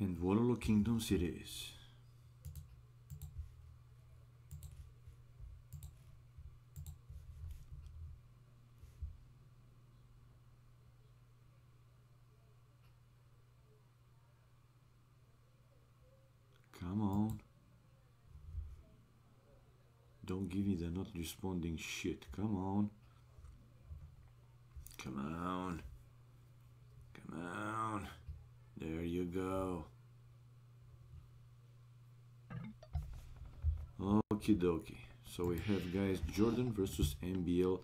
And Wololo Kingdoms it is. Come on. Don't give me the not responding shit. Come on. Come on. Come on. There you go. Okie dokie. So we have, guys, Jordan versus MBL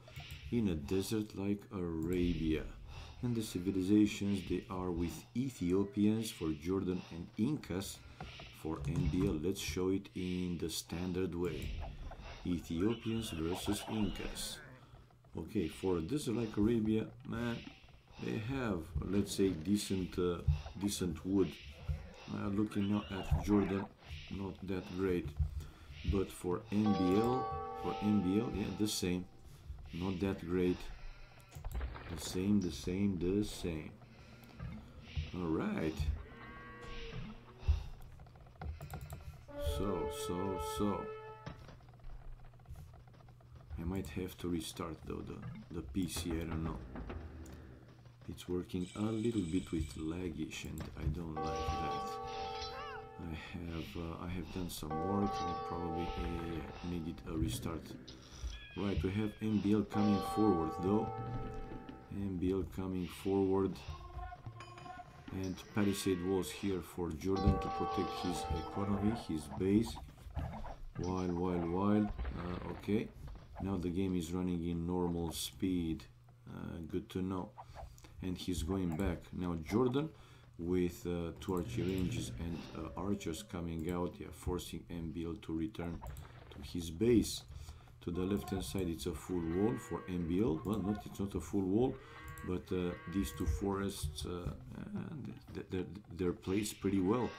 in a desert like Arabia. And the civilizations, they are with Ethiopians for Jordan and Incas for MBL. Let's show it in the standard way. Ethiopians versus Incas. Okay, for a desert like Arabia, man, they have, let's say, decent wood. Looking now at Jordan, not that great. But for MBL, yeah, the same. Not that great. The same. All right. So. I might have to restart though the PC. I don't know. It's working a little bit with laggish, and I don't like that. I have done some work and probably needed a restart. Right, we have MBL coming forward though. MBL coming forward, and palisade walls here for Jordan to protect his economy, his base. While okay, now the game is running in normal speed. Good to know. And he's going back now. Jordan with 2 archery ranges and archers coming out, yeah, forcing MBL to return to his base. To the left hand side, it's a full wall for MBL. Well, it's not a full wall, but these two forests, they're placed pretty well.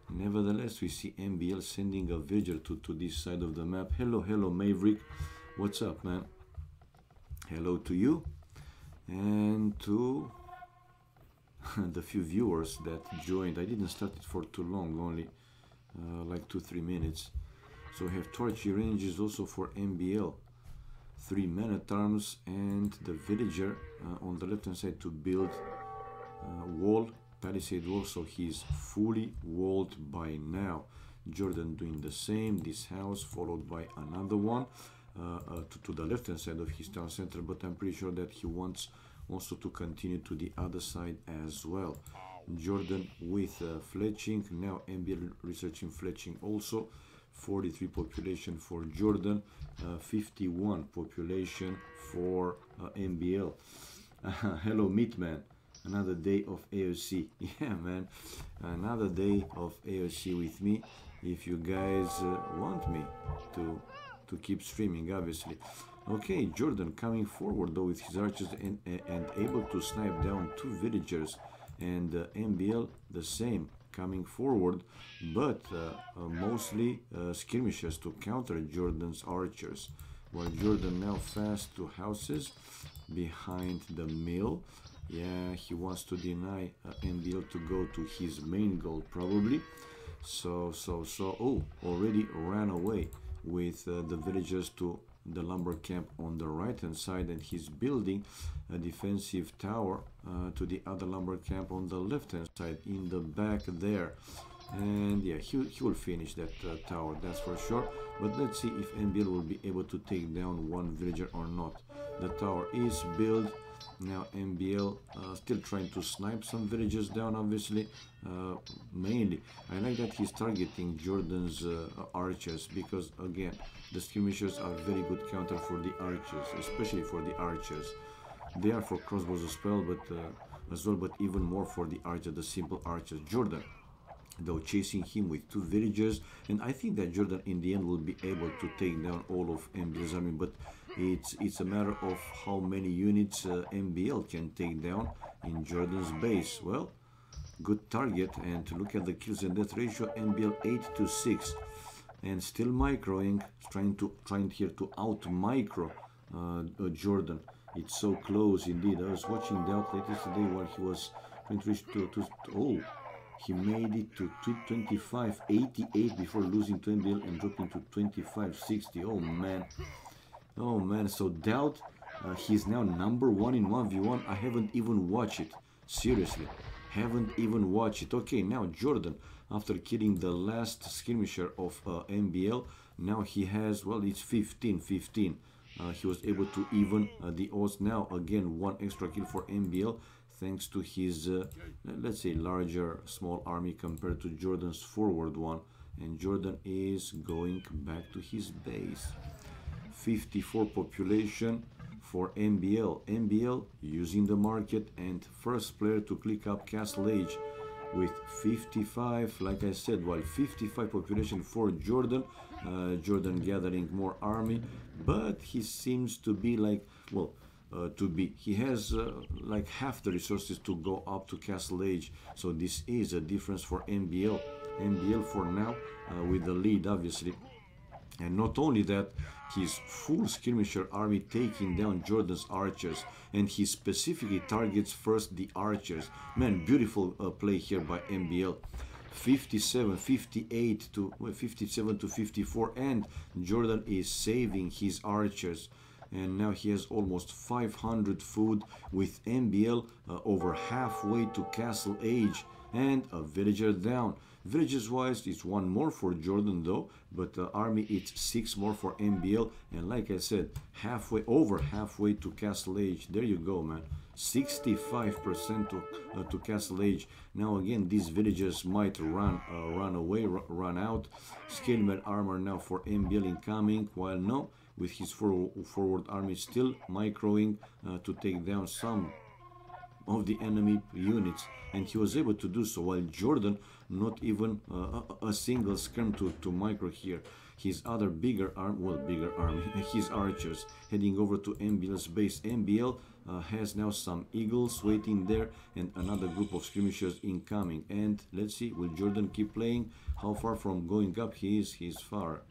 Nevertheless, we see MBL sending a villager to this side of the map. Hello Maverick, what's up, man? Hello to you, and to the few viewers that joined. I didn't start it for too long, only like 2-3 minutes. So we have torchy ranges also for MBL, 3 man-at-arms, and the villager on the left hand side to build wall, palisade wall, so he's fully walled by now. Jordan doing the same, this house followed by another one to the left hand side of his town center, but I'm pretty sure that he wants also to continue to the other side as well. Jordan with fletching, now MBL researching fletching also. 43 population for Jordan, 51 population for MBL. Hello Meatman, another day of AoC. Yeah, man, another day of AoC with me, if you guys want me to keep streaming, obviously. Okay, Jordan coming forward though with his archers and able to snipe down 2 villagers, and MBL the same, coming forward, but mostly skirmishers to counter Jordan's archers. While Jordan now fast to houses behind the mill. Yeah, he wants to deny MBL to go to his main goal probably. So, oh, already ran away with the villagers to the lumber camp on the right hand side, and he's building a defensive tower to the other lumber camp on the left hand side in the back there. And yeah, he will finish that tower, that's for sure. But let's see if MBL will be able to take down one villager or not. The tower is built. Now MBL still trying to snipe some villagers down, obviously. Mainly I like that he's targeting Jordan's archers, because again, the skirmishers are very good counter for the archers, especially for the archers. They are for crossbows as well, but even more for the archer, the simple archers. Jordan though chasing him with 2 villagers, and I think that Jordan in the end will be able to take down all of MBL's army, but it's a matter of how many units MBL can take down in Jordan's base. Well, good target, and to look at the kills and death ratio, MBL 8-6, and still microing, trying here to out micro Jordan. It's so close indeed. I was watching the outlet yesterday while he was trying to reach to oh, He made it to 25.88 before losing to MBL and dropping to 25.60. Oh man. Oh man. So Doubt, he's now #1 in 1v1. I haven't even watched it. Seriously. Haven't even watched it. Okay, now Jordan, after killing the last skirmisher of MBL, now he has, well, it's 15-15. He was able to even the odds. Now again, one extra kill for MBL thanks to his, let's say, larger small army compared to Jordan's forward one. And Jordan is going back to his base. 54 population for MBL. MBL using the market, and first player to click up Castle Age with 55, like I said, while 55 population for Jordan. Jordan gathering more army, but he seems to be like, well, he has like half the resources to go up to Castle Age. So this is a difference for MBL. MBL for now with the lead, obviously. And not only that, his full skirmisher army taking down Jordan's archers, and he specifically targets first the archers. Man, beautiful play here by MBL. 57 to 54, and Jordan is saving his archers. And now he has almost 500 food with MBL over halfway to Castle Age, and a villager down. Villages wise, it's one more for Jordan though, but army it's 6 more for MBL. And like I said, over halfway to Castle Age. There you go, man. 65% to Castle Age. Now again, these villagers might run away, run out. Scaleman armor now for MBL incoming, while no, with his forward army still microing to take down some of the enemy units, and he was able to do so, while Jordan not even a single scrim to micro here. His other bigger army, his archers heading over to MBL's base. MBL has now some eagles waiting there and another group of skirmishers incoming. And let's see, will Jordan keep playing? How far from going up he is? He's far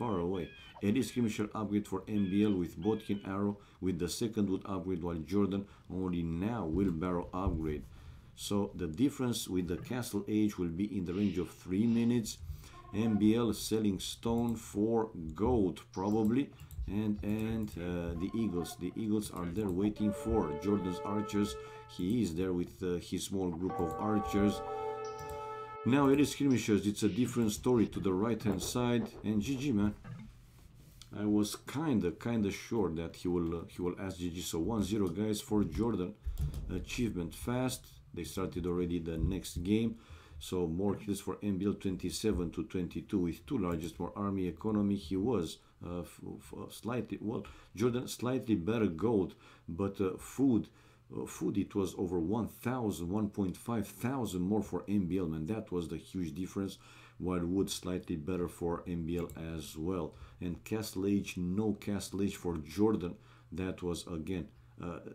away. Eddie skirmisher upgrade for MBL with Bodkin arrow with the second wood upgrade, while Jordan only now wheelbarrow upgrade. So the difference with the Castle Age will be in the range of 3 minutes. MBL selling stone for gold probably, and the eagles are there waiting for Jordan's archers. He is there with his small group of archers. Now it is skirmishers, it's a different story to the right hand side, and GG, man. I was kinda sure that he will ask GG. So 1-0 guys for Jordan. Achievement fast. They started already the next game. So more kills for MBL, 27 to 22 with 2 largest more army economy. He was slightly, well, Jordan slightly better gold, but food it was over 1.5 thousand more for MBL, man. That was the huge difference, while wood slightly better for MBL as well. And Castle Age, no Castle Age for Jordan. That was again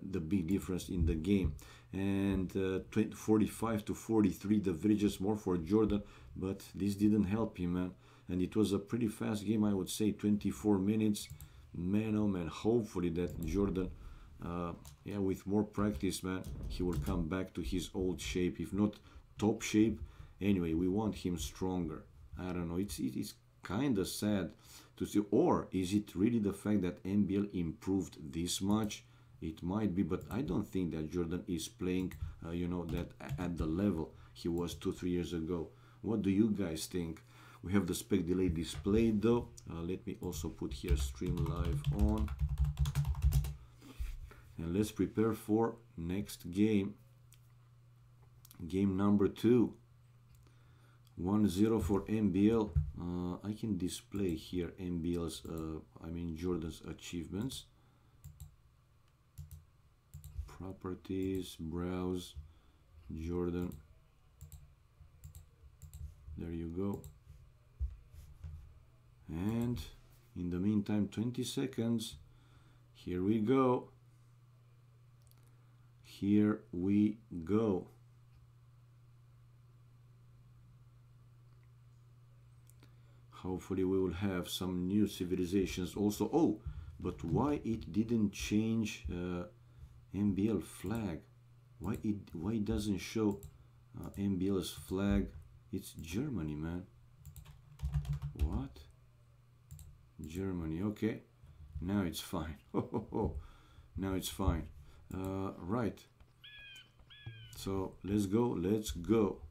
the big difference in the game. And 45 to 43 the villages more for Jordan, but this didn't help him, man. And it was a pretty fast game, I would say 24 minutes. Man, oh man, hopefully that Jordan, yeah, with more practice, man, he will come back to his old shape, if not top shape. Anyway, we want him stronger. I don't know, it's kind of sad to see. Or is it really the fact that MBL improved this much? It might be, but I don't think that Jordan is playing, you know, that at the level he was 2-3 years ago. What do you guys think? We have the spec delay displayed though. Let me also put here stream live on. And let's prepare for next game. Game number 2. 1-0 for MBL. I can display here MBL's, Jordan's achievements. Properties, browse, Jordan. There you go. And in the meantime, 20 seconds. Here we go. Here we go. Hopefully we will have some new civilizations also. Oh, but why it didn't change MBL flag? Why it doesn't show MBL's flag, it's Germany, man. What? Germany, okay. Now it's fine. Now it's fine. Right. So let's go.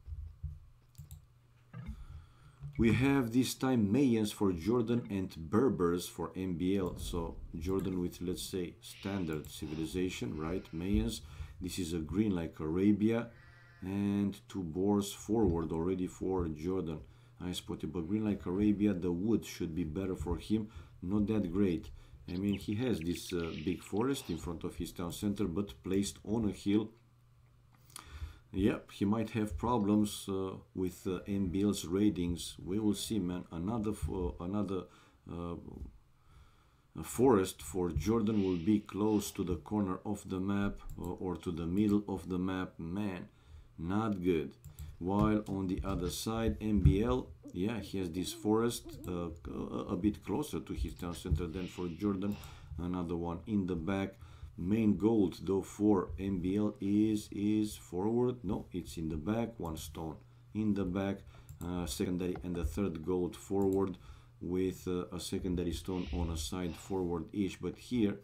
We have this time Mayans for Jordan and Berbers for MBL. So Jordan with, let's say, standard civilization, right? Mayans. This is a green like Arabia. And 2 boars forward already for Jordan. I spotted, but green like Arabia, the wood should be better for him. Not that great. I mean, he has this big forest in front of his town center, but placed on a hill. Yep, he might have problems with MBL's ratings. We will see, man. Another forest for Jordan will be close to the corner of the map or to the middle of the map. Man, not good. While on the other side, MBL, yeah, he has this forest a bit closer to his town center than for Jordan. Another one in the back. Main gold though for MBL is forward. No, it's in the back. 1 stone in the back. Secondary and the third gold forward with a secondary stone on a side forward each. But here,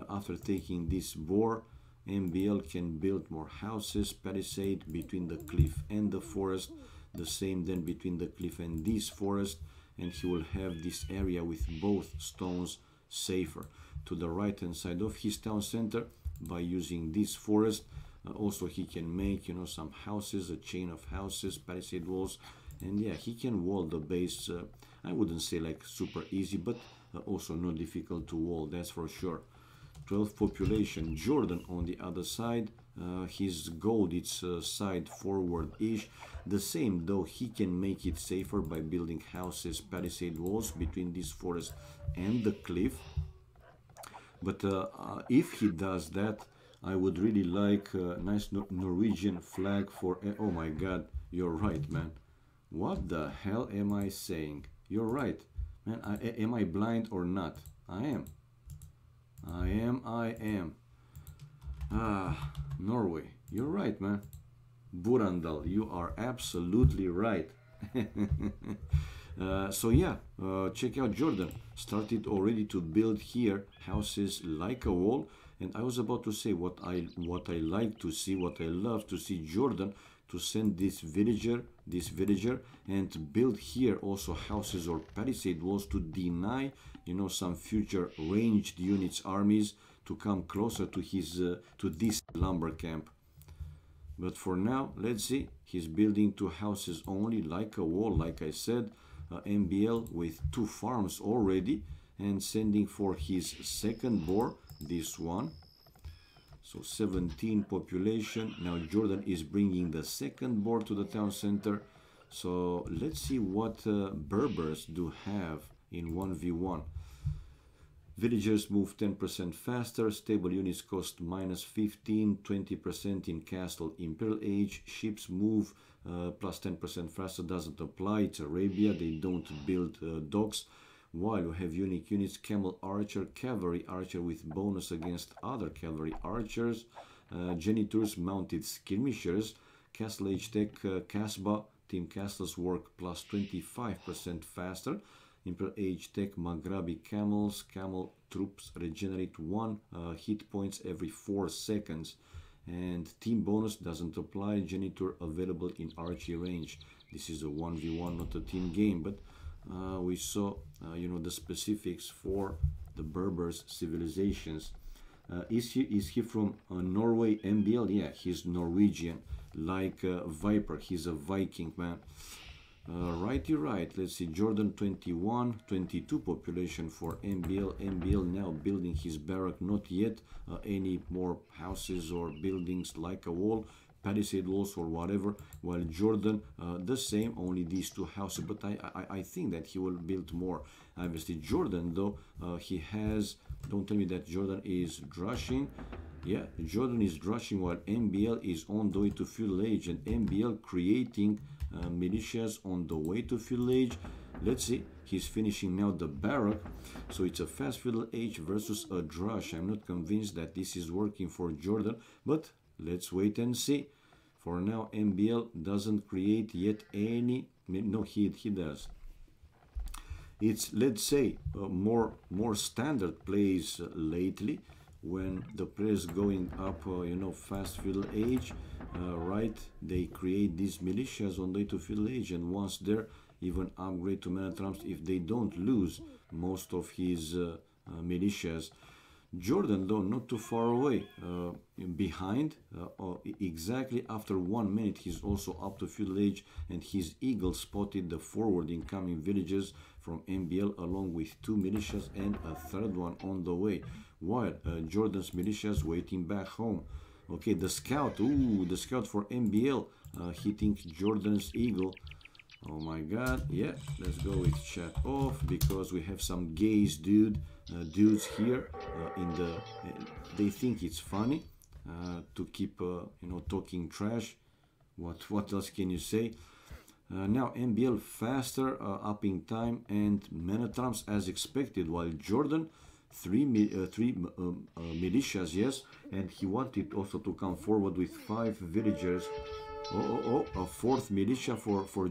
after taking this boar, MBL can build more houses, palisade between the cliff and the forest, the same then between the cliff and this forest, and he will have this area with both stones safer. To the right hand side of his town center, by using this forest, also he can make, you know, some houses, a chain of houses, palisade walls, and yeah, he can wall the base. I wouldn't say like super easy, but also not difficult to wall, that's for sure. 12 population. Jordan on the other side, his gold, it's side forward-ish. The same, though he can make it safer by building houses, palisade walls between this forest and the cliff. But if he does that, I would really like a nice Norwegian flag for... Oh my god, you're right, man. What the hell am I saying? You're right. Man, am I blind or not? I am. I am. Ah, Norway. You're right, man. Burandal, you are absolutely right. So yeah, check out Jordan. Started already to build here houses like a wall. And I was about to say what I like to see, what I love to see Jordan to send this villager, and build here also houses or palisade walls to deny, you know, some future ranged units armies to come closer to his to this lumber camp. But for now, let's see. He's building 2 houses only, like a wall, like I said. MBL with 2 farms already, and sending for his second boar, this one. So 17 population. Now Jordan is bringing the second board to the town center. So let's see what Berbers do have in 1v1. Villagers move 10% faster. Stable units cost -15, 20% in Castle Imperial Age. Ships move plus 10% faster. Doesn't apply. It's Arabia. They don't build docks. While you have unique units, Camel Archer, Cavalry Archer with bonus against other Cavalry Archers, Janitors, Mounted Skirmishers, Castle Age Tech, Casbah, Team Castles work plus 25% faster, Imperial Age Tech, Maghrabi Camels, Camel Troops regenerate 1 hit points every 4 seconds, and Team bonus doesn't apply, Janitor available in archery range. This is a 1v1, not a team game, but we saw, you know, the specifics for the Berbers civilizations. Is he from Norway MBL? Yeah, he's Norwegian, like Viper. He's a Viking, man. Righty right. Let's see. Jordan 21, 22 population for MBL. MBL now building his barrack. Not yet any more houses or buildings like a wall, palisade walls or whatever, while Jordan the same, only these 2 houses, but I think that he will build more. Obviously Jordan though, he has, don't tell me that Jordan is drushing. Yeah, Jordan is drushing while MBL is on the way to feudal age, and MBL creating militias on the way to feudal age. Let's see, he's finishing now the barrack, so it's a fast feudal age versus a drush. I'm not convinced that this is working for Jordan, but let's wait and see. For now, MBL doesn't create yet any. No, he does. It's, let's say, more standard plays lately, when the players going up, you know, fast field age, right? They create these militias on day to field age, and once there, even upgrade to mana trumps if they don't lose most of his militias. Jordan, though, not too far away, behind, exactly after 1 minute, he's also up to field age, and his eagle spotted the forward incoming villages from MBL, along with 2 militias and a third one on the way, while Jordan's militias waiting back home. Okay, the scout, the scout for MBL, hitting Jordan's eagle. Oh my god, yeah, let's go with chat off, because we have some gays dudes here in the they think it's funny to keep you know, talking trash. What else can you say? Now MBL faster, upping time and mana trumps as expected, while Jordan three militias, yes, and he wanted also to come forward with 5 villagers. A 4th militia for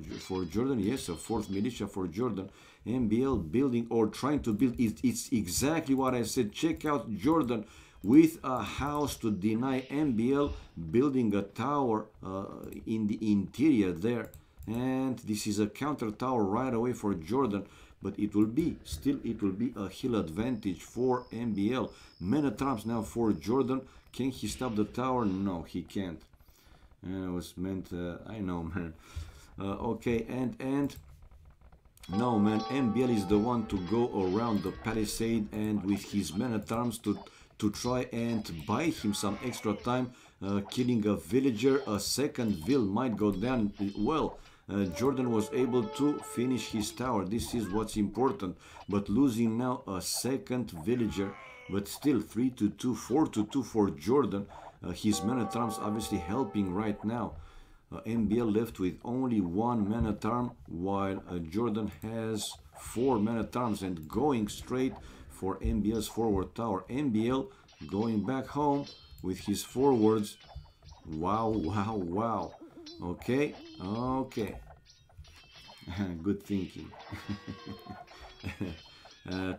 Jordan. Yes, a 4th militia for Jordan. MBL building, or trying to build. It's exactly what I said. Check out Jordan with a house to deny MBL building a tower in the interior there. And this is a counter tower right away for Jordan. But it will be, still it will be a hill advantage for MBL. Mana trumps now for Jordan. Can he stop the tower? No, he can't. It was meant, I know, man. Okay, and no, man, MBL is the one to go around the palisade, and with his mana trumps to try and buy him some extra time, killing a villager. A second vill might go down. Well, Jordan was able to finish his tower. This is what's important. But losing now a second villager, but still 3-2, 4-2 for Jordan. His mana trumps obviously helping right now. MBL left with only 1 mana trump, while Jordan has 4 mana trumps, and going straight for MBL's forward tower. MBL going back home with his forwards. Wow, wow, wow. Okay, okay. Good thinking.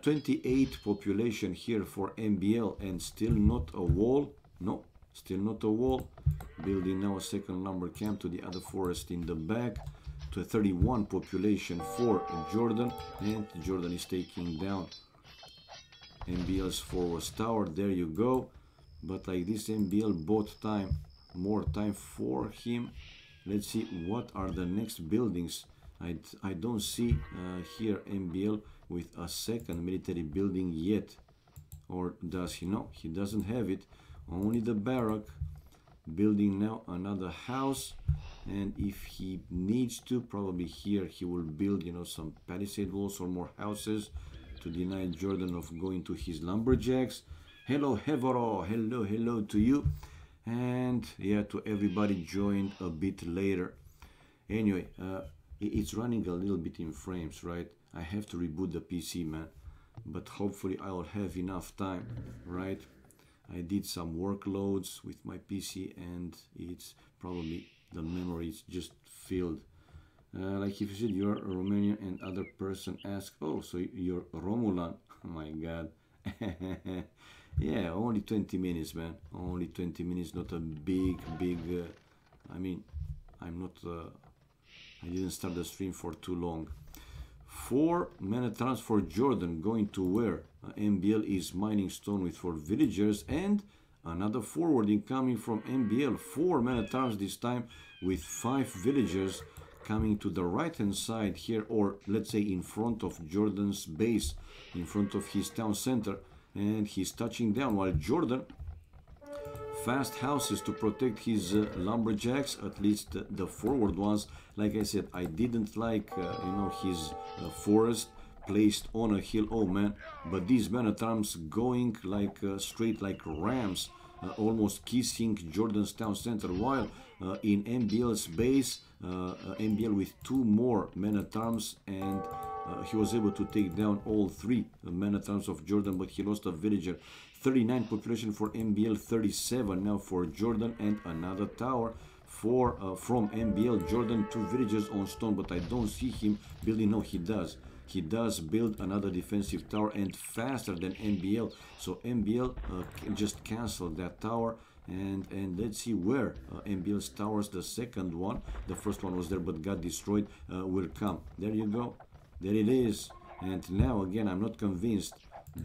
28 population here for MBL, and still not a wall. No, still not a wall. Building now a second lumber camp to the other forest in the back. To a 31 population for Jordan, and Jordan is taking down MBL's forward tower. There you go. But like this, MBL bought time, more time for him. Let's see what are the next buildings. I don't see here MBL with a second military building yet. Or does he? No, he doesn't have it. Only the barrack. Building now another house, and if he needs to, probably here he will build, you know, some palisade walls or more houses to deny Jordan of going to his lumberjacks. Hello Hevoro, hello to you, and yeah, to everybody joined a bit later. Anyway, it's running a little bit in frames, right? I have to reboot the PC, man, but hopefully I will have enough time, right? I did some workloads with my PC, and it's probably the memory is just filled. Like if you said you're Romanian and other person asks, oh, so you're Romulan. Oh my god. Yeah, only 20 minutes, man. Only 20 minutes, not a big I mean, I'm not I didn't start the stream for too long. 4 mana trumps for Jordan, going to where? MBL is mining stone with 4 villagers, and another forward incoming from MBL. 4 mana trumps this time with 5 villagers coming to the right hand side here, or let's say in front of Jordan's base, in front of his town center, and he's touching down, while Jordan fast houses to protect his lumberjacks, at least the forward ones. Like I said, I didn't like you know, his forest placed on a hill. Oh man, but these mana trumps going like straight like rams, almost kissing Jordan's town center, while in MBL's base, MBL with 2 more mana trumps, and he was able to take down all 3 mana trumps of Jordan, but he lost a villager. 39 population for MBL, 37 now for Jordan, and another tower from MBL. Jordan 2 villagers on stone, but I don't see him building. No, he does. He does build another defensive tower, and faster than MBL. So MBL just canceled that tower. And let's see where MBL's towers, the second one, the first one was there but got destroyed, will come. There you go. There it is. And now again, I'm not convinced.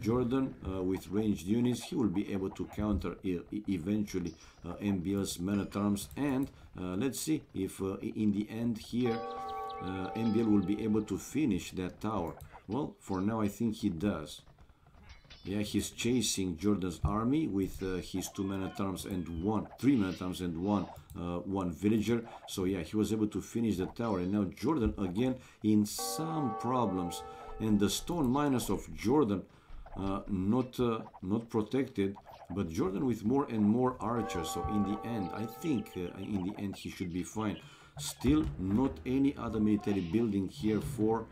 Jordan with ranged units, he will be able to counter eventually MBL's men at arms. And let's see if in the end here MBL will be able to finish that tower. Well, for now I think he does. Yeah, he's chasing Jordan's army with his 2 men at arms and 3 men at arms and one villager. So yeah, he was able to finish the tower. And now Jordan again in some problems. And the stone miners of Jordan not protected, but Jordan with more and more archers. So in the end, I think in the end he should be fine. Still not any other military building here for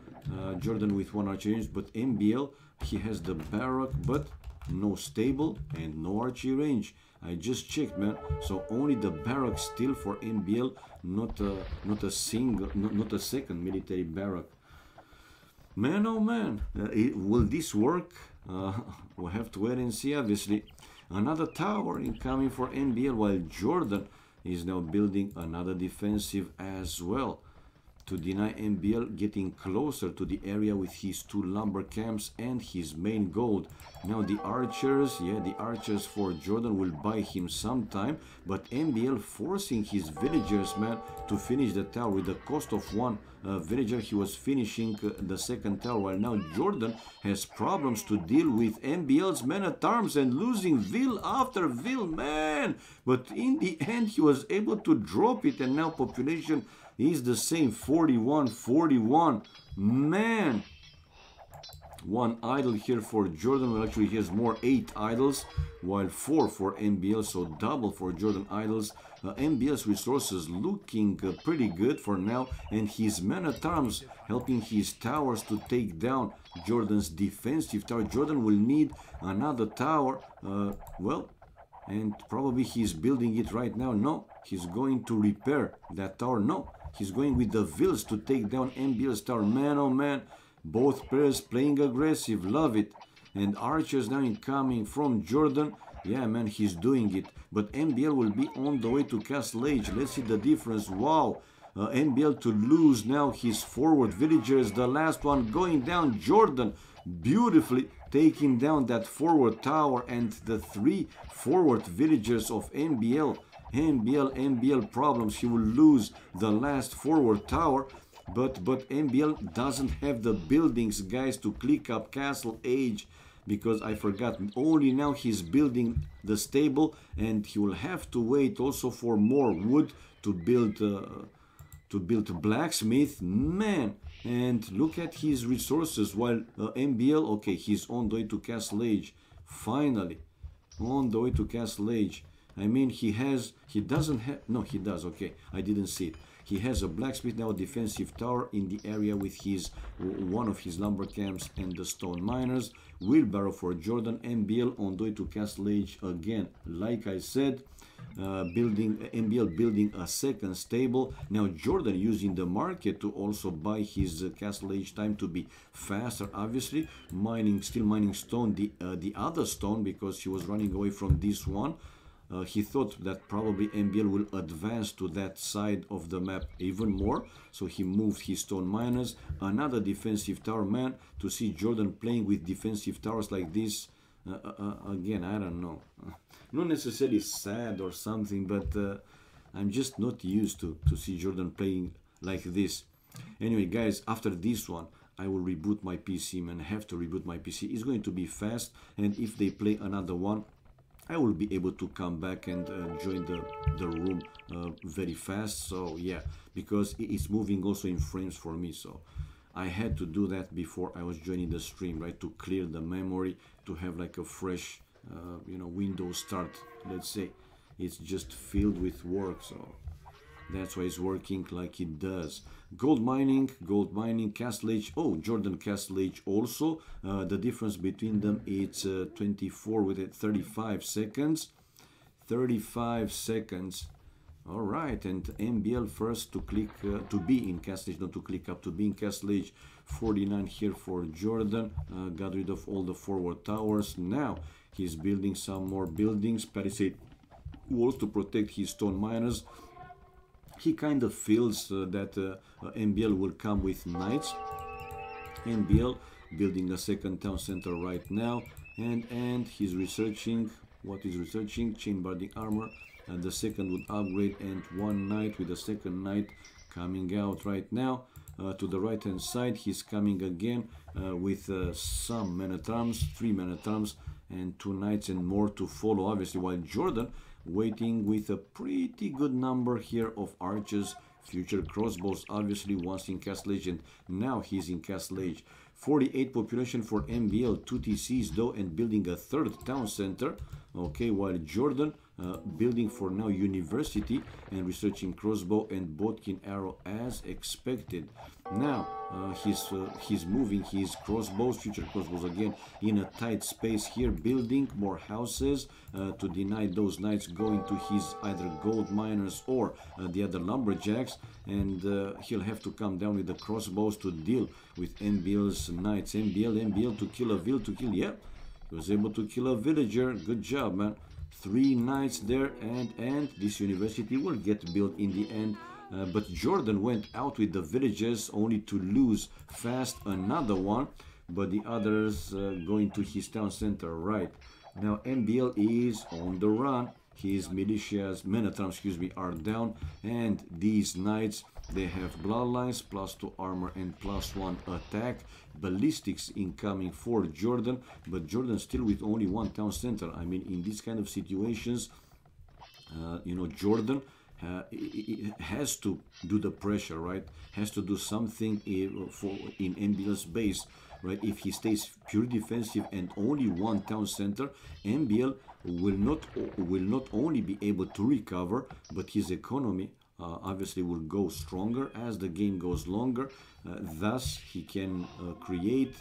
Jordan with 1 archer range, but MBL, he has the barrack, but no stable and no archery range. I just checked, man. So only the barrack still for MBL, not a second military barrack. Man, oh man, will this work? We'll have to wait and see. Obviously, another tower incoming for MBL, while Jordan is now building another defensive as well to deny MBL getting closer to the area with his 2 lumber camps and his main gold. Now the archers, yeah, the archers for Jordan will buy him some time, but MBL forcing his villagers, man, to finish the tower with the cost of 1 villager. He was finishing the second tower, while now Jordan has problems to deal with MBL's men at arms and losing ville after ville, man. But in the end he was able to drop it, and now population is the same, 41, man. 1 idle here for Jordan. Well, actually he has more, 8 idols, while 4 for MBL, so double for Jordan idols. MBL's resources looking pretty good for now, and his men at arms helping his towers to take down Jordan's defensive tower. Jordan will need another tower, well, and probably he's building it right now. No, he's going to repair that tower. No, he's going with the vills to take down MBL's tower. Man, oh man, both players playing aggressive, love it. And archers now incoming from Jordan. Yeah, man, he's doing it. But MBL will be on the way to Castle Age. Let's see the difference. Wow. MBL to lose now his forward villagers. The last one going down. Jordan beautifully taking down that forward tower and the 3 forward villagers of MBL. MBL problems. He will lose the last forward tower. But MBL doesn't have the buildings, guys, to click up Castle Age, because I forgot, only now he's building the stable, and he will have to wait also for more wood to build blacksmith, man. And look at his resources, while MBL, okay, he's on the way to Castle Age, finally on the way to Castle Age. I mean, he doesn't have, no, he does, okay, I didn't see it. He has a blacksmith now, a defensive tower in the area with his 1 of his lumber camps and the stone miners. Wheelbarrow for Jordan. MBL on the way to Castle Age again. Like I said, MBL building a second stable. Now Jordan using the market to also buy his Castle Age time to be faster. Obviously, still mining stone, the other stone, because he was running away from this one. He thought that probably MBL will advance to that side of the map even more, so he moved his stone miners. Another defensive tower, man. To see Jordan playing with defensive towers like this, again, I don't know. Not necessarily sad or something, but I'm just not used to see Jordan playing like this. Anyway, guys, after this one, I will reboot my PC, man. I have to reboot my PC. It's going to be fast, and if they play another one, I will be able to come back and join the room very fast. So yeah, because it's moving also in frames for me. So I had to do that before I was joining the stream, right? To clear the memory, to have like a fresh, Windows start. Let's say it's just filled with work. So that's why it's working like it does. Gold mining, Castle Age. Oh, Jordan Castle Age also. The difference between them, it's 24 with it, 35 seconds. 35 seconds. All right, and MBL first to click, to be in castle age, not to click up, to be in castle age. 49 here for Jordan. Got rid of all the forward towers. Now he's building some more buildings, palisade walls to protect his stone miners. He kind of feels that MBL will come with knights. MBL building a second town center right now, and he's researching. What is researching? Chain barding armor. And the second would upgrade, and one knight with the second knight coming out right now. To the right hand side, he's coming again with some men at arms, 3 men at arms, and 2 knights and more to follow, obviously, while Jordan waiting with a pretty good number here of archers, future crossbows, obviously, once in castle age, and now he's in castle age. 48 population for MBL, 2 TCs though, and building a third town center. Okay, while Jordan building for now university and researching crossbow and Bodkin arrow as expected. Now he's moving his crossbows, future crossbows again, in a tight space here, building more houses to deny those knights going to his either gold miners or the other lumberjacks, and he'll have to come down with the crossbows to deal with MBL's knights. MBL to kill a vill, to kill, yeah, he was able to kill a villager. Good job, man. 3 knights there, and this university will get built in the end. But Jordan went out with the villages only to lose fast another one, but the others going to his town center right now. MBL is on the run. His militias, men at arms, excuse me, are down, and these knights, they have bloodlines, +2 armor and +1 attack. Ballistics incoming for Jordan, but Jordan still with only 1 town center. I mean, in these kind of situations, you know, Jordan has to do the pressure, right? Has to do something in MBL's base, right? If he stays pure defensive and only 1 town center, MBL will not only be able to recover, but his economy obviously will go stronger as the game goes longer. Thus he can create,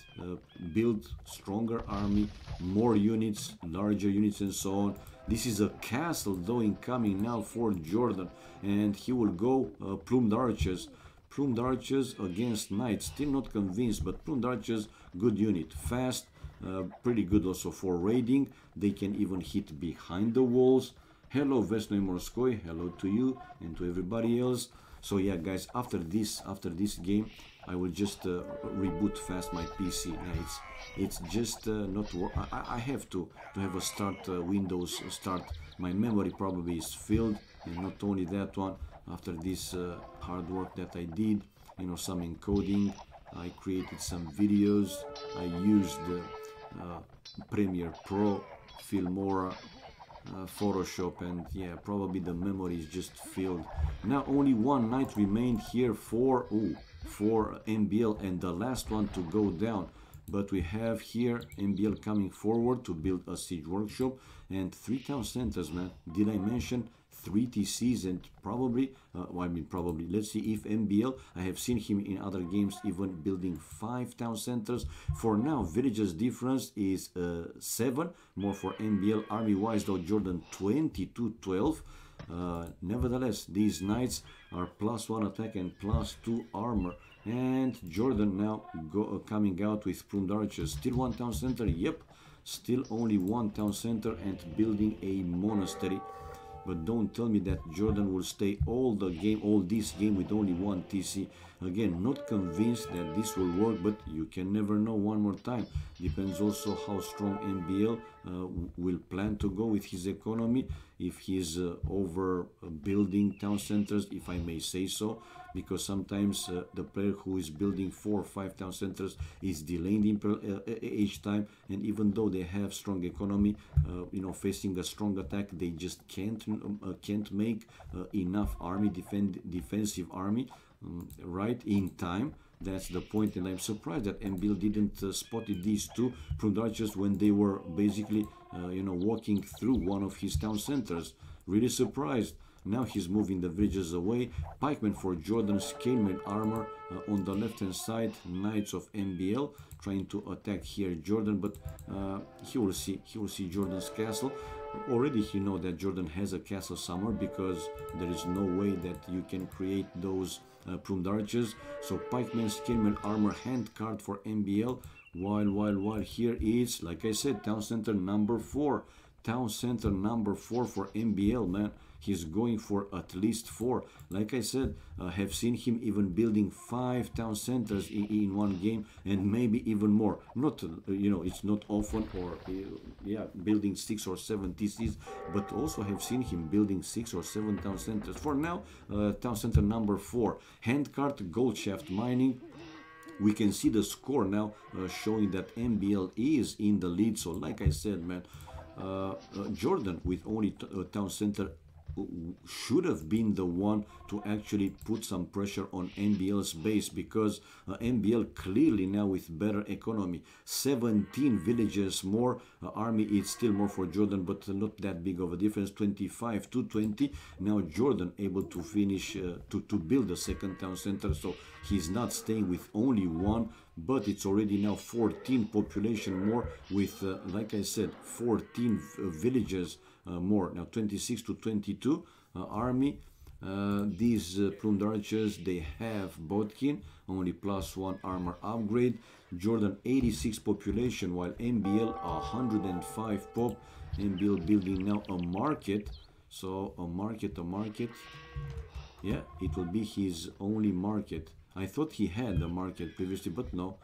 build stronger army, more units, larger units, and so on. This is a castle though incoming now for Jordan, and he will go plumed archers. Plumed archers against knights, still not convinced, but plumed archers, good unit, fast, pretty good also for raiding. They can even hit behind the walls. Hello Vesno Morskoy, hello to you and to everybody else. So yeah, guys, after this game, I will just reboot fast my PC. Yeah, it's just not work. I have to have a start Windows start. My memory probably is filled, and not only that one. After this hard work that I did, you know, some encoding, I created some videos. I used Premiere Pro, Filmora, Photoshop, and yeah, probably the memory is just filled. Now only 1 knight remained here for MBL, and the last one to go down. But we have here MBL coming forward to build a siege workshop and 3 town centers, man. Did I mention 3 TCs? And probably, probably, let's see if MBL, I have seen him in other games even building 5 town centers. For now, villages difference is 7, more for MBL. Army wise though, Jordan 22-12. Nevertheless, these knights are +1 attack and +2 armor, and Jordan now coming out with plumed archers. Still 1 town center, yep, still only 1 town center, and building a monastery. But don't tell me that Jordan will stay all this game with only 1 TC. Again, not convinced that this will work, but you can never know. One more time, depends also how strong MBL will plan to go with his economy. If he's over building town centers, if I may say so, because sometimes the player who is building 4 or 5 town centers is delaying each time, and even though they have strong economy, you know, facing a strong attack, they just can't make enough army, defensive army right in time. That's the point, and I'm surprised that MBL didn't spotted these 2 plumed archers when they were basically you know, walking through one of his town centers. Really surprised. Now he's moving the villages away. Pikemen for Jordan, scaleman armor on the left hand side. Knights of MBL trying to attack here Jordan, but he will see Jordan's castle. already he know that Jordan has a castle somewhere, because there is no way that you can create those plumed arches. So pikeman, skillman, armor, hand card for MBL. While here is, like I said, town center number 4. Town center number 4 for MBL, man. He's going for at least 4. Like I said, have seen him even building 5 town centers in one game, and maybe even more. Not, you know, it's not often, or yeah, building 6 or 7 TCs, but also have seen him building 6 or 7 town centers. For now, town center number 4. Handcart, gold shaft mining. We can see the score now showing that MBL is in the lead. So like I said, man, Jordan with only town center should have been the one to actually put some pressure on MBL's base, because MBL clearly now with better economy, 17 villages more, army it's still more for Jordan, but not that big of a difference, 25 to 20. Now Jordan able to finish to build the second town center, so he's not staying with only 1, but it's already now 14 population more with like I said, 14 villages more. Now 26 to 22 army. These plumed archers, they have Bodkin, only +1 armor upgrade. Jordan 86 population, while MBL 105 pop. MBL building now a market. So a market. Yeah, it will be his only market. I thought he had a market previously, but no.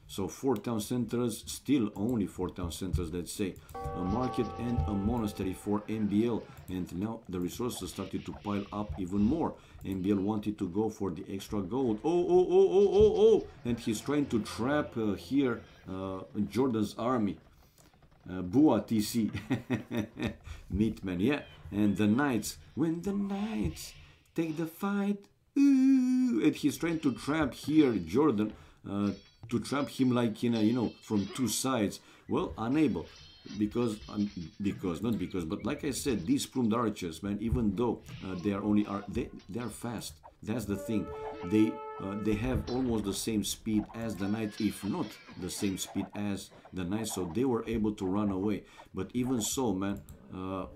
So 4 town centers, still only 4 town centers, let's say. A market and a monastery for MBL. And now the resources started to pile up even more. MBL wanted to go for the extra gold. Oh. And he's trying to trap here Jordan's army. Bua TC. Meatman, yeah. And the knights. When the knights take the fight. Ooh, and he's trying to trap here Jordan. To trap him like in a, you know, from 2 sides. Well, unable, because but like I said, these plumed archers, man, even though they are only they are fast. That's the thing. They have almost the same speed as the knight, if not the same speed as the knight, so they were able to run away. But even so, man,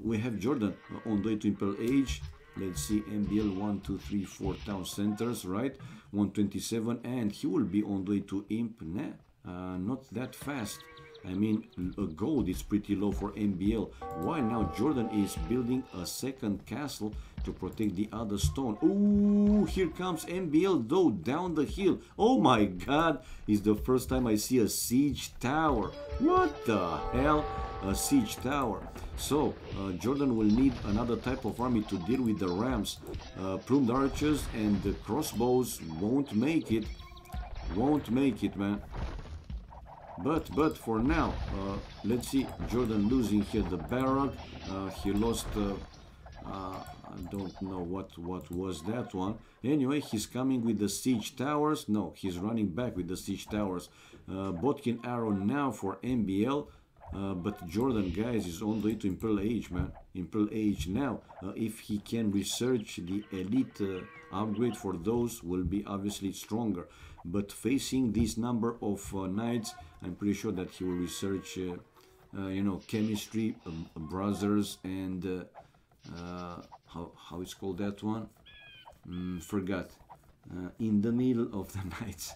we have Jordan on the way to Imperial Age. Let's see, MBL 1, 2, 3, 4 town centers, right? 127, and he will be on the way to Imp. Nah, not that fast. I mean, gold is pretty low for MBL. While now Jordan is building a second castle to protect the other stone. Ooh, here comes MBL though, down the hill. Oh my god, it's the first time I see a siege tower. What the hell? A siege tower. So Jordan will need another type of army to deal with the rams. Plumed archers and the crossbows won't make it. Won't make it, man. But for now, let's see. Jordan losing here the barrack. He lost. I don't know what was that one. Anyway, he's coming with the siege towers. No, he's running back with the siege towers. Bodkin arrow now for MBL. But Jordan, guys, is on the way to Imperial Age, man. Imperial Age now. If he can research the elite upgrade for those, will be obviously stronger. But facing this number of knights, I'm pretty sure that he will research, you know, chemistry, brothers, and how it's called that one? Forgot. In the middle of the nights.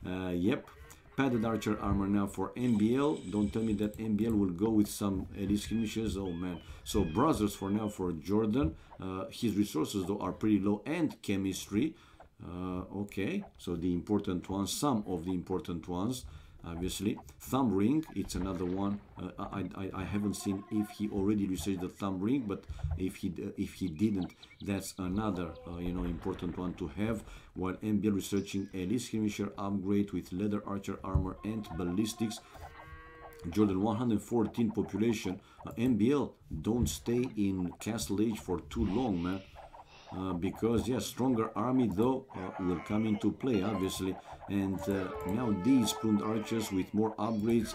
Yep. Padded archer armor now for MBL. Don't tell me that MBL will go with some elite skirmishes. Oh man. So brothers for now for Jordan. His resources though are pretty low, and chemistry. Okay, so the important ones, some of the important ones, obviously. Thumb ring, it's another one. I haven't seen if he already researched the thumb ring, but if he didn't, that's another you know, important one to have. While MBL researching elite skirmisher upgrade with leather archer armor and ballistics. Jordan 114 population. MBL don't stay in Castle Age for too long, man. Because yeah, stronger army though will come into play, obviously. And now these plumed archers with more upgrades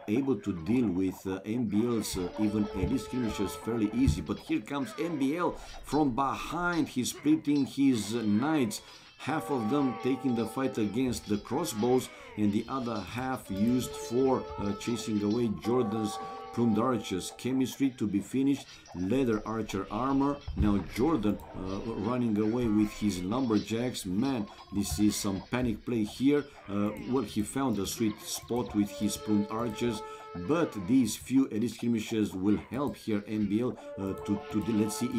able to deal with MBL's even elite skirmishers fairly easy. But here comes MBL from behind. He's splitting his knights, half of them taking the fight against the crossbows and the other half used for chasing away Jordan's plumed archers, chemistry to be finished, leather archer armor. Now Jordan running away with his lumberjacks. Man, this is some panic play here. Well, he found a sweet spot with his plumed archers, but these few elite skirmishes will help here MBL let's see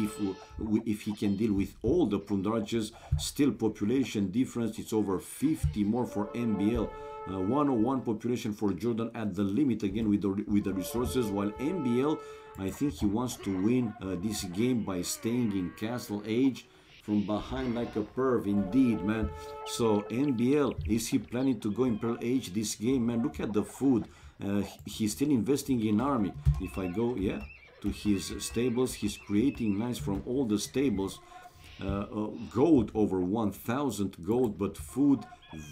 if he can deal with all the plumed archers. Still population difference, it's over 50 more for MBL. 101 population for Jordan at the limit again with the resources, while MBL, I think he wants to win this game by staying in Castle Age from behind like a perv, indeed, man. So MBL, is he planning to go Imperial Age this game, man? Look at the food. He's still investing in army. If I go, yeah, to his stables, he's creating nice from all the stables. Gold over 1000 gold, but food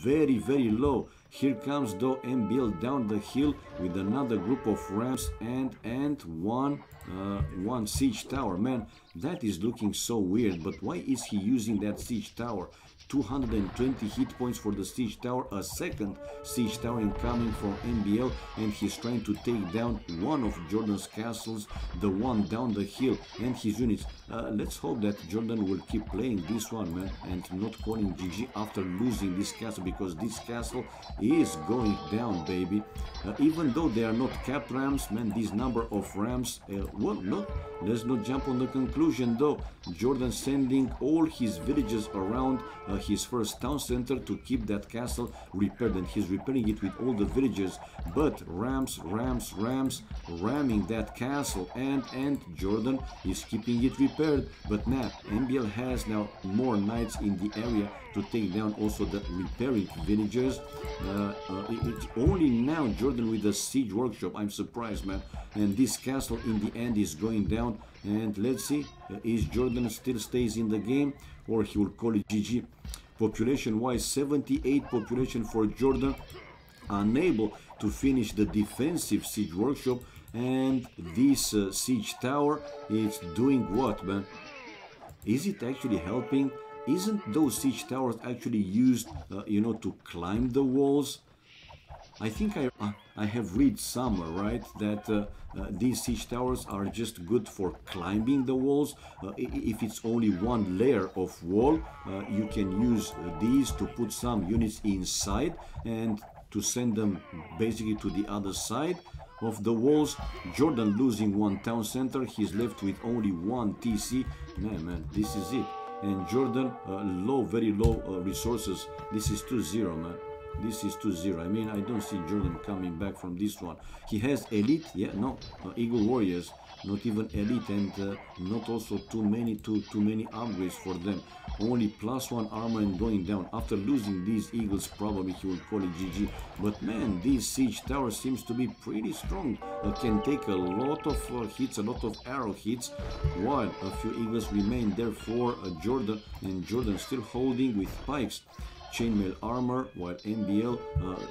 very, very low. Here comes though MBL down the hill with another group of rams and one siege tower. Man, that is looking so weird, but why is he using that siege tower? 220 hit points for the siege tower, a second siege tower incoming from MBL, and he's trying to take down one of Jordan's castles, the one down the hill, and his units. Let's hope that Jordan will keep playing this one, man, and not calling GG after losing this castle, because this castle is going down, baby. Even though they are not capped rams, man, this number of rams, well, no, let's not jump on the conclusion though. Jordan sending all his villages around his first town center to keep that castle repaired, and he's repairing it with all the villagers, but rams ramming that castle, and Jordan is keeping it repaired. But now MBL has now more knights in the area to take down also the repairing villagers. It's only now Jordan with the siege workshop. I'm surprised, man. And this castle in the end is going down, and let's see, is Jordan still stays in the game or he will call it GG. Population wise, 78 population for Jordan, unable to finish the defensive siege workshop, and this siege tower is doing what, man? Is it actually helping? Isn't those siege towers actually used, you know, to climb the walls? I think I have read somewhere, right, that these siege towers are just good for climbing the walls. If it's only one layer of wall, you can use these to put some units inside and to send them basically to the other side of the walls. Jordan losing one town center, he's left with only one TC. Man, this is it. And Jordan, low, very low resources. This is 2-0, man. This is 2-0. I mean, I don't see Jordan coming back from this one. He has elite, yeah, no, Eagle Warriors, not even elite, and not also too many upgrades for them. Only +1 armor and going down. After losing these Eagles, probably he will call it GG. But man, this siege tower seems to be pretty strong. Can take a lot of hits, a lot of arrow hits, while a few Eagles remain there for Jordan, and Jordan still holding with pikes. Chainmail armor, while MBL,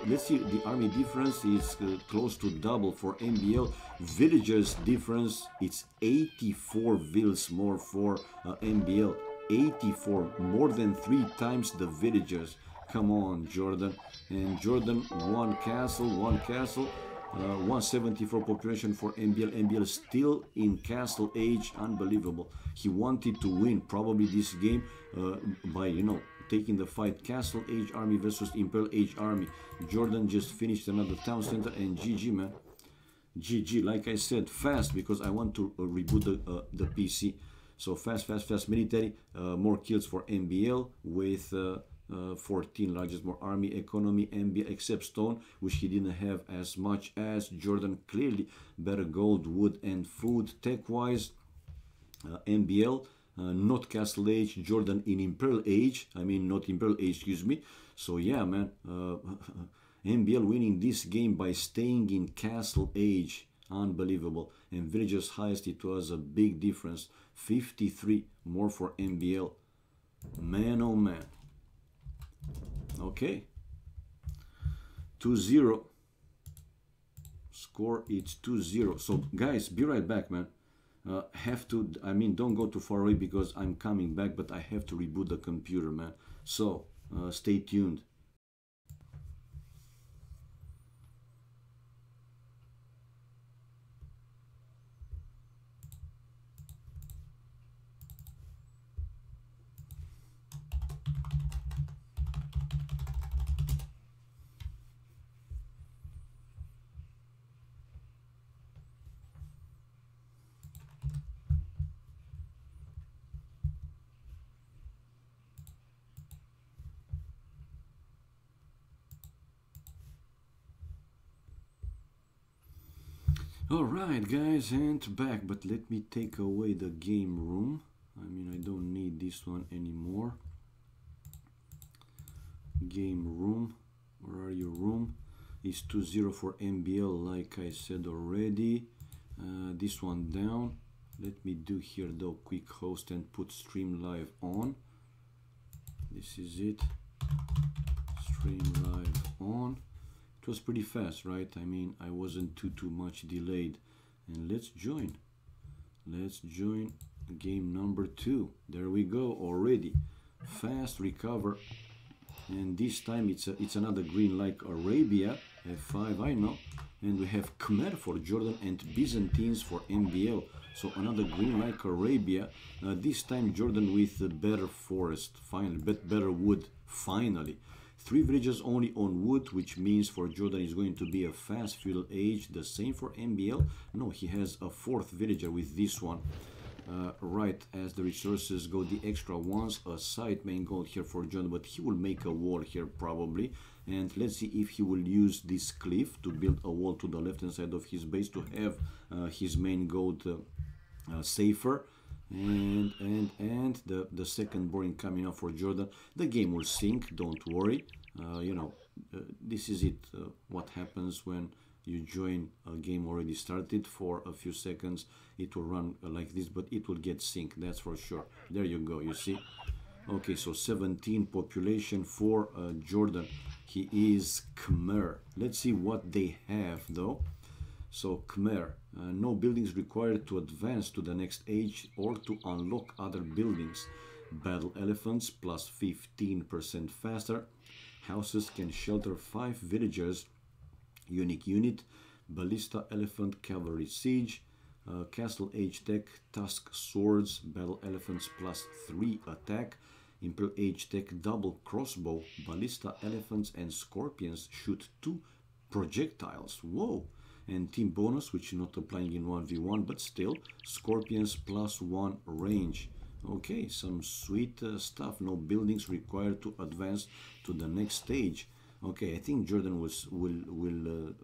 let's see, the army difference is close to double for MBL. Villagers difference, it's 84 vills more for MBL. 84, more than 3 times the villagers. Come on, Jordan. And Jordan, one castle, 174 population for MBL. MBL still in Castle Age, unbelievable. He wanted to win probably this game by, you know, taking the fight. Castle Age army versus Imperial Age army. Jordan just finished another town center, and GG, man. GG, like I said, fast, because I want to reboot the PC. So fast military, more kills for MBL with 14 largest more army. Economy MBL except stone, which he didn't have as much as Jordan. Clearly better gold, wood and food. Tech wise, MBL not Castle Age, Jordan in Imperial Age. I mean, not Imperial Age, excuse me. So yeah, man, MBL winning this game by staying in Castle Age. Unbelievable. And villagers highest, it was a big difference. 53 more for MBL. Man, oh man. Okay. 2-0. Score, it's 2-0. So guys, be right back, man. Don't go too far away because I'm coming back, but I have to reboot the computer, man. So stay tuned. Alright guys, and back, but let me take away the game room. I mean, I don't need this one anymore. Game room, where are you? Room is 2-0 for MBL, like I said already. This one down. Let me do here though quick host and put stream live on. This is it. Stream live on. It was pretty fast, right? I mean, I wasn't too much delayed. And let's join. Let's join game number 2. There we go already. Fast recover. And this time it's another green like Arabia. F5, I know. And we have Khmer for Jordan and Byzantines for MBL. So another green like Arabia. This time Jordan with better forest, finally, better wood, finally. 3 villages only on wood, which means for Jordan is going to be a fast feudal age. The same for MBL. No, he has a 4th villager with this one. Right, as the resources go, the extra ones, a side main gold here for Jordan, but he will make a wall here probably. And let's see if he will use this cliff to build a wall to the left hand side of his base to have his main gold safer. And the second boring coming up for Jordan. The game will sink, don't worry. You know, this is it, what happens when you join a game already started for a few seconds. It will run like this, but it will get sync, that's for sure. There you go, you see. Okay, so 17 population for Jordan. He is Khmer. Let's see what they have though. So Khmer, no buildings required to advance to the next age or to unlock other buildings. Battle elephants plus 15% faster. Houses can shelter 5 villagers. Unique unit. Ballista elephant cavalry siege. Castle age tech, tusk swords. Battle elephants plus 3 attack. Imperial age tech double crossbow. Ballista elephants and scorpions shoot 2 projectiles. Whoa! And team bonus, which is not applying in 1v1, but still, scorpions plus 1 range. Okay, some sweet stuff. No buildings required to advance to the next stage. Okay, I think Jordan will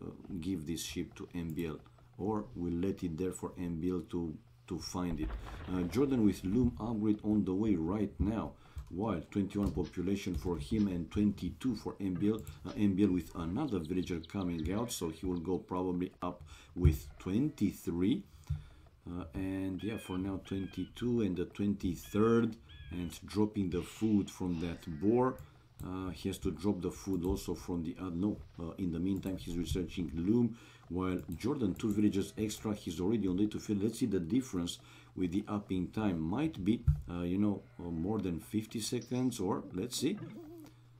give this ship to MBL, or will let it there for MBL to find it. Jordan with loom upgrade on the way right now. While 21 population for him and 22 for MBL. MBL with another villager coming out, so he will go probably up with 23. And yeah, for now 22 and the 23rd, and dropping the food from that boar. He has to drop the food also from the no. In the meantime, he's researching loom. While Jordan 2 villages extra, he's already on day to fill. Let's see the difference with the upping time. Might be, you know, more than 50 seconds, or let's see.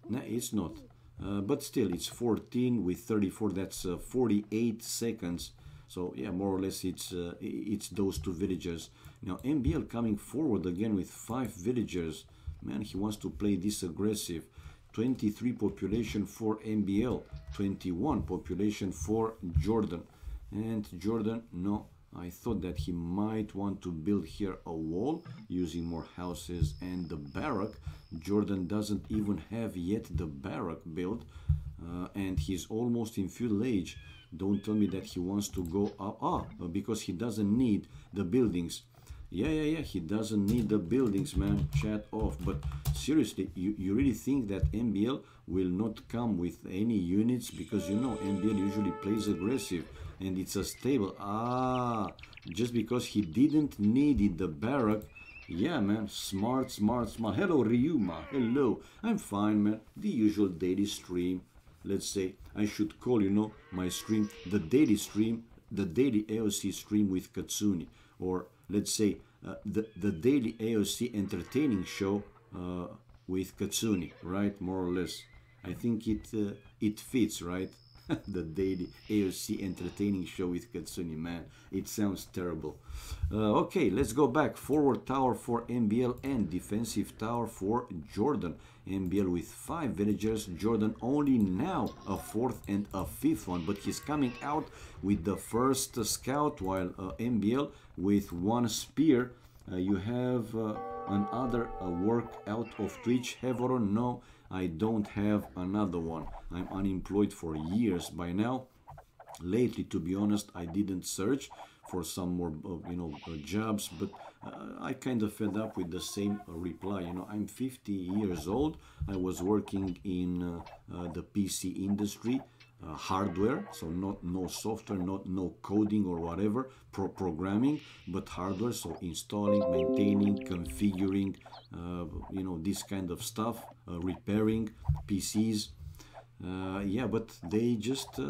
No, it's not. But still, it's 14 with 34. That's 48 seconds. So yeah, more or less, it's those 2 villagers. Now MBL coming forward again with 5 villagers. Man, he wants to play this aggressive. 23 population for MBL, 21 population for Jordan. And Jordan, no, I thought that he might want to build here a wall using more houses and the barrack. Jordan doesn't even have yet the barrack built, and he's almost in feudal age. Don't tell me that he wants to go up, because he doesn't need the buildings. Yeah, he doesn't need the buildings, man. Chat off. But seriously, you really think that MBL will not come with any units? Because you know MBL usually plays aggressive and it's a stable. Just because he didn't need it, the barrack. Yeah, man. Smart. Hello, Ryuma. Hello. I'm fine, man. The usual daily stream. Let's say I should call, you know, my stream the daily stream, the daily AoC stream with Katsuni, or let's say the daily AoC entertaining show with Katsuni, right? More or less. I think it fits, right? The daily AoC entertaining show with Katsuni, man. It sounds terrible. Okay, let's go back. Forward tower for MBL and defensive tower for Jordan. MBL with 5 villagers. Jordan only now a 4th and a 5th one, but he's coming out with the first scout, while MBL with 1 spear. You have another work out of Twitch. Heveron, no, I don't have another one. I'm unemployed for years by now. Lately, to be honest, I didn't search for some more, jobs, but I kind of fed up with the same reply. I'm 50 years old. I was working in the PC industry, hardware, so not no software, not no coding or whatever, programming, but hardware, so installing, maintaining, configuring, this kind of stuff, repairing PCs. Yeah, but they just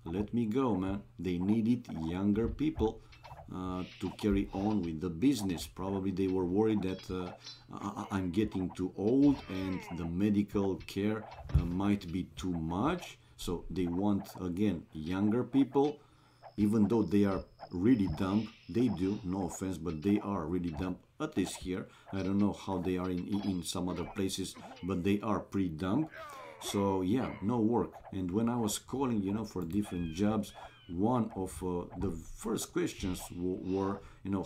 let me go, man. They needed younger people to carry on with the business. Probably they were worried that I'm getting too old and the medical care might be too much. So they want, again, younger people, even though they are really dumb. They do, no offense, but they are really dumb, at least here. I don't know how they are in some other places, but they are pretty dumb. So yeah, no work. And when I was calling, for different jobs, one of the first questions were,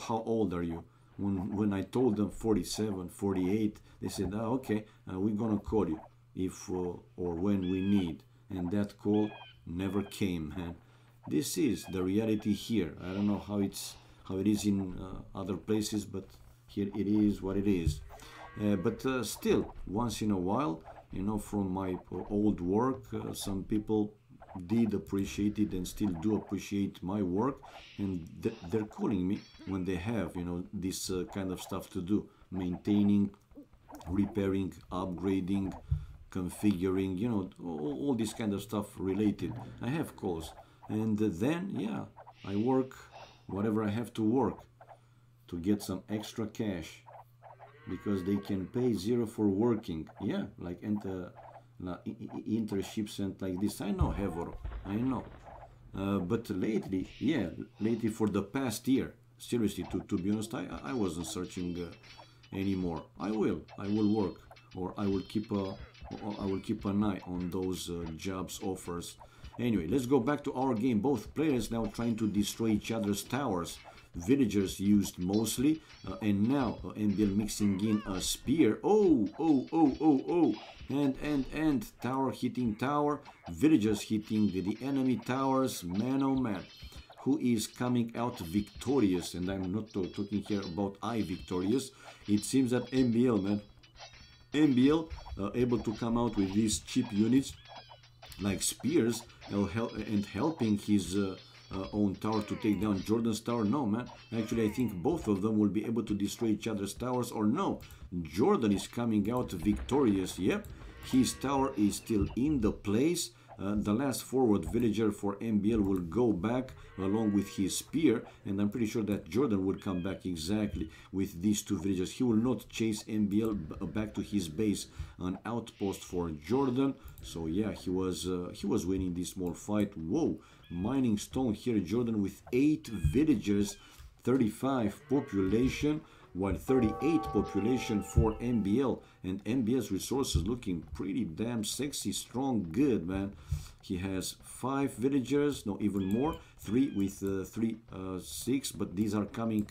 how old are you? When I told them 47, 48, they said, okay, we're gonna call you if or when we need. And that call never came, man. This is the reality here. I don't know how it is in other places, but here it is what it is. But still, once in a while, from my old work, some people did appreciate it and still do appreciate my work, and they're calling me when they have, this kind of stuff to do, maintaining, repairing, upgrading, configuring, all this kind of stuff related. I have calls, and then yeah, I work whatever I have to work to get some extra cash, because they can pay zero for working. Yeah, like internships and like this. I know, Hevor, I know. But lately, yeah, lately for the past year, seriously, to be honest, I wasn't searching anymore. I will work, or I will keep an eye on those jobs offers. Anyway, let's go back to our game. Both players now trying to destroy each other's towers. Villagers used mostly, and now NBL mixing in a spear. Oh, and tower hitting tower, villagers hitting the enemy towers. Man, oh man, who is coming out victorious? And I'm not talking here about I victorious. It seems that NBL, man, NBL able to come out with these cheap units like spears and helping his own tower to take down Jordan's tower. No, man. Actually, I think both of them will be able to destroy each other's towers. Or no, Jordan is coming out victorious. Yep, his tower is still in the place. The last forward villager for NBL will go back along with his spear, and I'm pretty sure that Jordan will come back exactly with these two villagers. He will not chase NBL back to his base, an outpost for Jordan. So yeah, he was winning this small fight. Whoa, mining stone here, Jordan with 8 villagers, 35 population, while 38 population for NBL, and NBL's resources looking pretty damn sexy, strong, good, man. He has 5 villagers, no, even more, 3 with 6, but these are coming,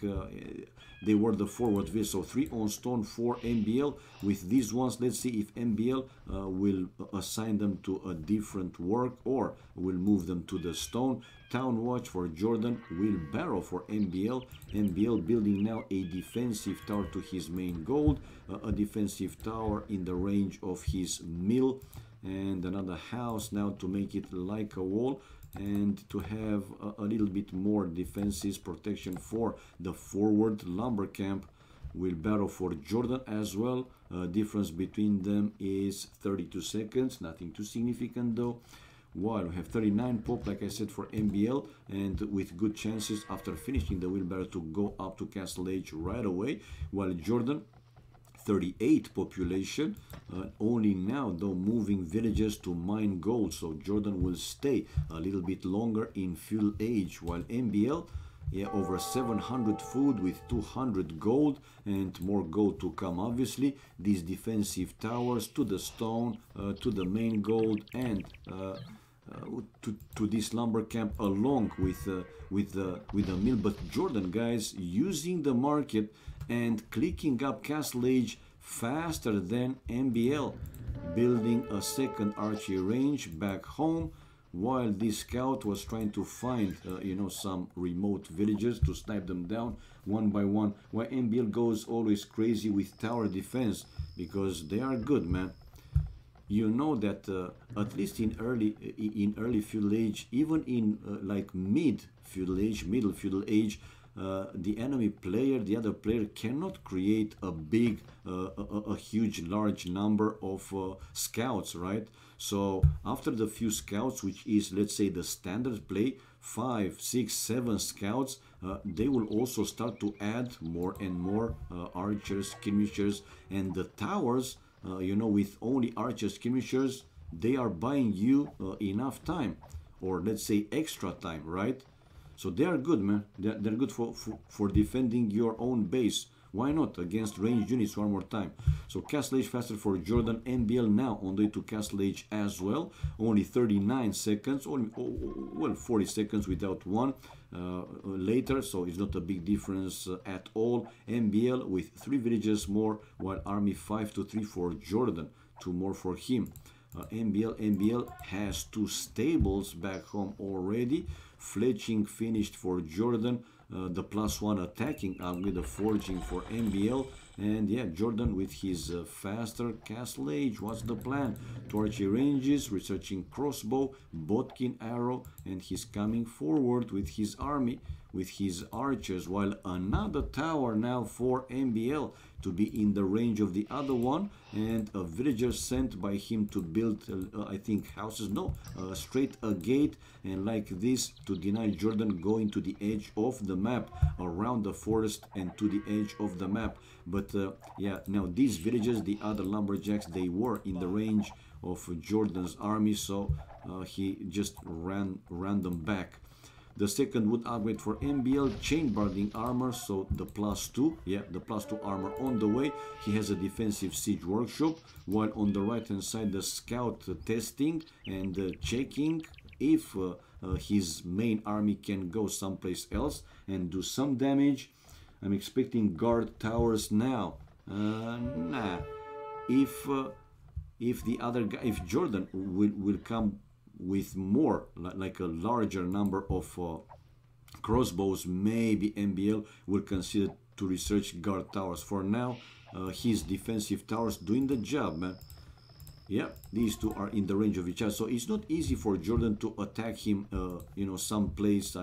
they were the forward village, so 3 on stone for NBL. With these ones, let's see if NBL will assign them to a different work or will move them to the stone. Town watch for Jordan, wheelbarrow for NBL. NBL building now a defensive tower to his main gold, a defensive tower in the range of his mill, and another house now to make it like a wall, and to have a little bit more defenses protection for the forward lumber camp. Wheelbarrow for Jordan as well. Difference between them is 32 seconds, nothing too significant though. While we have 39 pop, like I said, for NBL, and with good chances after finishing the wheelbarrow to go up to Castle Age right away. While Jordan, 38 population, only now though moving villages to mine gold, so Jordan will stay a little bit longer in fuel age, while NBL, yeah, over 700 food with 200 gold, and more gold to come obviously. These defensive towers to the stone, to the main gold, and to this lumber camp along with the mill. But Jordan, guys, using the market and clicking up Castle Age faster than NBL, building a second archery range back home. while this scout was trying to find, you know, some remote villagers to snipe them down one by one. Why MBL goes always crazy with tower defense, because they are good, man. You know that at least in early feudal age, even in like mid feudal age, middle feudal age, the enemy player, the other player, cannot create a big, a huge, large number of scouts, right? So after the few scouts, which is, let's say, the standard play, 5, 6, 7 scouts, they will also start to add more and more archers, skirmishers, and the towers. You know, with only archers, skirmishers, they are buying you enough time, or let's say extra time, right? So they are good, man. They're good for defending your own base. Why not against ranged units one more time? So Castle Age faster for Jordan. MBL now on the way to Castle Age as well. Only 39 seconds, only, well, 40 seconds without one later. So it's not a big difference at all. MBL with 3 villages more, while Army 5 to 3 for Jordan. 2 more for him. MBL has 2 stables back home already. Fletching finished for Jordan. The +1 attacking with the forging for MBL. And yeah, Jordan with his faster Castle Age. What's the plan? Torchy ranges, researching crossbow, Bodkin arrow, and he's coming forward with his army, with his archers, while another tower now for MBL to be in the range of the other one, and a villager sent by him to build, I think, houses, no, straight a gate, and like this to deny Jordan going to the edge of the map, around the forest and to the edge of the map. But yeah, now these villages, the other lumberjacks, they were in the range of Jordan's army, so he just ran them back. The second wood upgrade for MBL, chain barding armor, so the +2, yeah, the +2 armor on the way. He has a defensive siege workshop, while on the right hand side the scout testing and checking if his main army can go someplace else and do some damage. I'm expecting guard towers now. Nah. If the other guy, if Jordan will come with more, like a larger number of crossbows, maybe MBL will consider to research guard towers. For now, his defensive towers doing the job, man. Yeah, these two are in the range of each other, so it's not easy for Jordan to attack him, you know, some place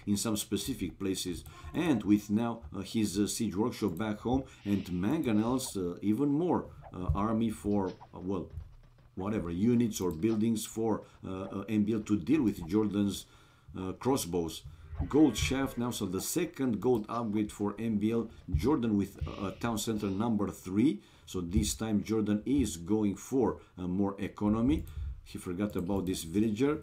in some specific places. And with now his siege workshop back home and mangonels, even more army for well, whatever units or buildings for MBL to deal with Jordan's crossbows. Gold shaft now, so the second gold upgrade for MBL. Jordan with town center number 3. So this time Jordan is going for more economy. He forgot about this villager.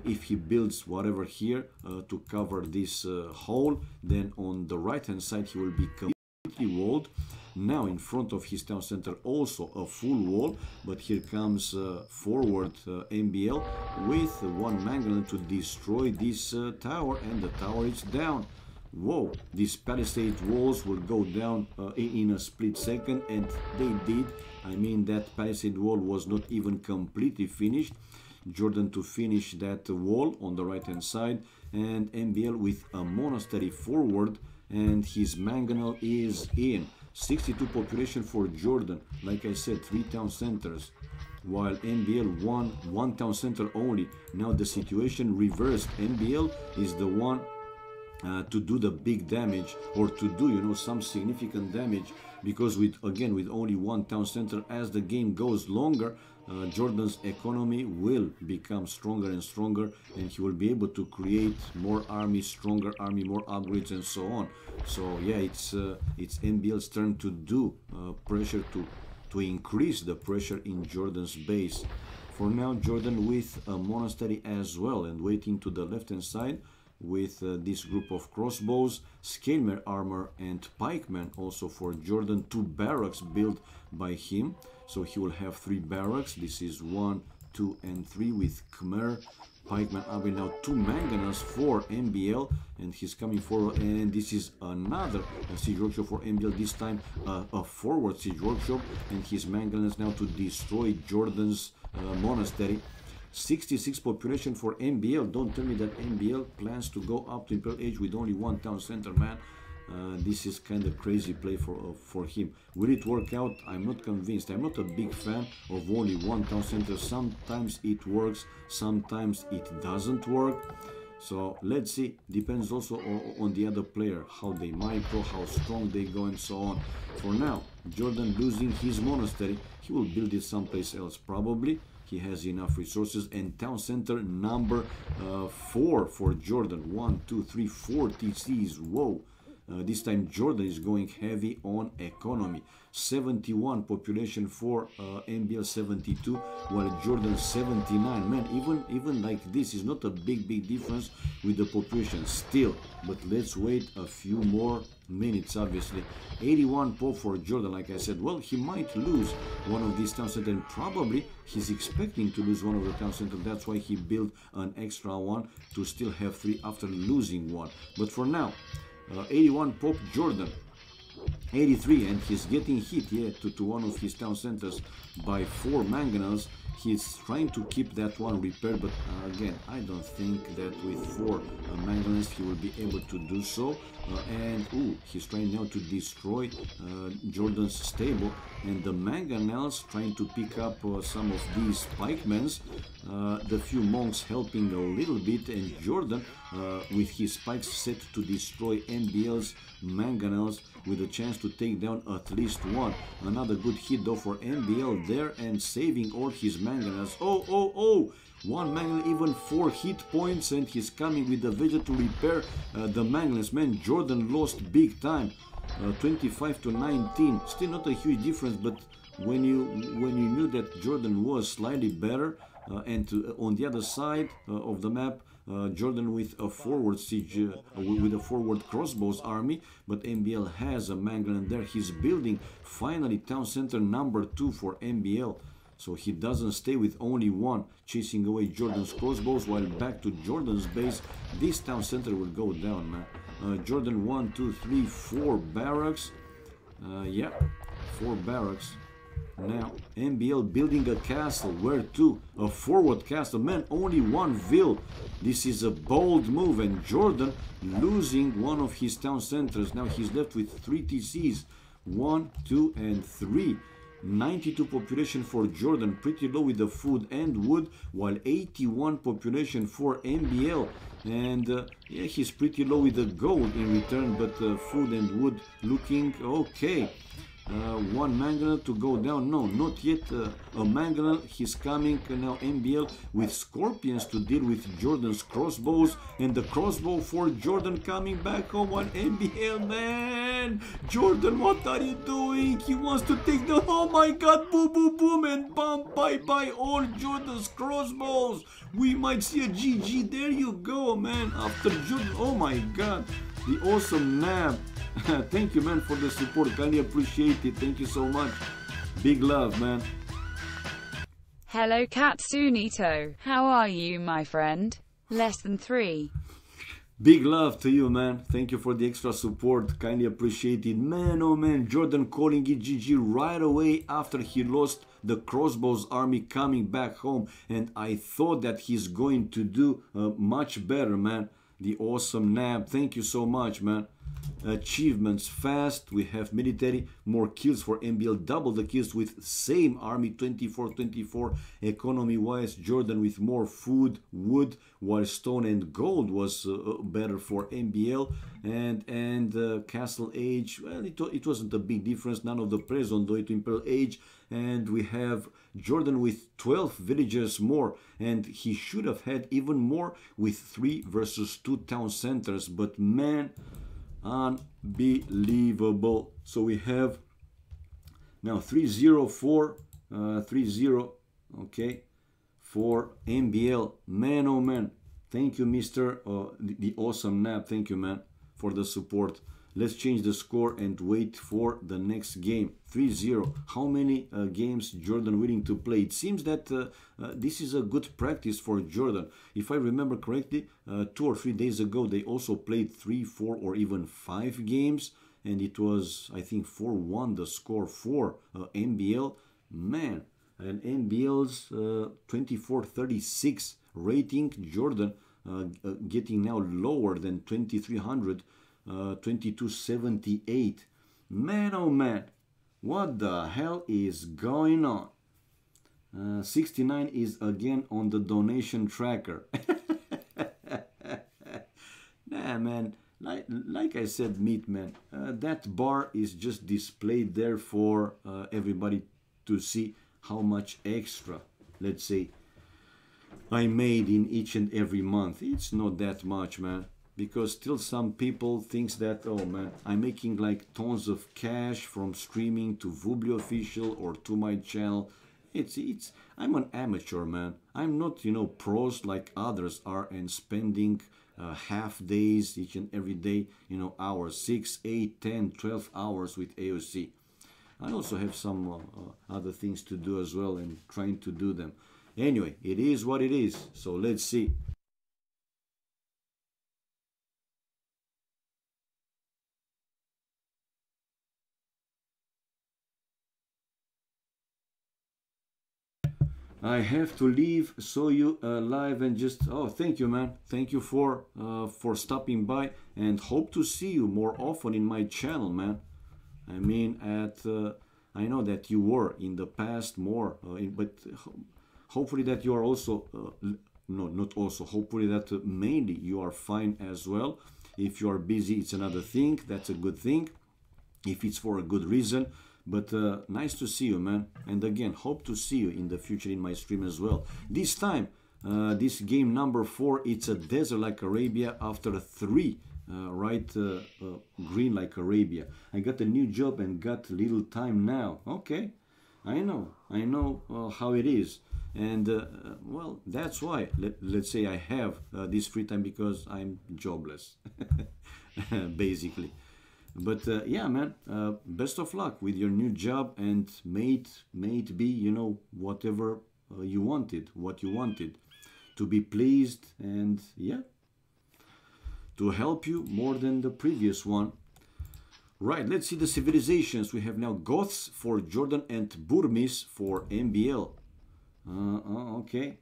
If he builds whatever here to cover this hole, then on the right hand side he will be completely walled. Now in front of his town center also a full wall, but here comes forward MBL with 1 mangonel to destroy this tower, and the tower is down. Whoa, these palisade walls will go down in a split second, and they did. I mean, that palisade wall was not even completely finished. Jordan to finish that wall on the right hand side, and MBL with a monastery forward, and his mangonel is in. 62 population for Jordan, like I said, 3 town centers, while MBL one town center only. Now the situation reversed. MBL is the one to do the big damage, or to do, you know, some significant damage, because with only 1 town center, as the game goes longer, Jordan's economy will become stronger and stronger, and he will be able to create more army, stronger army, more upgrades, and so on. So yeah, it's MBL's turn to do pressure, to increase the pressure in Jordan's base. For now, Jordan with a monastery as well, and waiting to the left hand side with this group of crossbows, scaleman armor, and pikemen also for Jordan. 2 barracks built by him, so he will have 3 barracks. This is 1, 2, and 3 with Khmer pikemen army. Now 2 mangonels for MBL, and he's coming forward, and this is another siege workshop for MBL, this time a forward siege workshop, and his mangonels now to destroy Jordan's monastery. 66 population for MBL. Don't tell me that MBL plans to go up to Imperial Age with only one town center, man. This is kind of crazy play for him. Will it work out? I'm not convinced. I'm not a big fan of only one town center. Sometimes it works, sometimes it doesn't work. So let's see. Depends also on the other player, how they micro, how strong they go, and so on. For now, Jordan losing his monastery. He will build it someplace else probably. He has enough resources. And town center number 4 for Jordan. 1, 2, 3, 4 TCs. Whoa. This time Jordan is going heavy on economy. 71 population for MBL 72, while Jordan 79. Man, even like this is not a big difference with the population still. But let's wait a few more minutes, obviously. 81 pop for Jordan, like I said. Well, he might lose one of these town centers, and probably he's expecting to lose one of the town centers. That's why he built an extra one to still have 3 after losing one. But for now, 81 pop Jordan, 83, and he's getting hit to one of his town centers by 4 mangonels. He's trying to keep that one repaired, but again, I don't think that with 4 mangonels he will be able to do so. And he's trying now to destroy Jordan's stable, and the mangonels trying to pick up some of these pikemans. The few monks helping a little bit, and Jordan with his spikes set to destroy MBL's mangonels with a chance to take down at least one. Another good hit though for MBL there, and saving all his mangonels. One mangonel, even 4 hit points, and he's coming with the Vegeta to repair the mangonels. Man, Jordan lost big time. 25 to 19. Still not a huge difference, but when you knew that Jordan was slightly better, and on the other side of the map, Jordan with a forward siege, with a forward crossbows army, but MBL has a mangonel there. He's building finally town center number 2 for MBL. So he doesn't stay with only one, chasing away Jordan's crossbows, while back to Jordan's base. This town center will go down, man. Jordan 1, 2, 3, 4 barracks. 4 barracks. Now MBL building a castle. Where to? A forward castle. Man, only 1 ville. This is a bold move, and Jordan losing one of his town centers. Now he's left with 3 TCs. 1, 2, and 3. 92 population for Jordan, pretty low with the food and wood, while 81 population for MBL. And he's pretty low with the gold in return, but food and wood looking okay. 1 mangonel to go down. No, not yet a mangonel. He's coming now, MBL with scorpions to deal with Jordan's crossbows, and the crossbow for Jordan coming back home on MBL. Man, Jordan, what are you doing? He wants to take the, oh my god, boom boom boom, and bam, bye bye all Jordan's crossbows. We might see a GG. There you go, man. After Jordan, oh my god, the awesome nab. Thank you, man, for the support. Kindly appreciate it. Thank you so much. Big love, man. Hello, Katsunito. How are you, my friend? Less than 3. Big love to you, man. Thank you for the extra support. Kindly appreciate it. Man, oh man, Jordan calling it GG right away after he lost the crossbows army coming back home. And I thought that he's going to do much better, man. The awesome nab. Thank you so much, man. Achievements fast. We have military, more kills for MBL, double the kills with same army, 24-24. Economy wise, Jordan with more food, wood, while stone and gold was better for MBL. And castle age, well, it wasn't a big difference. None of the players on the way to Imperial Age. And we have Jordan with 12 villagers more, and he should have had even more with 3 versus 2 town centers. But man, unbelievable. So we have now 3-0 3-0, okay, for MBL. Man, oh man, thank you, Mr. The awesome nab. Thank you, man, for the support. Let's change the score and wait for the next game. 3-0. How many games Jordan willing to play? It seems that this is a good practice for Jordan. If I remember correctly, 2 or 3 days ago, they also played 3, 4, or even 5 games. And it was, I think, 4-1 the score for MBL. Man, and NBL's 2436 rating. Jordan getting now lower than 2300, 2278. Man, oh man, what the hell is going on? 69 is again on the donation tracker. Nah, man, like I said, Meat Man, that bar is just displayed there for everybody to see how much extra, let's say, I made in each and every month. It's not that much, man, because still some people thinks that, oh man, I'm making like tons of cash from streaming to Vublio official or to my channel. I'm an amateur, man. I'm not, pros like others are and spending half days each and every day, hours, 6, 8, 10, 12 hours with AoC. I also have some other things to do as well and trying to do them. Anyway, it is what it is. So let's see. I have to leave, saw you live and just, oh, thank you, man. Thank you for stopping by and hope to see you more often in my channel, man. I mean, I know that you were in the past more, but hopefully that you are also, no, not also, hopefully that mainly you are fine as well. If you are busy, it's another thing. That's a good thing. If it's for a good reason. But nice to see you, man. And again, hope to see you in the future in my stream as well. This time, this game number 4, it's a desert like Arabia after 3, green like Arabia. I got a new job and got little time now. Okay, I know how it is. And, well, that's why, let's say I have this free time because I'm jobless, basically. But yeah, man, best of luck with your new job and may it be, whatever you wanted, what you wanted, to be pleased and, yeah, to help you more than the previous one. Right, let's see the civilizations. We have now Goths for Jordan and Burmese for MBL. Okay,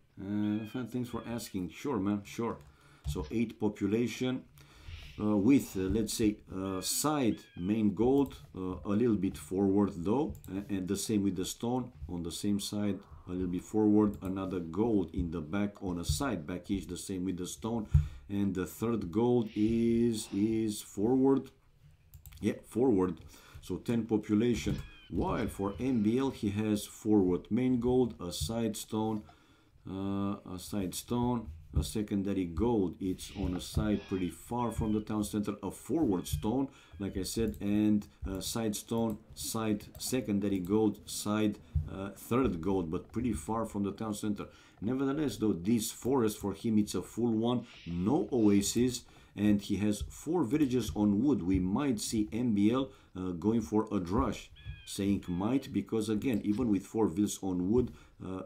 thanks for asking. Sure, man, sure. So 8 population. With, let's say, side main gold, a little bit forward though, and the same with the stone on the same side, a little bit forward, another gold in the back on a side backish, the same with the stone, and the third gold is forward, yeah, forward, so 10 population, while for MBL he has forward main gold, a side stone, a secondary gold, it's on a side pretty far from the town center, a forward stone, like I said, and side stone, side secondary gold, side third gold, but pretty far from the town center. Nevertheless, though, this forest for him, it's a full one, no oasis, and he has 4 villages on wood. We might see MBL going for a drush. Saying might because, again, even with 4 villages on wood,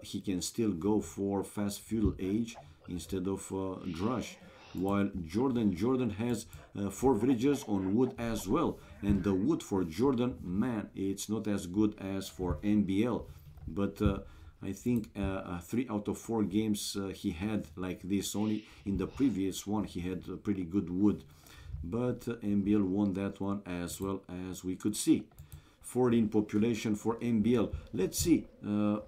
he can still go for fast feudal age instead of drush, while Jordan has 4 villages on wood as well, and the wood for Jordan, man, it's not as good as for NBL, but I think 3 out of 4 games he had like this. Only in the previous one he had pretty good wood, but NBL won that one as well, as we could see. 14 population for MBL. Let's see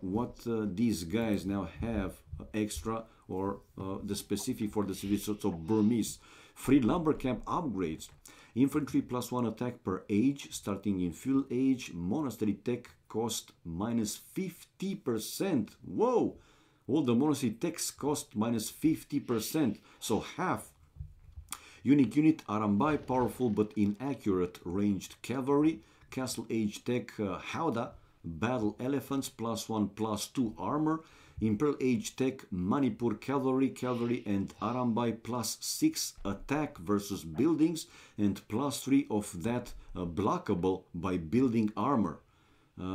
what these guys now have extra, or the specific for the civil. So Burmese. Free lumber camp upgrades. Infantry +1 attack per age, starting in feudal age. Monastery tech cost minus 50%. Whoa! All the monastery techs cost minus 50%. So half. Unique unit Arambai, powerful but inaccurate ranged cavalry. Castle Age Tech Howdah, Battle Elephants, +1/+2 armor. Imperial Age Tech Manipur Cavalry, and Arambai +6 attack versus buildings, and +3 of that blockable by building armor.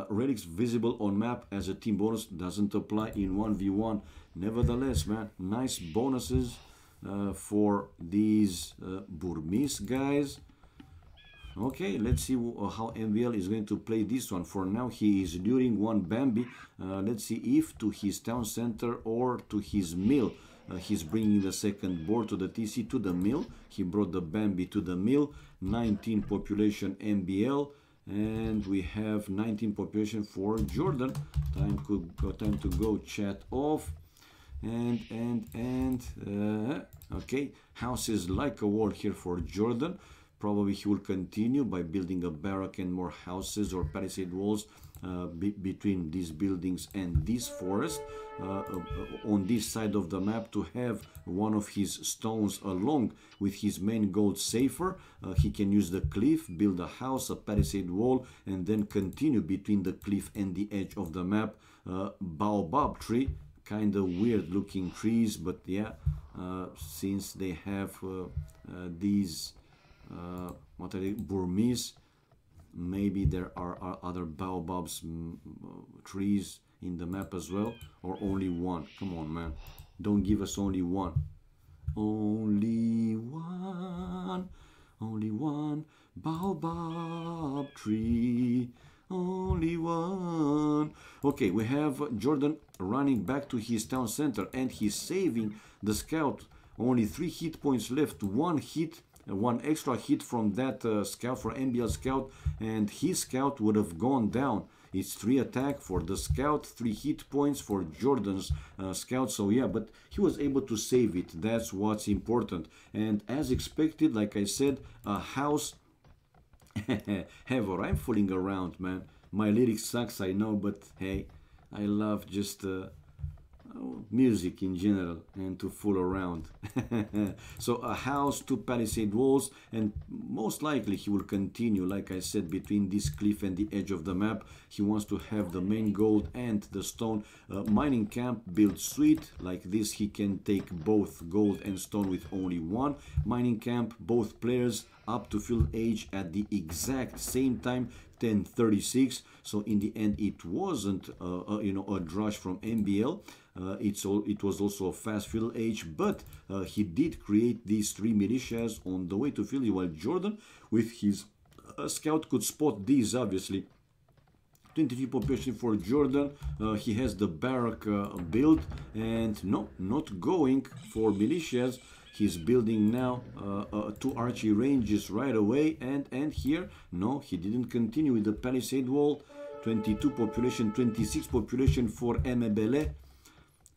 Relics visible on map as a team bonus, doesn't apply in 1v1. Nevertheless, man, nice bonuses for these Burmese guys. Okay, let's see how MBL is going to play this one. For now, he is luring one Bambi. Let's see if to his town center or to his mill. He's bringing the second board to the TC to the mill. He brought the Bambi to the mill. 19 population MBL. And we have 19 population for Jordan. Time to go chat off. Okay, houses like a wall here for Jordan. Probably he will continue by building a barrack and more houses or palisade walls between these buildings and this forest on this side of the map to have one of his stones along with his main gold safer. He can use the cliff, build a house, a palisade wall, and then continue between the cliff and the edge of the map. Baobab tree, kind of weird looking trees, but yeah, since they have these what are they, Burmese, maybe there are other baobabs trees in the map as well, or only one. Come on, man, don't give us only one. Only one baobab tree, only one. Okay, we have Jordan running back to his town center and he's saving the scout. Only 3 hit points left, one extra hit from that scout for MBL scout, and his scout would have gone down. It's 3 attack for the scout, 3 hit points for Jordan's scout. So yeah, but he was able to save it. That's what's important. And as expected, like I said, a house. Heavor, I'm fooling around, man. My lyrics sucks, I know, but hey, I love just music in general and to fool around. So a house, 2 palisade walls, and most likely he will continue, like I said, between this cliff and the edge of the map. He wants to have the main gold and the stone. Mining camp built suite like this. He can take both gold and stone with only one mining camp. Both players up to field age at the exact same time, 10:36. So in the end, it wasn't a drush from MBL. It was also a fast field age, but he did create these 3 militias on the way to field, while Jordan with his scout could spot these, obviously. 23 population for Jordan. He has the barrack built, and no, not going for militias. He's building now 2 archery ranges right away, and here, no, he didn't continue with the palisade wall. 22 population, 26 population for Emebele.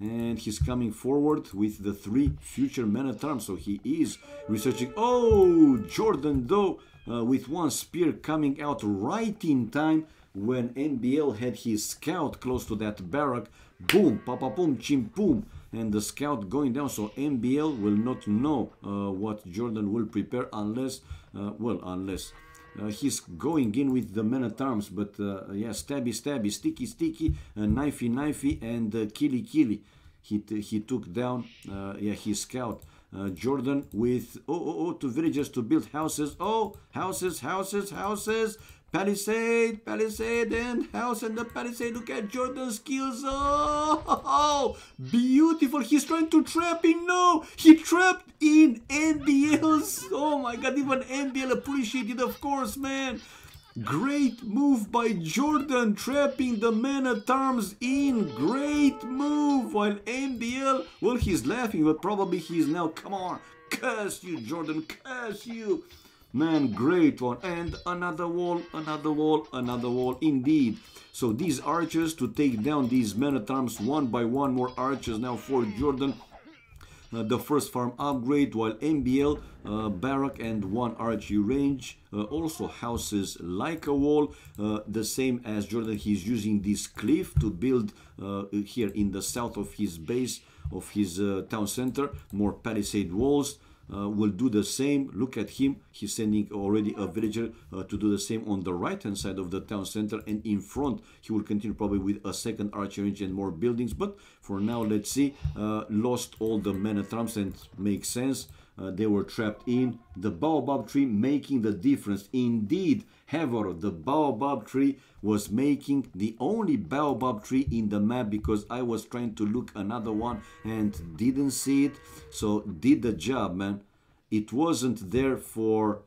And he's coming forward with the 3 future men-at-arms, so he is researching. Oh, Jordan though, with 1 spear coming out right in time when MBL had his scout close to that barrack. Boom, papa-boom, chim-boom, and the scout going down. So MBL will not know what Jordan will prepare unless, he's going in with the men-at-arms. But yeah, stabby, stabby, sticky, sticky, knifey, knifey, and killy, killy. He took down his scout. Jordan with 2 villagers to build houses. Oh, houses, houses, houses. Palisade, palisade, and house and the palisade. Look at Jordan's skills. Oh, beautiful. He's trying to trap in. No, he trapped in NBL's. Oh my god, even NBL appreciated, of course, man. Great move by Jordan, trapping the man-at-arms in. Great move. While NBL, well, he's laughing, but probably he's now, come on, curse you, Jordan, curse you. Man, great one. And another wall, another wall, another wall, indeed. So these archers to take down these men-at-arms one by one. More archers now for Jordan. The first farm upgrade, while MBL barrack and 1 archery range. Also houses like a wall, the same as Jordan. He's using this cliff to build here in the south of his base, of his town center. More palisade walls. Will do the same. Look at him. He's sending already a villager to do the same on the right hand side of the town center, and in front he will continue probably with a 2nd archery range and more buildings. But for now, let's see. Lost all the men-at-arms, and makes sense. They were trapped in the baobab tree, making the difference. Indeed, Heavor, the baobab tree was making the only baobab tree in the map, because I was trying to look another one and didn't see it. So did the job, man. it wasn't there for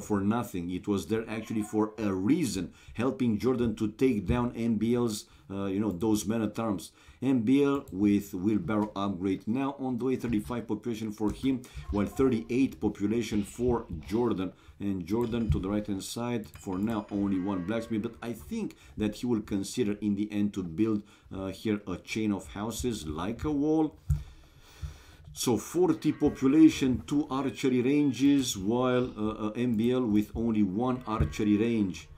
for nothing. It was there actually for a reason, helping Jordan to take down MBL's those men at arms. MBL with wheelbarrow upgrade now on the way, 35 population for him, while 38 population for Jordan. And Jordan to the right hand side for now only one blacksmith, but I think that he will consider in the end to build here a chain of houses like a wall. So 40 population, 2 archery ranges, while MBL with only 1 archery range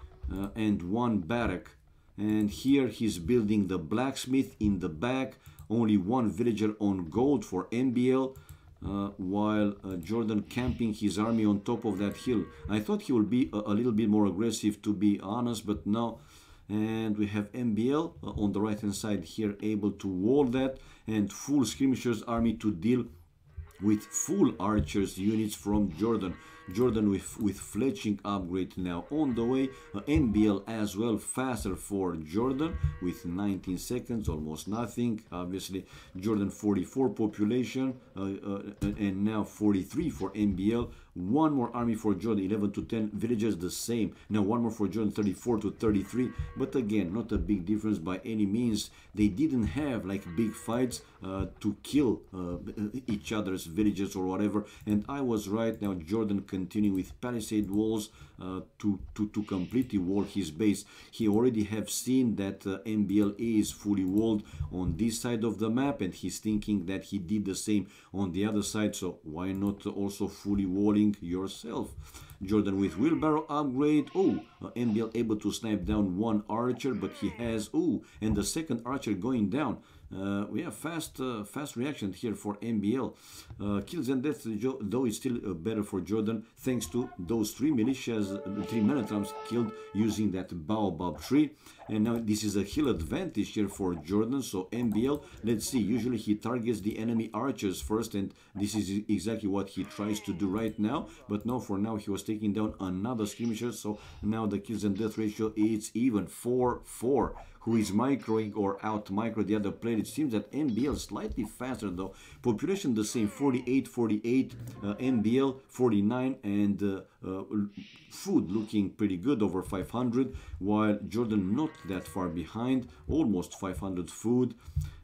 and 1 barrack. And here he's building the blacksmith in the back, only 1 villager on gold for MBL, while Jordan camping his army on top of that hill. I thought he would be a little bit more aggressive, to be honest, but no. And we have MBL on the right hand side here, able to wall that, and full skirmishers army to deal with full archers units from Jordan. Jordan with fletching upgrade now on the way. MBL as well, faster for Jordan with 19 seconds, almost nothing. Obviously, Jordan 44 population and now 43 for MBL. 1 more army for Jordan, 11 to 10 villages, the same. Now 1 more for Jordan, 34 to 33. But again, not a big difference by any means. They didn't have like big fights to kill each other's villages or whatever. And I was right. Now Jordan continuing with palisade walls to completely wall his base. He already have seen that MBL is fully walled on this side of the map, and he's thinking that he did the same on the other side, so why not also fully walling yourself? Jordan with wheelbarrow upgrade. MBL able to snipe down 1 archer, but he has and the second archer going down. We have fast reaction here for MBL. Kills and deaths, though, is still better for Jordan, thanks to those 3 militias, 3 men-at-arms killed using that baobab tree. And now this is a hill advantage here for Jordan. So MBL, let's see, usually he targets the enemy archers first, and this is exactly what he tries to do right now. But no, for now he was taking down another skirmisher, so now the kills and death ratio is even 4-4. Who is microing or out micro the other player? It seems that MBL slightly faster though. Population the same, 48, MBL 49, and food looking pretty good, over 500, while Jordan not that far behind, almost 500 food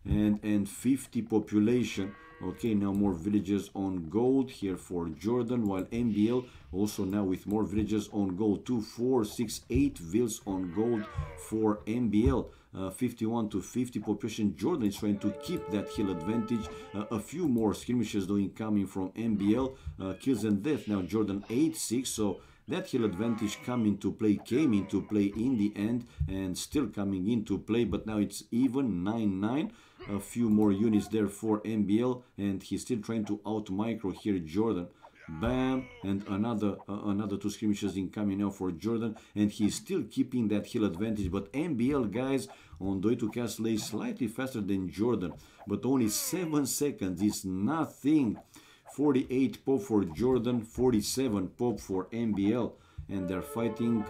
and 50 population. Okay, now more villages on gold here for Jordan, while MBL also now with more villages on gold. 2, 4, 6, 8 vills on gold for MBL. 51 to 50 population. Jordan is trying to keep that hill advantage. A few more skirmishes though incoming from MBL. Kills and death. Now Jordan 8-6. So that hill advantage came into play in the end, and still coming into play, but now it's even 9-9. A few more units there for MBL, and he's still trying to out micro here Jordan. Bam, and another 2 skirmishes incoming now for Jordan, and he's still keeping that hill advantage. But MBL, guys, on the way to Castle A, slightly faster than Jordan, but only 7 seconds is nothing. 48 pop for Jordan, 47 pop for MBL, and they're fighting.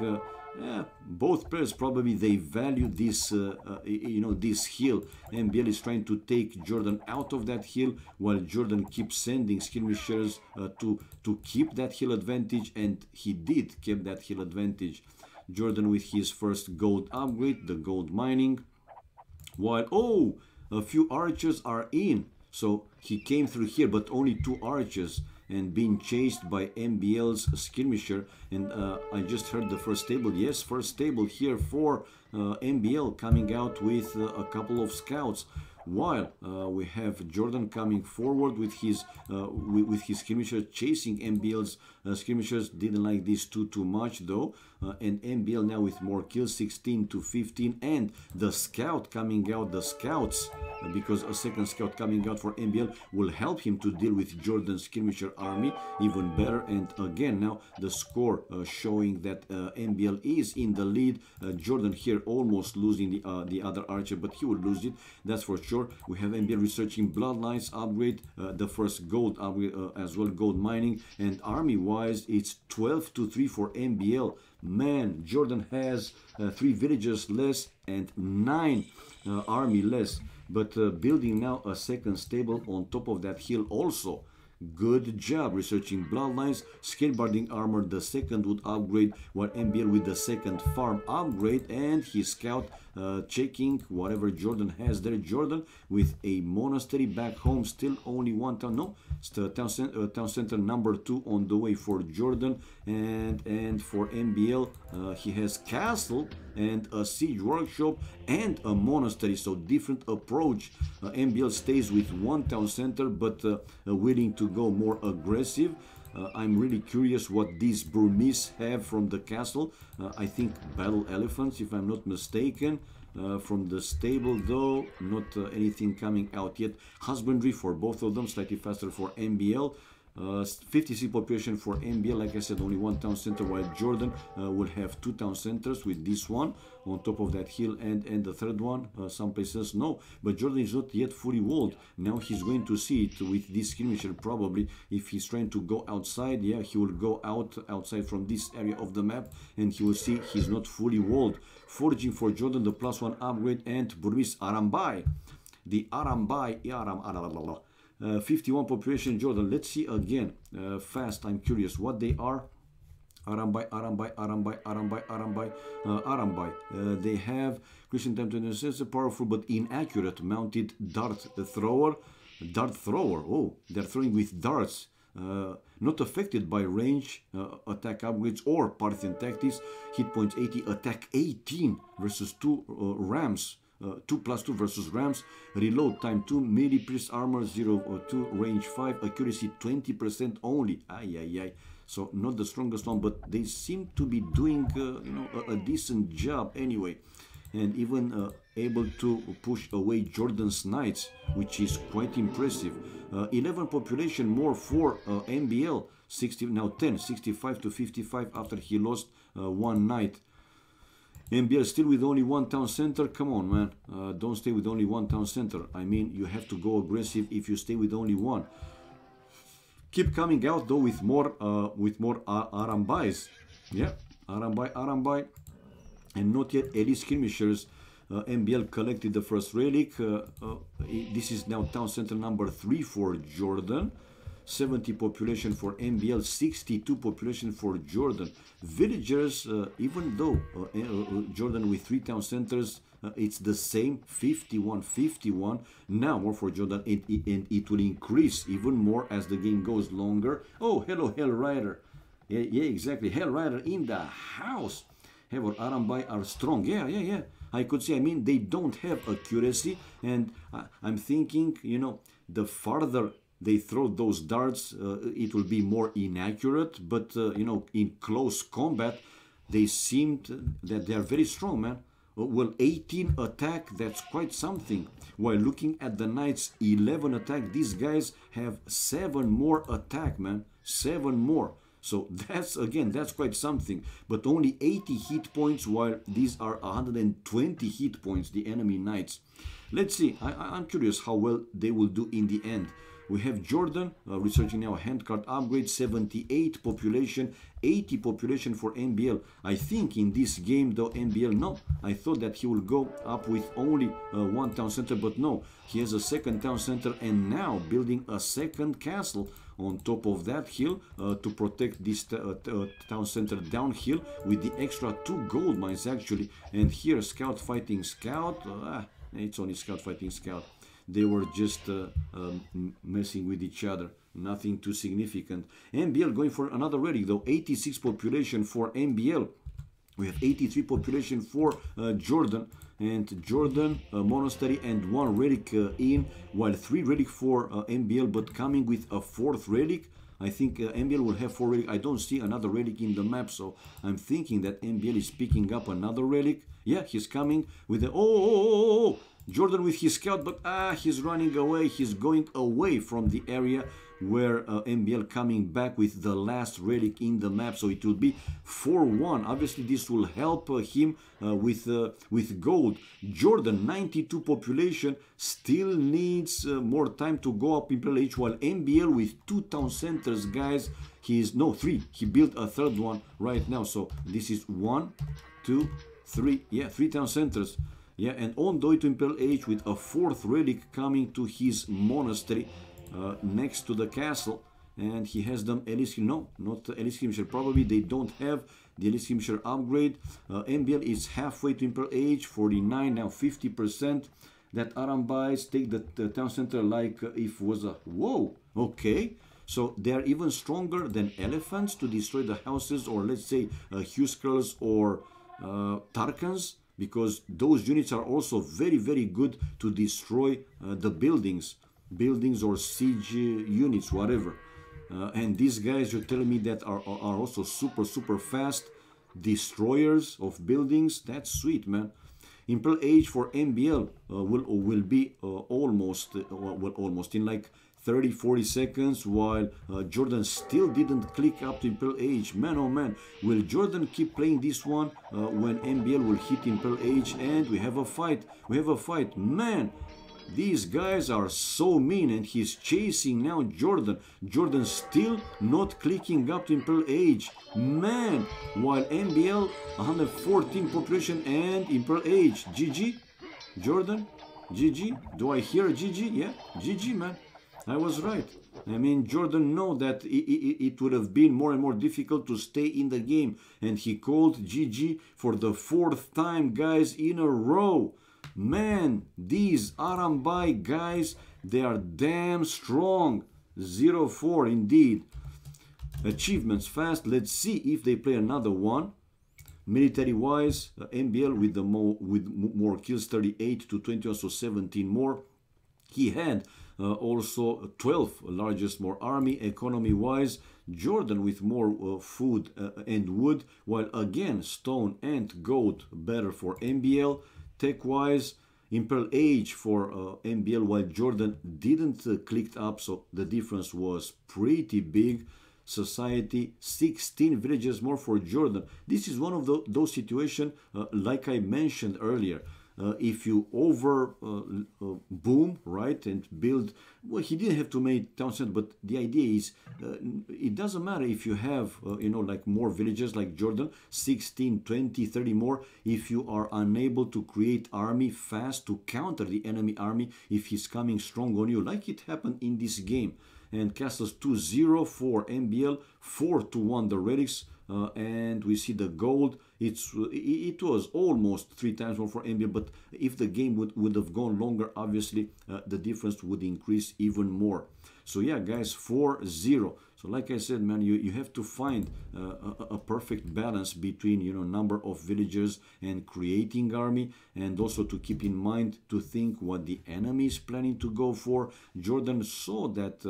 Both players probably they value this this hill. MBL is trying to take Jordan out of that hill, while Jordan keeps sending skirmishers to keep that hill advantage, and he did keep that hill advantage. Jordan with his first gold upgrade, the gold mining, while a few archers are in. So he came through here, but only 2 archers, and being chased by MBL's skirmisher. And I just heard the first table. Yes, first table here for MBL, coming out with a couple of scouts, while we have Jordan coming forward with his skirmisher chasing MBL's skirmishers. Didn't like this too much though, and MBL now with more kills, 16 to 15, and the scout coming out, the scouts, because a second scout coming out for MBL will help him to deal with Jordan's skirmisher army even better. And again now the score showing that MBL is in the lead. Jordan here almost losing the other archer, but he will lose it, that's for sure. We have MBL researching bloodlines upgrade, the first gold upgrade as well, gold mining, and army wise it's 12 to 3 for MBL. Man, Jordan has 3 villages less and 9 army less, but building now a second stable on top of that hill also. Good job researching bloodlines. Skateboarding armor, the second would upgrade, while MBL with the second farm upgrade, and his scout checking whatever Jordan has there. Jordan with a monastery back home, still only one town. No, town center number 2 on the way for Jordan, and for MBL he has castle and a siege workshop and a monastery, so different approach. MBL stays with one town center, but willing to go more aggressive. I'm really curious what these Burmese have from the castle. I think battle elephants, if I'm not mistaken. From the stable though, not anything coming out yet. Husbandry for both of them, slightly faster for MBL. 56 population for MBL, like I said, only one town center, while Jordan will have 2 town centers with this one on top of that hill, and the third one, some places no, but Jordan is not yet fully walled. Now he's going to see it with this skirmisher, probably. If he's trying to go outside, yeah, he will go outside from this area of the map, and he will see he's not fully walled. Foraging for Jordan, the +1 upgrade, and Burmese Arambai. The Arambai, 51 population Jordan. Let's see again, fast, I'm curious what they are. Arambai. They have Christian time to assess a powerful but inaccurate mounted dart thrower. Oh, they're throwing with darts. Not affected by range, attack upgrades, or Parthian tactics. Hit points 80, attack 18 versus 2 rams. 2+2 versus rams. Reload time 2, melee priest armor 0-2, range 5, accuracy 20% only. So not the strongest one, but they seem to be doing a decent job anyway, and even able to push away Jordan's knights, which is quite impressive. 11 population more for MBL. 60 now 10, 65 to 55 after he lost one knight. MBL still with only one town center. Come on, man. Don't stay with only one town center. I mean, you have to go aggressive if you stay with only one. Keep coming out though with more Arambais. Yeah, Arambai, and not yet elite skirmishers. MBL collected the first relic. This is now town center number 3 for Jordan. 70 population for MBL, 62 population for Jordan. Villagers, even though Jordan with 3 town centers, it's the same, 51. Now more for Jordan, and it will increase even more as the game goes longer. Oh, hello, Hell Rider. Yeah, exactly. Hell Rider in the house. However, Arambai are strong. Yeah. I could say, I mean, they don't have accuracy, and I'm thinking, the farther they throw those darts, it will be more inaccurate, but in close combat they seemed that they are very strong, man. Well, 18 attack, that's quite something. While looking at the knights, 11 attack, these guys have 7 more attack, man. 7 more. So that's quite something, but only 80 hit points, while these are 120 hit points, the enemy knights. Let's see, I'm curious how well they will do in the end. We have Jordan researching now handcart upgrade, 78 population, 80 population for MBL. I think in this game though, MBL, no, I thought that he will go up with only one town center, but no, he has a second town center, and now building a second castle on top of that hill to protect this town center downhill with the extra 2 gold mines actually. And here scout fighting scout, it's only scout fighting scout. They were just messing with each other, nothing too significant. MBL going for another relic though, 86 population for MBL. We have 83 population for Jordan, and Jordan monastery and 1 relic in, while 3 relic for MBL, but coming with a 4th relic. I think MBL will have 4 relic. I don't see another relic in the map, so I'm thinking that MBL is picking up another relic. Yeah, he's coming with the Jordan with his scout, but he's running away. He's going away from the area where MBL coming back with the last relic in the map, so it will be 4-1. Obviously this will help him with gold. Jordan 92 population, still needs more time to go up Imperial Age, while MBL with 2 town centers, guys, he is 3. He built a 3rd one right now, so this is 1, 2, 3. Yeah, 3 town centers. Yeah, and on the way to Imperial Age with a 4th relic coming to his monastery next to the castle. and he has them Elite Skirmisher. No, not Elite Skirmisher. Probably they don't have the Elite Skirmisher upgrade. MBL is halfway to Imperial Age, 49, now 50%. That Arambais take the town center like if was a... Whoa, okay. So they are even stronger than elephants to destroy the houses, or let's say Huskarls or Tarkans, because those units are also very, very good to destroy the buildings or siege units, whatever. And these guys, you're telling me that are also super, super fast destroyers of buildings? That's sweet, man. Imperial Age for MBL will be almost in like 30-40 seconds, while Jordan still didn't click up to Imperial Age. Man, oh man, will Jordan keep playing this one when MBL will hit Imperial Age? And we have a fight. Man, these guys are so mean, and he's chasing now Jordan. Jordan still not clicking up to Imperial Age. Man, while MBL 114 population and Imperial Age. GG, Jordan, GG. Do I hear GG? Yeah, GG, man. I was right. I mean, Jordan know that it would have been more and more difficult to stay in the game, and he called GG for the 4th time, guys, in a row. Man, these Arambai guys, they are damn strong. 0-4 indeed. Achievements fast. Let's see if they play another one. Military wise, MBL with more kills, 38 to 21, so 17 more. He had also 12 largest more army. Economy wise, Jordan with more food and wood, while again stone and gold better for MBL. Tech wise, Imperial Age for MBL, while Jordan didn't click up, so the difference was pretty big. Society, 16 villages more for Jordan. This is one of those situations, like I mentioned earlier. If you over boom, right, and build, well, he didn't have too many town centers, but the idea is it doesn't matter if you have like more villages like Jordan, 16, 20, 30 more. If you are unable to create army fast to counter the enemy army if he's coming strong on you, like it happened in this game. And castles 2-0 for MBL, 4-1 the relics, and we see the gold. It was almost 3 times more for MBL, but if the game would have gone longer, obviously the difference would increase even more. So yeah, guys, 4-0. So like I said, man, you have to find a perfect balance between number of villagers and creating army, and also to keep in mind to think what the enemy is planning to go for. Jordan saw that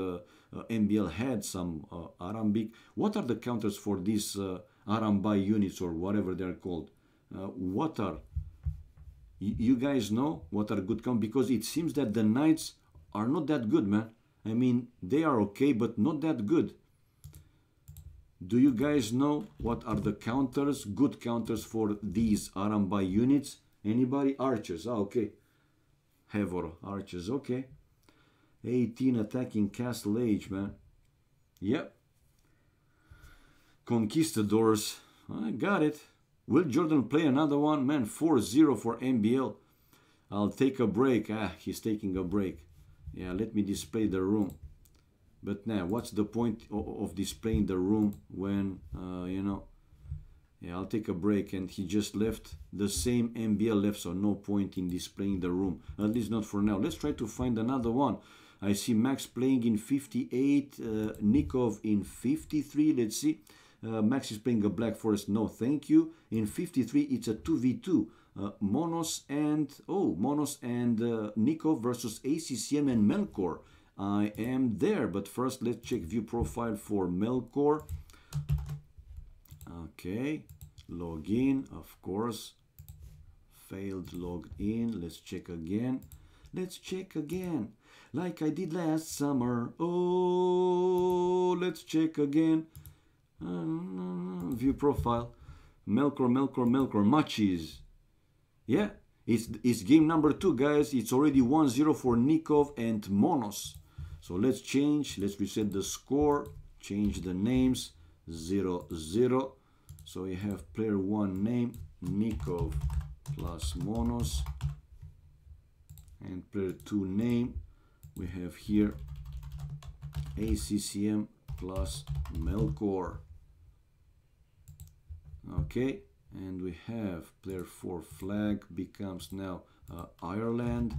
MBL had some Arambic. What are the counters for these Arambai units, or whatever they're called? What are you guys know what are good counters? Because it seems that the knights are not that good, man. I mean, they are okay, but not that good. Do you guys know what are the counters, good counters for these Arambai units? Anybody? Archers. Ah, okay. Hevor, archers, okay. 18 attacking Castle Age, man. Yep. Conquistadors. I got it. Will Jordan play another one? Man, 4-0 for MBL. I'll take a break. Ah, he's taking a break. Yeah, let me display the room. But now, what's the point of displaying the room when, Yeah, I'll take a break. And he just left. The same MBL left, so no point in displaying the room. At least not for now. Let's try to find another one. I see Max playing in 58, Nikov in 53. Let's see. Max is playing a Black Forest. No, thank you. In 53, it's a 2v2. Monos and Nikov versus ACCM and Melkor. I am there, but first let's check view profile for Melkor. Okay, log in, of course. Failed logged in. Let's check again. Let's check again. Like I did last summer. Oh, let's check again. View profile. Melkor. Matches. Yeah, it's game number 2, guys. It's already 1-0 for Nikov and Monos. So let's change. Let's reset the score. Change the names. 0-0. So we have player 1 name Nikov plus Monos. And player 2 name we have here ACCM plus Melkor. Okay, and we have player 4 flag becomes now Ireland.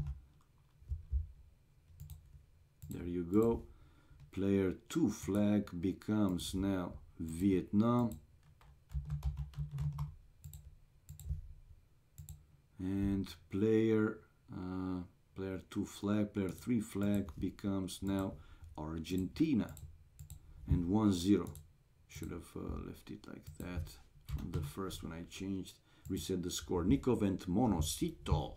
There you go. Player 2 flag becomes now Vietnam. And player 2 flag, player 3 flag becomes now Argentina. And 1-0. Should have left it like that from the first when I changed, reset the score. Nikov and Monosito.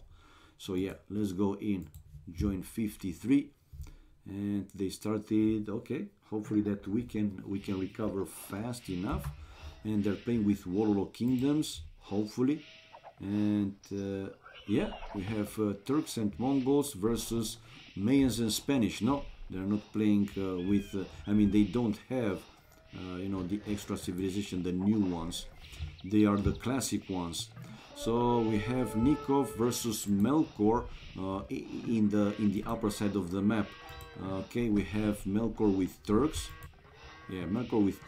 So yeah, let's go in. Join 53. And they started, okay, hopefully that we can recover fast enough. And they're playing with Warlord Kingdoms, hopefully. And yeah, we have Turks and Mongols versus Mayans and Spanish. No, they're not playing with, I mean, they don't have, you know, the extra civilization, the new ones. They are the classic ones. So we have Nikov versus Melkor in the upper side of the map. Okay, we have Melkor with Turks. Yeah, Melkor with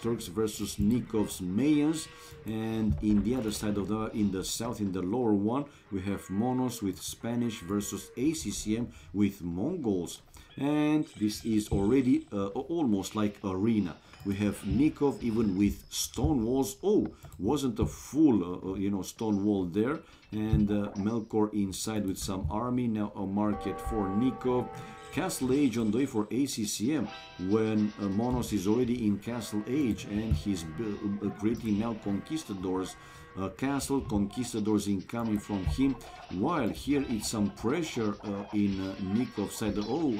Turks versus Nikov's Mayans, and in the other side of in the south, in the lower one, we have Monos with Spanish versus ACCM with Mongols, and this is already almost like arena. We have Nikov even with stone walls. Oh, wasn't a full you know, stone wall there, and Melkor inside with some army. Now a market for Nikov. Castle Age on the way for ACCM when Monos is already in Castle Age and he's creating now conquistadors. Castle conquistadors incoming from him, while here it's some pressure in Nikov's side. Oh.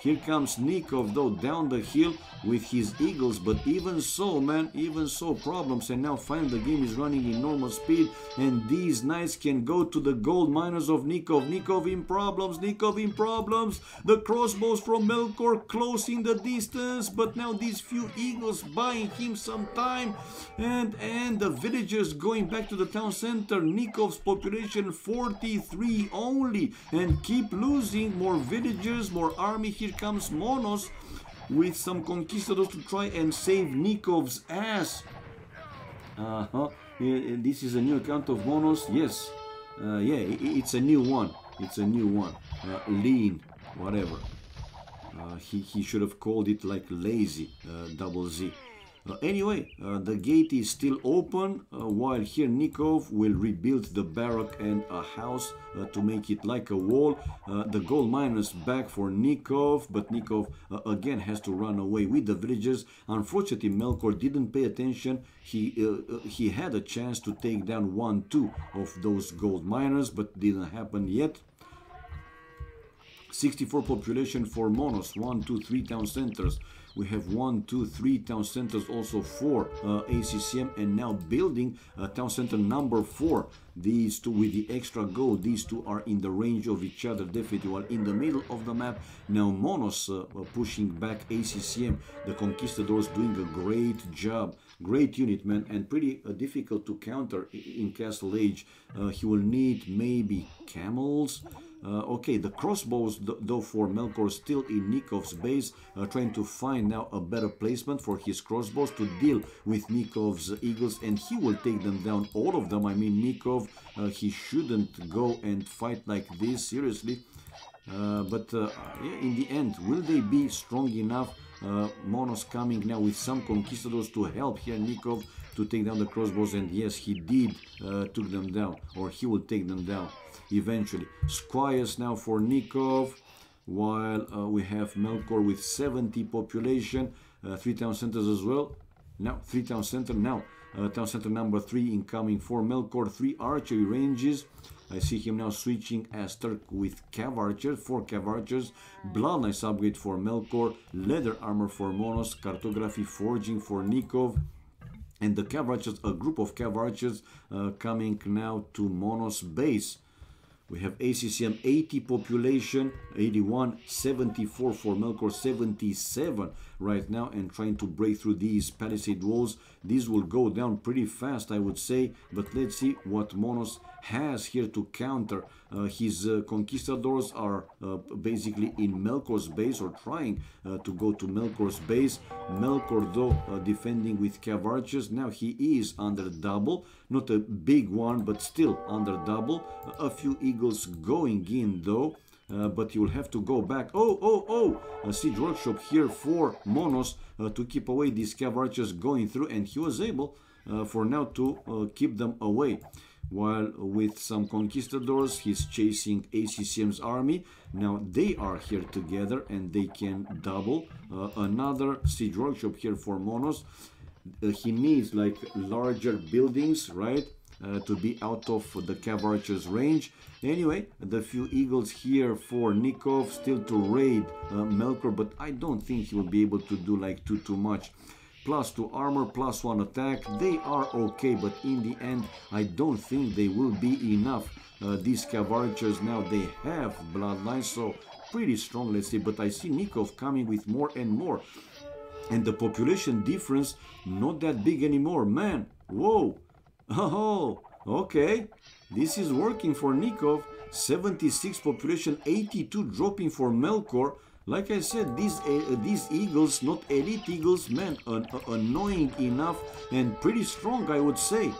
Here comes Nikov though down the hill with his eagles, but even so, man, even so, problems. And now finally the game is running in normal speed, and these knights can go to the gold miners of Nikov. Nikov in problems, Nikov in problems. The crossbows from Melkor closing the distance, but now these few eagles buying him some time, and the villagers going back to the town center. Nikov's population 43 only, and keep losing more villagers, more army. Here comes Monos with some conquistadors to try and save Nikov's ass. This is a new account of Monos. Yes, yeah, it's a new one. It's a new one. Lean, whatever. He should have called it like lazy, double Z. Anyway, the gate is still open, while here Nikov will rebuild the barrack and a house to make it like a wall. The gold miners back for Nikov, but Nikov again has to run away with the villagers. Unfortunately, Melkor didn't pay attention. He had a chance to take down 1-2 of those gold miners, but didn't happen yet. 64 population for Monos, 1, 2, 3 town centers. We have 1, 2, 3 town centers also for ACCM, and now building town center number 4. These two with the extra gold, these two are in the range of each other definitely. While in the middle of the map, now Monos pushing back ACCM. The conquistadors doing a great job. Great unit, man, and pretty difficult to counter in Castle Age. He will need maybe camels. Okay, the crossbows, though, for Melkor still in Nikov's base, trying to find now a better placement for his crossbows to deal with Nikov's eagles, and he will take them down, all of them. I mean, Nikov, he shouldn't go and fight like this, seriously. But yeah, in the end, will they be strong enough? Monos coming now with some conquistadors to help here Nikov to take down the crossbows, and yes, he did took them down, or he will take them down eventually. Squires now for Nikov, while we have Melkor with 70 population, 3 town centers as well. Now 3 town center, now town center number 3 incoming for Melkor. 3 archery ranges. I see him now switching as Turk with cav archers, 4 cav archers. Blood Knights upgrade for Melkor, leather armor for Monos, cartography forging for Nikov. And the cav archers, a group of cav archers coming now to Monos base. We have ACCM 80 population, 81, 74 for Melkor, 77 right now, and trying to break through these palisade walls. These will go down pretty fast, I would say, but let's see what Monos has here to counter. His conquistadors are basically in Melkor's base, or trying to go to Melkor's base. Melkor, though, defending with cav archers. Now he is under double, not a big one, but still under double. A few eagles going in, though. But you will have to go back. A siege workshop here for Monos to keep away these cav archers going through, and he was able for now to keep them away. While with some conquistadors, he's chasing ACCM's army. Now they are here together and they can double. Another siege workshop here for Monos. He needs like larger buildings, right? To be out of the cav archers range. Anyway, the few eagles here for Nikov still to raid Melkor, but I don't think he will be able to do like too much. +2 armor, +1 attack, they are okay, but in the end I don't think they will be enough. These cav archers now, they have bloodlines, so pretty strong, let's say, but I see Nikov coming with more and more, and the population difference not that big anymore, man. Whoa. Oh, okay, this is working for Nikov. 76 population, 82 dropping for Melkor. Like I said, these eagles, not elite eagles, man, annoying enough and pretty strong, I would say.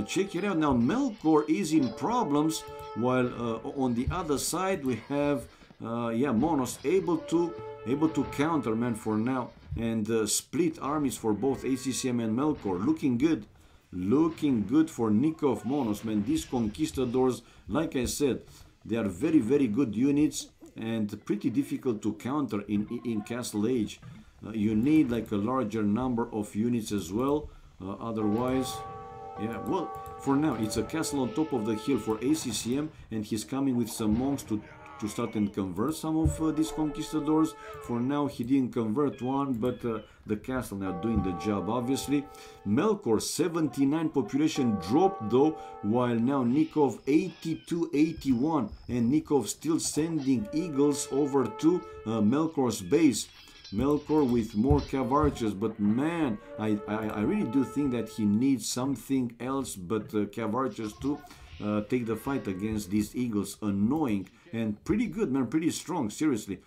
Check it out. Now Melkor is in problems, while on the other side we have Monos able to counter, man, for now, and split armies for both ACCM and Melkor. Looking good. Looking good for Nikov Monos, man. These conquistadors, like I said, they are very, very good units and pretty difficult to counter in Castle Age. You need like a larger number of units as well. Otherwise, yeah, well, for now, it's a castle on top of the hill for ACCM, and he's coming with some monks to start and convert some of these conquistadors. For now, he didn't convert one, but the castle now doing the job, obviously. Melkor, 79 population dropped, though, while now Nikov 82, 81, and Nikov still sending eagles over to Melkor's base. Melkor with more cav archers, but man, I really do think that he needs something else but cav archers to take the fight against these eagles. Annoying and pretty good, man, pretty strong, seriously.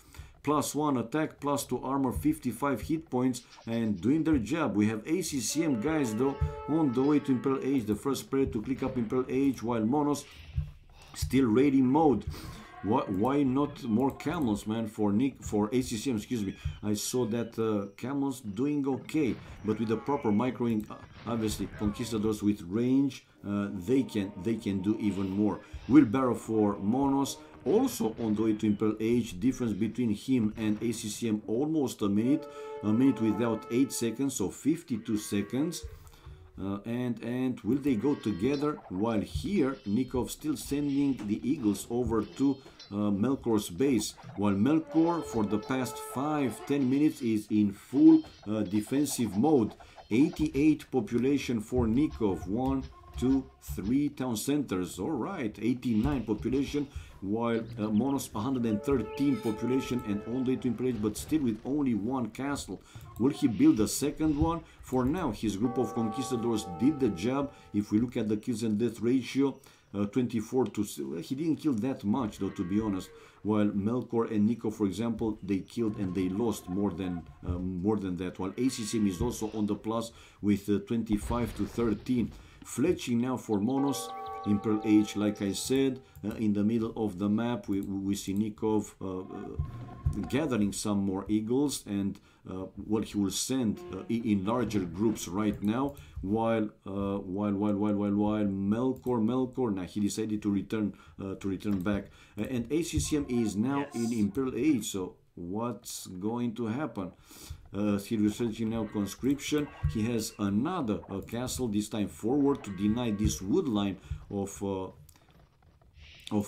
+1 attack, +2 armor, 55 hit points, and doing their job. We have ACCM guys, though, on the way to Imperial Age, the first player to click up Imperial Age, while Monos still raiding mode. Why not more camels, man, for ACCM, excuse me. I saw that camels doing okay, but with the proper microing, obviously conquistadors with range, they can do even more. Wheelbarrow for Monos, also on the way to Imperial Age. Difference between him and ACCM almost a minute without 8 seconds, so 52 seconds. And will they go together? While here Nikov still sending the eagles over to Melkor's base, while Melkor for the past 5-10 minutes is in full defensive mode. 88 population for Nikov, 1, 2, 3 town centers. All right, 89 population, while Monos 113 population and only to Imperial Age, but still with only one castle. Will he build a second one? For now, his group of conquistadors did the job. If we look at the kills and death ratio, 24 to... He didn't kill that much, though, to be honest. While Melkor and Nikov, for example, they killed and they lost more than that. While ACCM is also on the plus with 25 to 13. Fletching now for Monos. Imperial Age, like I said, in the middle of the map, we see Nikov gathering some more eagles, and what he will send in larger groups right now. While Melkor, now he decided to return back, and ACCM is now in Imperial Age. So what's going to happen? He's researching now conscription. He has another castle, this time forward, to deny this wood line of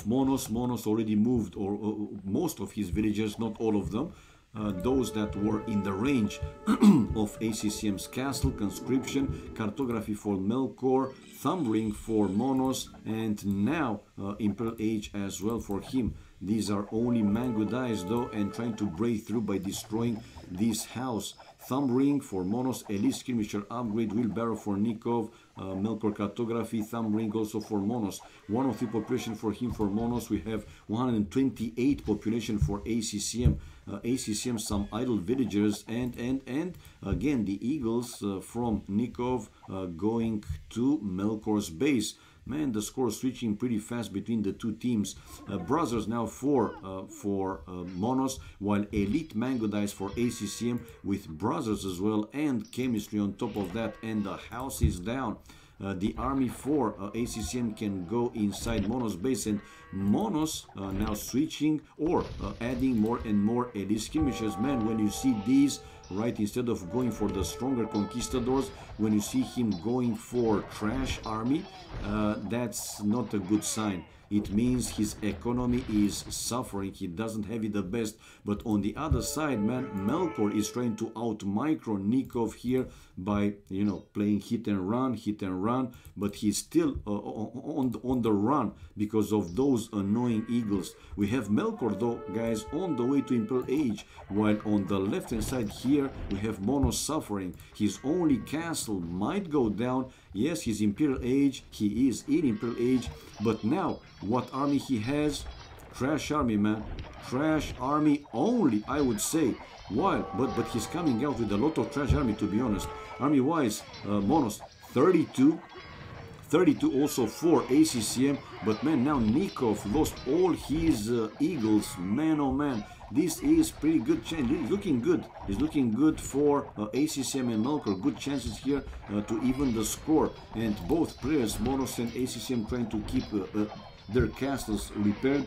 Monos. Monos already moved, or most of his villagers, not all of them, those that were in the range of ACCM's castle. Conscription, cartography for Melkor, thumb ring for Monos, and now Imperial Age as well for him. These are only mango dice though, and trying to break through by destroying this house. Thumb Ring for Monos, Elite Skirmisher upgrade, Wheelbarrow for Nikov, Melkor Cartography, Thumb Ring also for Monos. 103 population for him for Monos. We have 128 population for ACCM. ACCM, some idle villagers, and again the Eagles from Nikov going to Melkor's base. Man, the score switching pretty fast between the two teams. Brothers now for Monos, while Elite Mango Dice for ACCM with Brothers as well, and Chemistry on top of that, and the house is down. The army for ACCM can go inside Monos base, and Monos now switching or adding more and more Elite Skirmishers. Man, when you see these, right, instead of going for the stronger conquistadors, when you see him going for trash army, that's not a good sign. It means his economy is suffering. He doesn't have it the best. But on the other side, man, Melkor is trying to out-micro Nikov here by, you know, playing hit and run. But he's still on the run because of those annoying eagles. We have Melkor, though, guys, on the way to Imperial Age. While on the left-hand side here, we have Monos suffering. His only castle might go down. Yes, he's Imperial Age. He is in Imperial Age. But now, what army he has? Trash army, man. Trash army only, I would say. While, but he's coming out with a lot of trash army, to be honest. Army-wise, Monos, 32. 32 also for ACCM. But man, now Nikov lost all his eagles. Man, oh man. This is pretty good chance. Looking good. It's looking good for ACCM and Melkor. Good chances here to even the score. And both players, Monos and ACCM, trying to keep their castles repaired.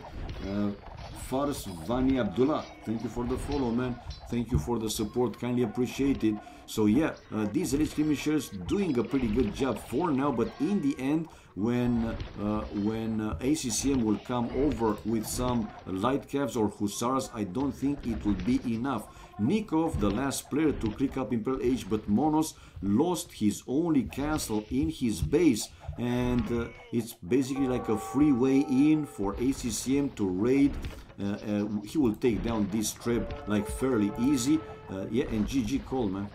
Faris Vani Abdullah, thank you for the follow, man. Thank you for the support, kindly appreciated. So yeah, these Elite Skirmishers doing a pretty good job for now, but in the end, when ACCM will come over with some light calves or hussars, I don't think it will be enough. Nikov, the last player to click up Imperial Age, but Monos lost his only castle in his base, and it's basically like a free way in for ACCM to raid. He will take down this trip like fairly easy. Yeah, and GG call, man.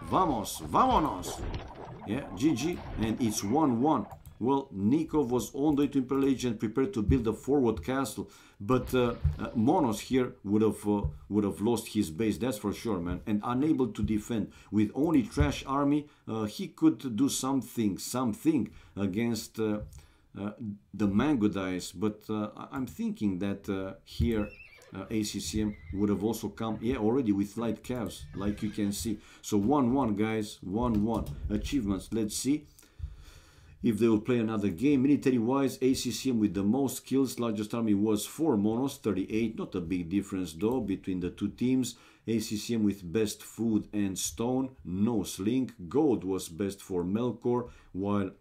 Vamos, vámonos. Yeah, GG, and it's 1-1. Well, Nikov was on the way to Imperial Age and prepared to build a forward castle, but Monos here would have lost his base, that's for sure, man, and unable to defend. With only trash army, he could do something against the Mango Dice, but I'm thinking that here ACCM would have also come, yeah, already with light calves, like you can see. So 1-1, guys, 1-1. Achievements, let's see if they will play another game. Military-wise, ACCM with the most kills. Largest army was for Monos, 38. Not a big difference, though, between the two teams. ACCM with best food and stone, no sling. Gold was best for Melkor, while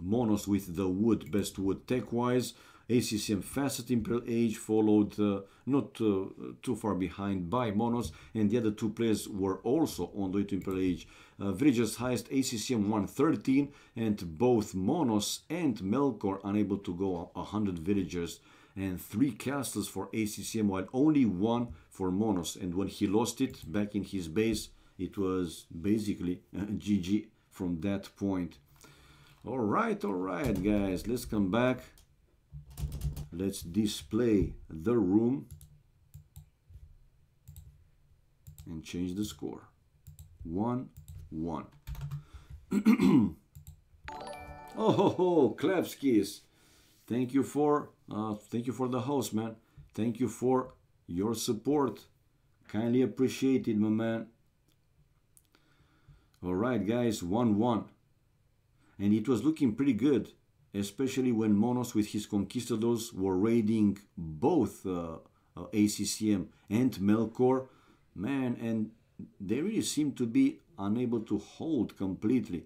Monos with the wood, best wood tech-wise. ACCM fastest Imperial Age, followed not too far behind by Monos, and the other two players were also on the way to Imperial Age. Villagers highest, ACCM 113, and both Monos and Melkor unable to go 100 villagers, and 3 castles for ACCM, while only 1 for Monos. And when he lost it back in his base, it was basically GG from that point. All right, guys, let's come back. Let's display the room and change the score. 1-1. Oh, Klevskis. Thank you for the host, man. Thank you for your support. Kindly appreciated, my man. All right, guys, 1-1. And it was looking pretty good, especially when Monos with his conquistadors were raiding both ACCM and Melkor. Man, and they really seemed to be unable to hold completely.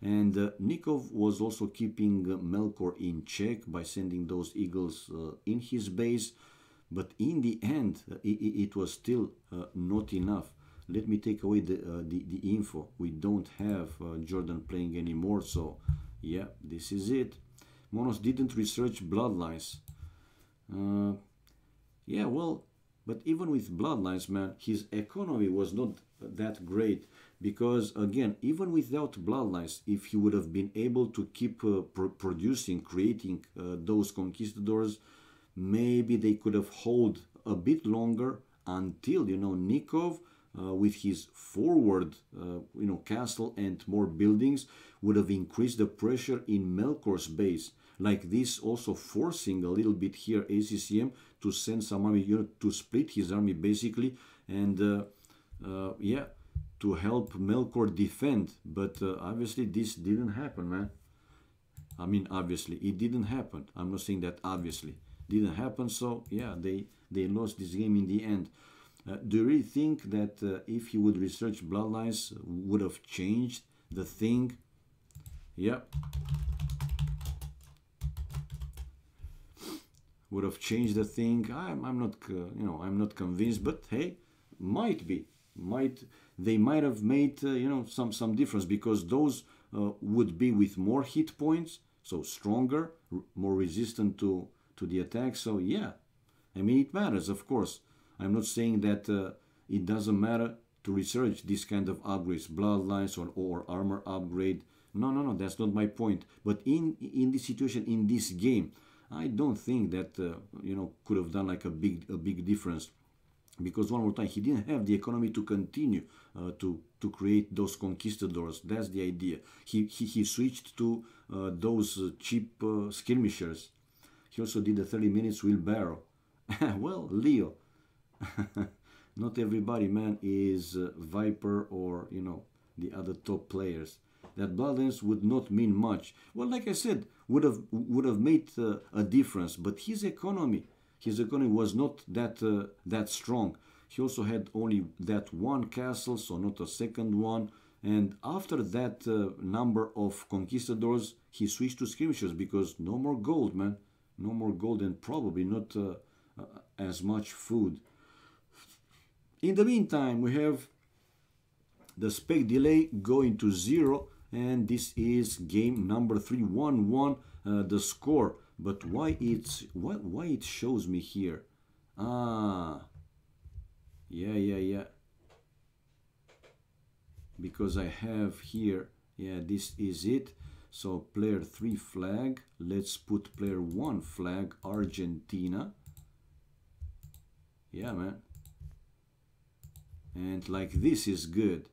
And Nikov was also keeping Melkor in check by sending those eagles in his base. But in the end, it was still not enough. Let me take away the info. We don't have Jordan playing anymore, so yeah, this is it. Monos didn't research bloodlines. Yeah, well, but even with bloodlines, man, his economy was not that great because, again, even without bloodlines, if he would have been able to keep producing, creating those conquistadors, maybe they could have held a bit longer until, you know, Nikov, with his forward, you know, castle and more buildings, would have increased the pressure in Melkor's base. Like this, also forcing a little bit here ACCM to send some army, you know, to split his army basically, and yeah, to help Melkor defend. But obviously this didn't happen, man. I mean, obviously it didn't happen. I'm not saying that obviously didn't happen. So yeah, they lost this game in the end. Do you really think that if he would research bloodlines would have changed the thing? Yeah. Would have changed the thing. I'm not, you know, I'm not convinced. But hey, might be, they might have made, you know, some difference because those would be with more hit points, so stronger, more resistant to the attack. So yeah, I mean it matters, of course. I'm not saying that it doesn't matter to research this kind of upgrades, bloodlines or armor upgrade. No, that's not my point. But in this situation, in this game, I don't think that you know, could have done like a big difference, because one more time, he didn't have the economy to continue to create those conquistadors. That's the idea. He switched to those cheap skirmishers. He also did a 30 minutes wheelbarrow. Well, Leo, not everybody, man, is Viper or, you know, the other top players. That balance would not mean much. Well, like I said, would have made a difference. But his economy was not that strong. He also had only that one castle, so not a second one. And after that number of conquistadors, he switched to skirmishers because no more gold, man. No more gold and probably not as much food. In the meantime, we have the spec delay going to 0. And this is game number 3, 1-1, the score. But why it shows me here? Yeah. Because I have here, yeah, this is it. So player 3 flag. Let's put player 1 flag, Argentina. Yeah, man. And like this is good.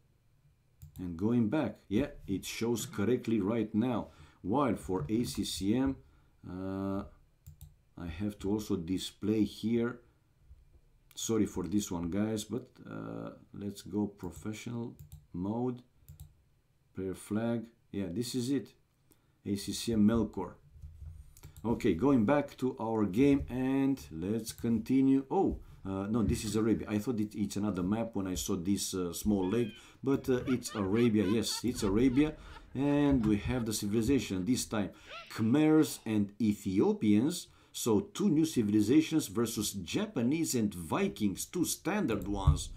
And going back, yeah, it shows correctly right now. While for ACCM, I have to also display here. Sorry for this one, guys, but let's go professional mode. Player flag. Yeah, this is it. ACCM Melkor. Okay, going back to our game and let's continue. Oh, no, this is Arabia. I thought it's another map when I saw this small lake, but it's Arabia. Yes, it's Arabia. And we have the civilization this time. Khmers and Ethiopians. So 2 new civilizations versus Japanese and Vikings, 2 standard ones.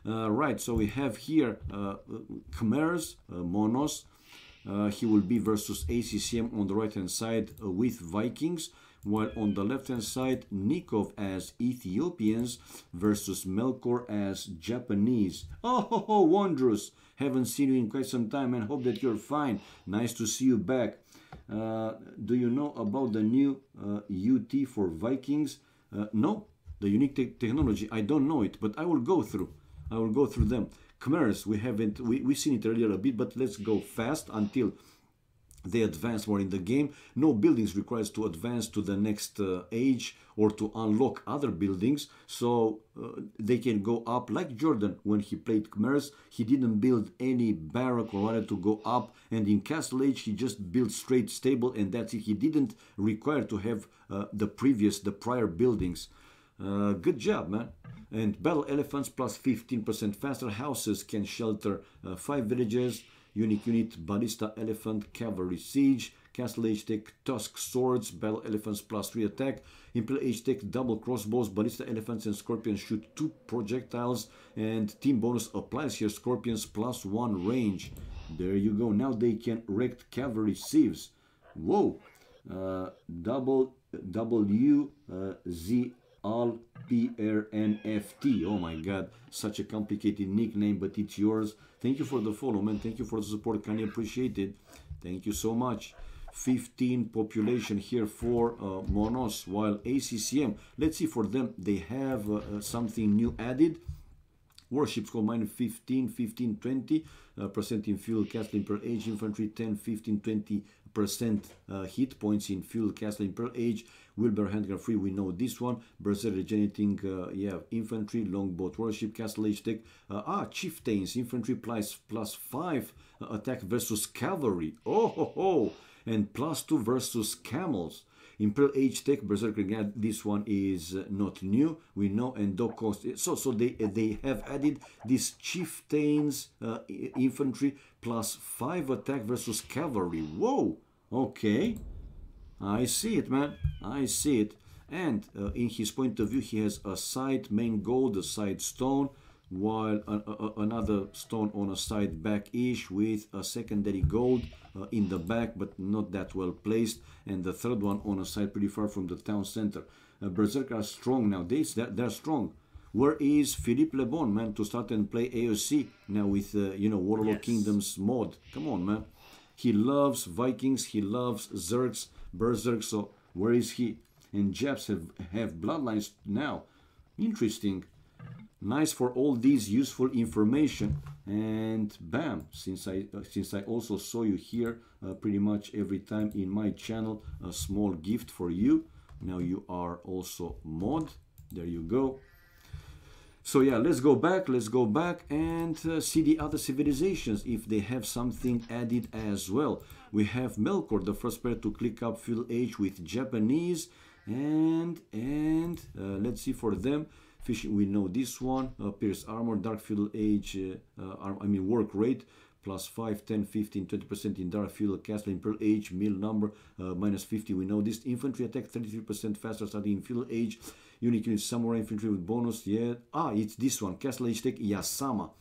Right, so we have here Khmers, Monos. He will be versus ACCM on the right hand side with Vikings. While on the left hand side, Nikov as Ethiopians versus Melkor as Japanese. Oh, wondrous! Haven't seen you in quite some time and hope that you're fine. Nice to see you back. Do you know about the new UT for Vikings? No, the unique technology. I don't know it, but I will go through. Them. Khmers, we've seen it earlier a bit, but let's go fast until they advance more in the game. No buildings requires to advance to the next age or to unlock other buildings, so they can go up. Like Jordan, when he played Khmers, he didn't build any barrack or wanted to go up, and in Castle Age he just built straight stable and that's it. He didn't require to have the prior buildings. Good job, man. And battle elephants plus 15% faster. Houses can shelter 5 villages. Unique unit, ballista elephant, cavalry siege. Castle Age Tech, tusk swords, battle elephants plus 3 attack. Imperial Age Tech, double crossbows, ballista elephants and scorpions shoot 2 projectiles. And team bonus applies here, scorpions plus 1 range. There you go. Now they can erect cavalry sieves. Whoa. WZLPRNFT. Oh my god, such a complicated nickname, but it's yours. Thank you for the follow, man. Thank you for the support. Can you appreciate it? Thank you so much. 15 population here for Monos, while ACCM, let's see for them, they have something new added. Warships gold mine 15, 15, 20% in fuel castling per age, infantry 10, 15, 20% hit points in fuel castling per age. Wilbur handgun free, we know this one. Berserk regenerating, yeah, infantry, longboat warship, castle age tech. Chieftains, infantry +5 attack versus cavalry. Oh ho ho! And +2 versus camels. Imperial Age Tech, Berserker again, this one is not new, we know, and dog cost. So they have added this Chieftains infantry +5 attack versus cavalry. Whoa, okay, I see it, man, I see it. And in his point of view, he has a side main gold, a side stone, while another stone on a side back-ish with a secondary gold in the back, but not that well placed, and the third one on a side pretty far from the town center. Berserk are strong nowadays, they're strong. Where is Philippe Le Bon, man, to start and play AoC now with, you know, Warlord Kingdoms mod? Come on, man. He loves Vikings, he loves Zergs, Berserk, so where is he? And Japs have bloodlines now. Interesting. Nice for all these useful information. And bam, since I also saw you here pretty much every time in my channel, a small gift for you. Now you are also mod. There you go. So yeah, let's go back and see the other civilizations if they have something added as well. We have Melkor, the first player to click up fuel age with Japanese, and let's see for them. Fishing, we know this one. Pierce armor, dark fuel age, work rate, +5, 10, 15, 20% in dark fuel, castle imperial age, mill number, -50. We know this. Infantry attack 33% faster starting in fuel age. Unique unit samurai infantry with bonus. Yeah. It's this one. Castle age tech Yasama.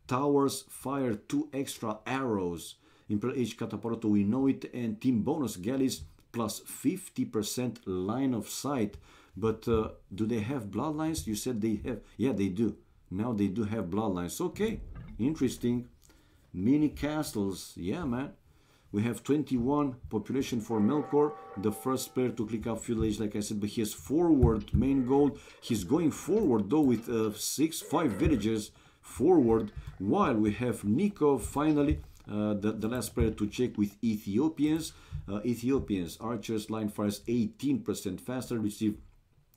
Towers fire 2 extra arrows. Imperial age catapult, we know it. And team bonus galleys +50% line of sight. But do they have bloodlines? You said they have. Yeah, they do. Now they do have bloodlines. Okay, interesting. Mini castles. Yeah, man. We have 21 population for Melkor. The first player to click up fuel age, like I said, but he has forward main gold. He's going forward though with 5 villagers forward. While we have Nikov finally. The last player to check with Ethiopians. Ethiopians, archers, line fires 18% faster, receive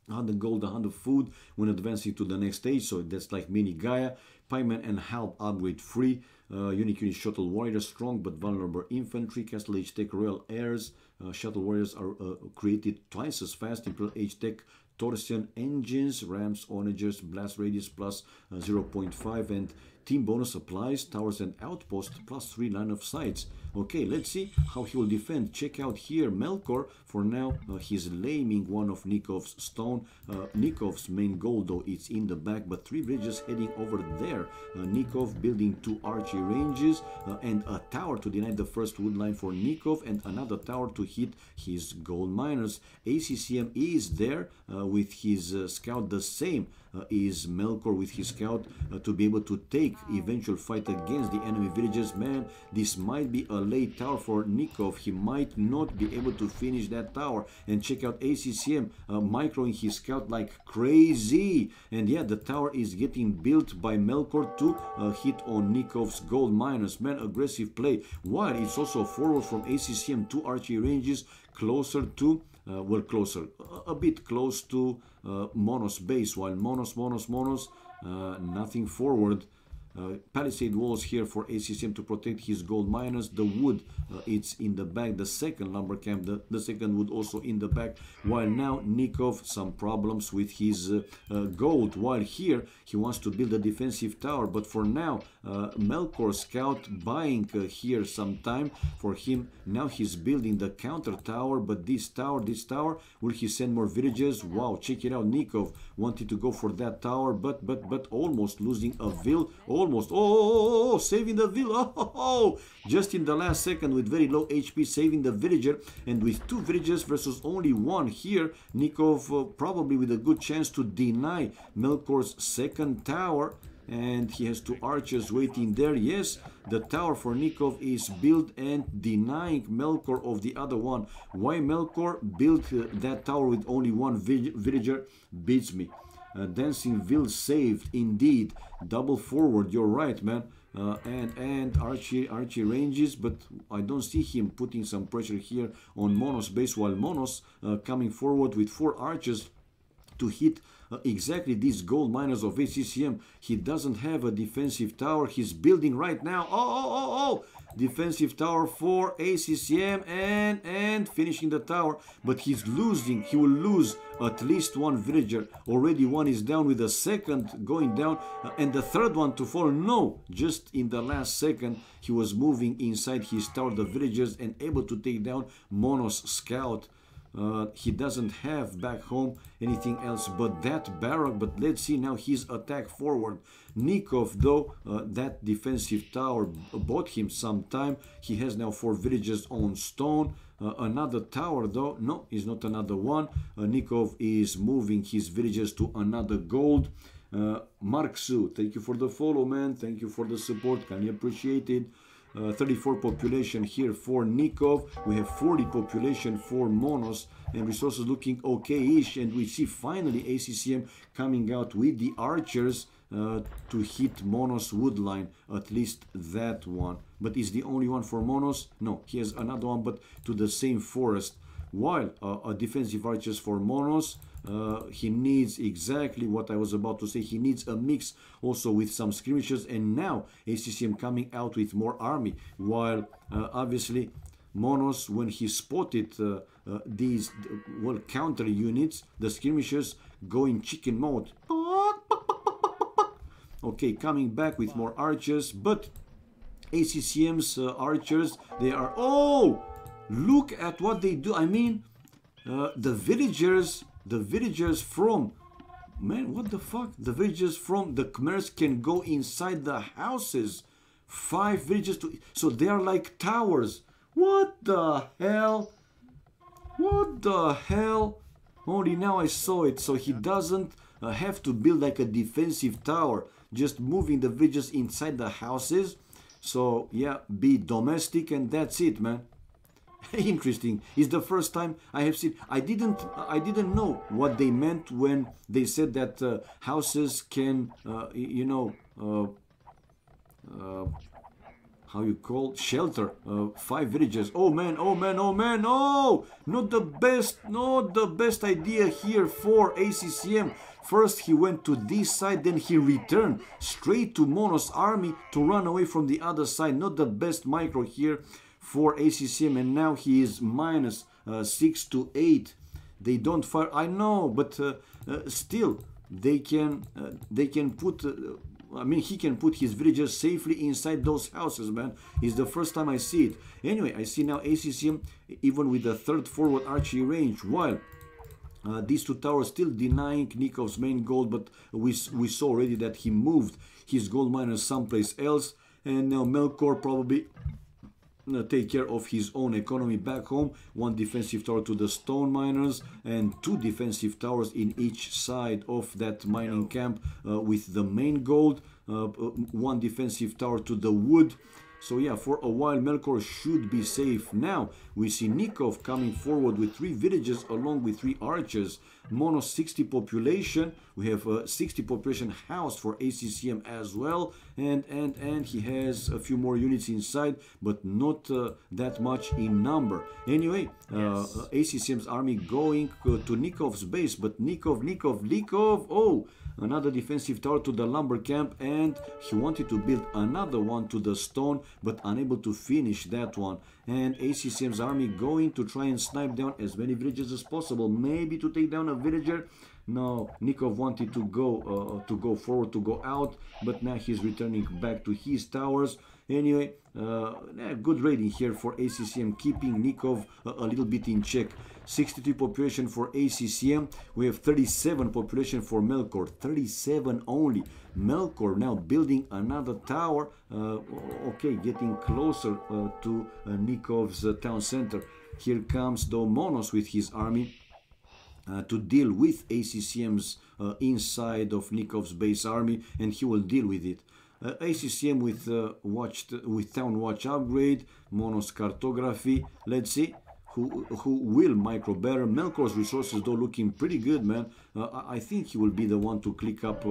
100 gold, 100 food when advancing to the next stage. So that's like mini Gaia. Pieman and Halp upgrade free. Unique unit shuttle warriors, strong but vulnerable infantry. Castle age tech royal heirs. Shuttle warriors are created twice as fast. Imperial age tech torsion engines, rams, onagers, blast radius +0.5, and team bonus applies. Towers and outpost +3 line of sights. Okay, let's see how he will defend. Check out here Melkor. For now, he's laming one of Nikov's stone. Nikov's main goal, though, it's in the back, but 3 bridges heading over there. Nikov building 2 archery ranges and a tower to deny the first wood line for Nikov, and another tower to hit his gold miners. ACCM is there with his scout, the same is Melkor with his scout to be able to take eventual fight against the enemy villages. Man, this might be a late tower for Nikov. He might not be able to finish that tower. And check out ACCM microing his scout like crazy. And yeah, the tower is getting built by Melkor to hit on Nikov's gold miners. Man, aggressive play. While it's also forward from ACCM, 2 archery ranges closer to a bit close to Monos base, while Monos, nothing forward. Palisade walls here for ACCM to protect his gold miners. The wood, it's in the back. The second lumber camp, the second wood also in the back. While now Nikov, some problems with his gold. While here he wants to build a defensive tower, but for now Melkor scout buying here some time for him. Now he's building the counter tower, but this tower, will he send more villages? Wow, check it out. Nikov wanted to go for that tower, but almost losing a vill. Almost. Oh, saving the vill. Oh, just in the last second with very low HP, saving the villager, and with 2 villagers versus only 1 here, Nikov probably with a good chance to deny Melkor's second tower. And he has 2 archers waiting there. Yes, the tower for Nikov is built and denying Melkor of the other one. Why Melkor built that tower with only 1 villager beats me. Dancing Vill saved indeed. Double forward, you're right, man. And Archie ranges, but I don't see him putting some pressure here on Monos base, while Monos coming forward with 4 archers to hit exactly these gold miners of ACCM. He doesn't have a defensive tower. He's building right now. Oh! Defensive tower for ACCM and finishing the tower. But he's losing. He will lose at least 1 villager. Already 1 is down, with a second going down and the third one to fall. No, just in the last second he was moving inside his tower, the villagers, and able to take down Monos scout. He doesn't have back home anything else but that barrack. But let's see now his attack forward. Nikov, though, that defensive tower bought him some time. He has now 4 villages on stone. Another tower, though, no, is not another one. Nikov is moving his villages to another gold. Mark Su, thank you for the follow, man. Thank you for the support. Can you appreciate it? 34 population here for Nikov. We have 40 population for Monos, and resources looking okay-ish. And we see finally ACCM coming out with the archers to hit Monos woodline, at least that one. But is the only one for Monos? No, he has another one, but to the same forest. While a defensive archers for Monos, he needs exactly what I was about to say. He needs a mix also with some skirmishes, and now ACCM coming out with more army. While obviously Monos, when he spotted these counter units, the skirmishers go in chicken mode. Okay, coming back with more archers, but ACCM's archers, they are, oh, look at what they do. I mean, the villagers from, man, what the fuck? The villagers from the Khmers can go inside the houses. 5 villages to, so they are like towers. What the hell? What the hell? Only now I saw it. So he doesn't have to build like a defensive tower, just moving the villages inside the houses. So yeah, be domestic, and that's it, man. Interesting. It's the first time I have seen. I didn't know what they meant when they said that houses can, how you call, shelter 5 villages. Oh man, oh man, oh man, oh, not the best idea here for ACCM. First he went to this side, then he returned straight to Monos army to run away from the other side. Not the best micro here for ACCM, and now he is minus 6 to 8. They don't fire, I know, but still they can put I mean, he can put his villagers safely inside those houses, man. It's the first time I see it. Anyway, I see now ACCM even with the 3rd forward archery range, while these 2 towers still denying Nikov's main goal, but we saw already that he moved his gold miners someplace else, and now Melkor probably take care of his own economy back home. 1 defensive tower to the stone miners and 2 defensive towers in each side of that mining camp with the main gold. 1 defensive tower to the wood. So yeah, for a while Melkor should be safe. Now we see Nikov coming forward with 3 villages along with 3 archers. Mono 60 population. We have 60 population house for ACCM as well, and he has a few more units inside, but not that much in number. Anyway, ACCM's army going to Nikov's base, but Nikov, oh, another defensive tower to the lumber camp, and he wanted to build another one to the stone, but unable to finish that one. and ACCM's army going to try and snipe down as many villagers as possible, maybe to take down a villager. No, Nikov wanted to go forward, to go out, but now he's returning back to his towers. Anyway, good raiding here for ACCM, keeping Nikov a little bit in check. 62 population for ACCM. We have 37 population for Melkor. 37 only. Melkor now building another tower. Okay, getting closer to Nikov's town center. Here comes though Monos with his army to deal with ACCM's inside of Nikov's base army, and he will deal with it. ACCM with town watch upgrade, Monos cartography. Let's see who will micro better. Melkor's resources though looking pretty good, man. I think he will be the one to click up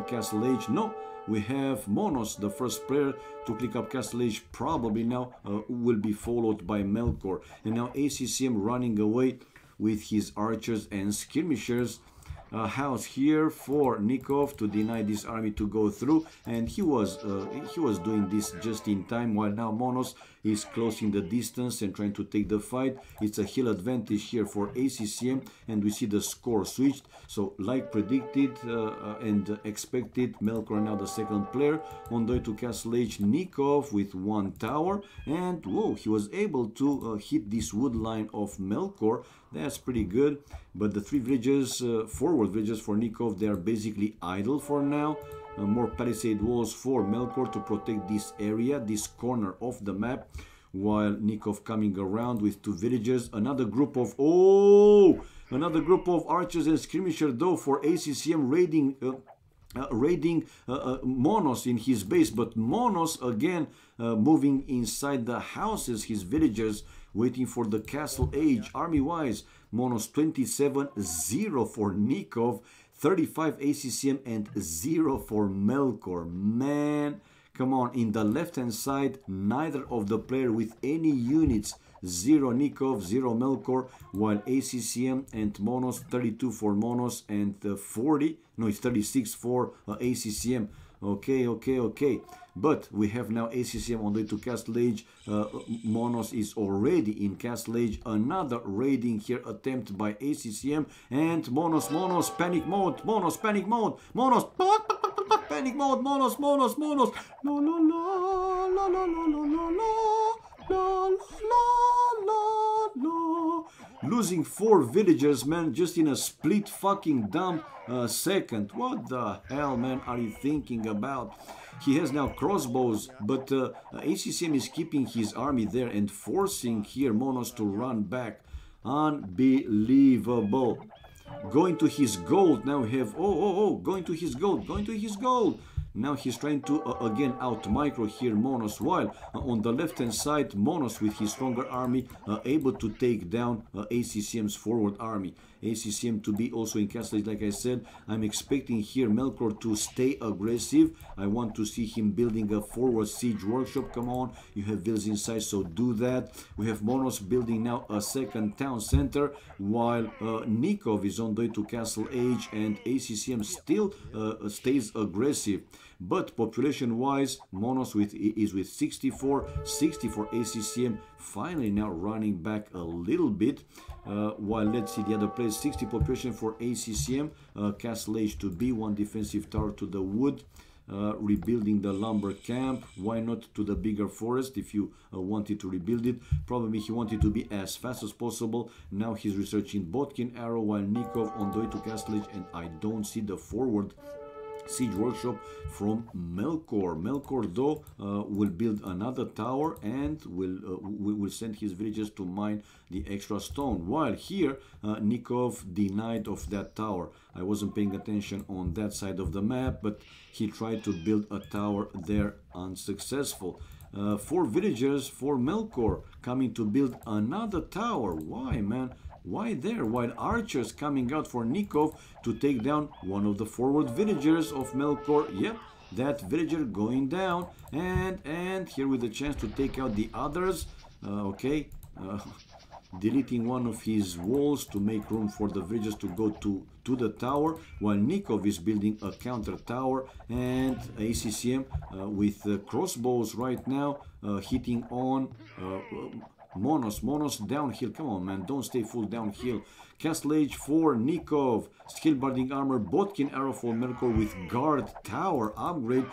Castle Age. No, we have Monos, the first player to click up Castle Age, probably now will be followed by Melkor. And now ACCM running away with his archers and skirmishers. House here for Nikov to deny this army to go through, and he was doing this just in time, while now Monos is closing the distance and trying to take the fight. It's a hill advantage here for ACCM, and we see the score switched. So like predicted and expected, Melkor now the second player on the way to Castle Age. Nikov with one tower, and whoa, he was able to hit this wood line of Melkor. That's pretty good, but the three villages, forward villages for Nikov, they are basically idle for now. More palisade walls for Melkor to protect this area, this corner of the map, while Nikov coming around with two villages. Another group of archers and skirmishers though for ACCM raiding Monos in his base, but Monos again moving inside the houses, his villagers, waiting for the Castle Age. Army-wise, Monos 27-0 for Nikov, 35 ACCM and 0 for Melkor. Man, come on, in the left-hand side, neither of the player with any units. 0 Nikov, 0 Melkor, while ACCM and Monos, 32 for Monos and 36 for ACCM. Okay. But we have now ACCM on the way to Castle Age. Monos is already in Castle Age. Another raiding here attempt by ACCM. And Monos, panic mode. Monos, panic mode. Monos, panic mode. Monos. La la la la la la la la la la. Losing 4 villagers, man, just in a split fucking dumb second. What the hell, man, are you thinking about? He has now crossbows, but ACCM is keeping his army there and forcing here Monos to run back. Unbelievable. Going to his gold. Now we have, going to his gold. Now he's trying to again out micro here Monos, while on the left hand side Monos with his stronger army able to take down ACCM's forward army. ACCM to be also in Castle Age, like I said. I'm expecting here Melkor to stay aggressive. I want to see him building a forward siege workshop. Come on, you have villas inside, so do that. We have Monos building now a second town center, while Nikov is on the way to Castle Age, and ACCM still stays aggressive. But population wise, Monos is with 64 ACCM, finally now running back a little bit, while let's see the other place. 60 population for ACCM, Castle Age to be one defensive tower to the wood, rebuilding the lumber camp. Why not to the bigger forest if you wanted to rebuild it? Probably he wanted to be as fast as possible. Now he's researching Botkin Arrow, while Nikov on the way to Castle Age, and I don't see the forward siege workshop from Melkor. Melkor though will build another tower and will send his villagers to mine the extra stone, while here Nikov denied of that tower. I wasn't paying attention on that side of the map, but he tried to build a tower there, unsuccessful. 4 villagers for Melkor coming to build another tower. Why, man? Why there? While archers coming out for Nikov to take down one of the forward villagers of Melkor. Yep, that villager going down, and here with the chance to take out the others. Deleting one of his walls to make room for the villagers to go to the tower, while Nikov is building a counter tower, and ACCM with crossbows right now hitting on Monos downhill. Come on, man, don't stay full downhill. Castle Age for Nikov. Skill Barding Armor. Botkin Arrow for Melkor with Guard Tower upgrade.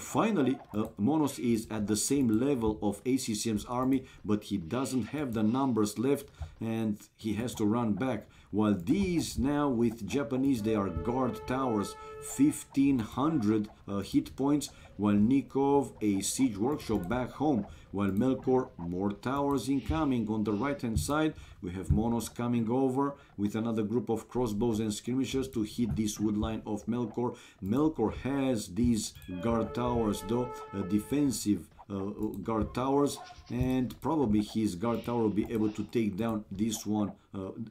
Finally, Monos is at the same level of ACCM's army, but he doesn't have the numbers left and he has to run back. While these now with Japanese, they are Guard Towers, 1500 hit points, while Nikov a Siege Workshop back home. While Melkor, more towers incoming. On the right hand side, we have Monos coming over with another group of crossbows and skirmishers to hit this wood line of Melkor. Melkor has these guard towers though, defensive guard towers, and probably his guard tower will be able to take down this one,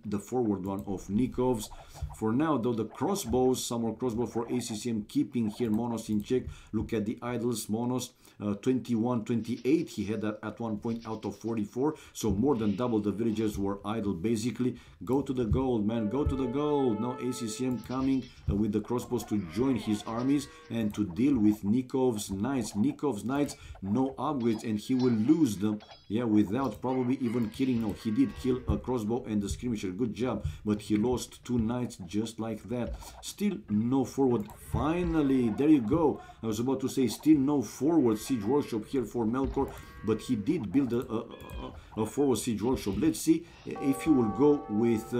the forward one of Nikov's. For now though, the crossbows, some more crossbows for ACCM, keeping here Monos in check. Look at the idols. Monos 21, 28 he had at one point out of 44, so more than double the villagers were idle basically. Go to the gold, man, go to the gold. Now ACCM coming with the crossbows to join his armies and to deal with Nikov's knights. Nikov's knights, no upgrades, and he will lose them, yeah, without probably even killing. No, he did kill a crossbow and the skirmisher, good job, but he lost 2 knights just like that. Still no forward. Finally, there you go. I was about to say still no forward Siege Workshop here for Melkor, but he did build a forward Siege Workshop. Let's see if he will go with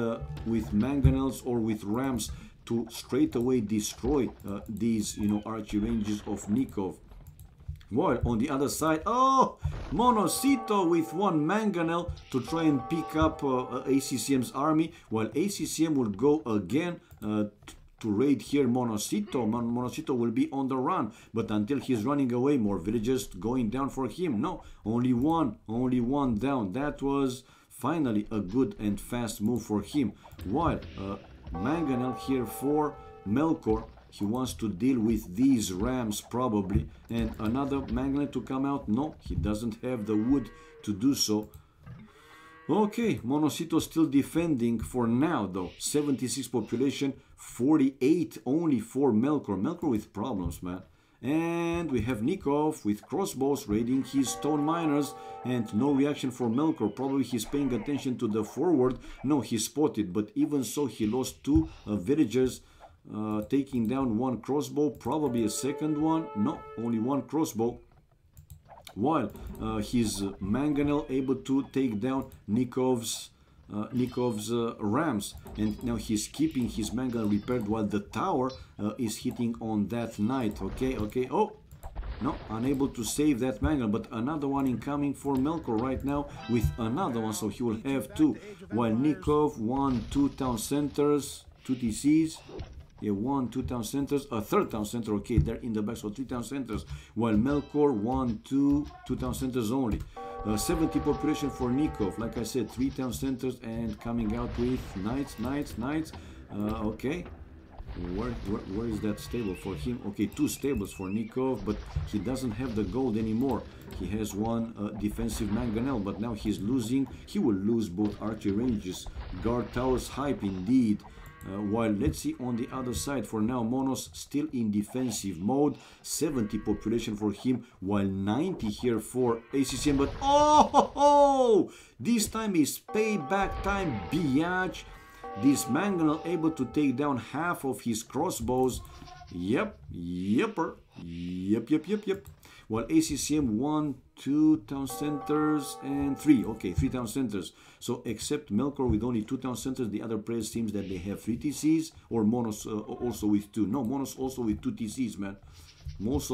mangonels or with rams to straight away destroy these, you know, archery ranges of Nikov. While on the other side, oh, Monosito with 1 mangonel to try and pick up ACCM's army, while ACCM will go again to raid here Monosito. Monosito will be on the run, but until he's running away, more villagers going down for him. No, only one down. That was finally a good and fast move for him. While mangonel here for Melkor, he wants to deal with these rams probably, and another mangonel to come out. No, he doesn't have the wood to do so. Okay, Monosito still defending for now though. 76 population, 48 only for Melkor. Melkor with problems, man. And we have Nikov with crossbows raiding his stone miners, and no reaction for Melkor. Probably he's paying attention to the forward. No, he spotted, but even so he lost 2 villagers, taking down 1 crossbow, probably a second one. No, only 1 crossbow. While his mangonel able to take down Nikov's rams, and now he's keeping his mangonel repaired while the tower is hitting on that knight. Okay, oh no, unable to save that mangonel, but another one incoming for Melkor right now with another one, so he will have 2. While Nikov 1, 2 town centers, 2 TCs. Yeah, 1, 2 town centers, a 3rd town center. Okay, they're in the back, so 3 town centers. While Melkor 1, 2 town centers only. 70 population for Nikov. Like I said, 3 town centers and coming out with knights. Okay, where is that stable for him? Okay, 2 stables for Nikov, but he doesn't have the gold anymore. He has 1 defensive mangonel, but now he's losing. He will lose both archery ranges. Guard towers hype indeed. While let's see on the other side, for now Monos still in defensive mode. 70 population for him, while 90 here for ACCM. But oh, this time is payback time, biatch. This mangonel able to take down half of his crossbows. Yep. While ACCM 1, 2 town centers and 3. Okay, 3 town centers. So except Melkor with only 2 town centers, the other players seems that they have 3 TCs, or Monos also with 2. No, Monos also with 2 TCs, man. Monos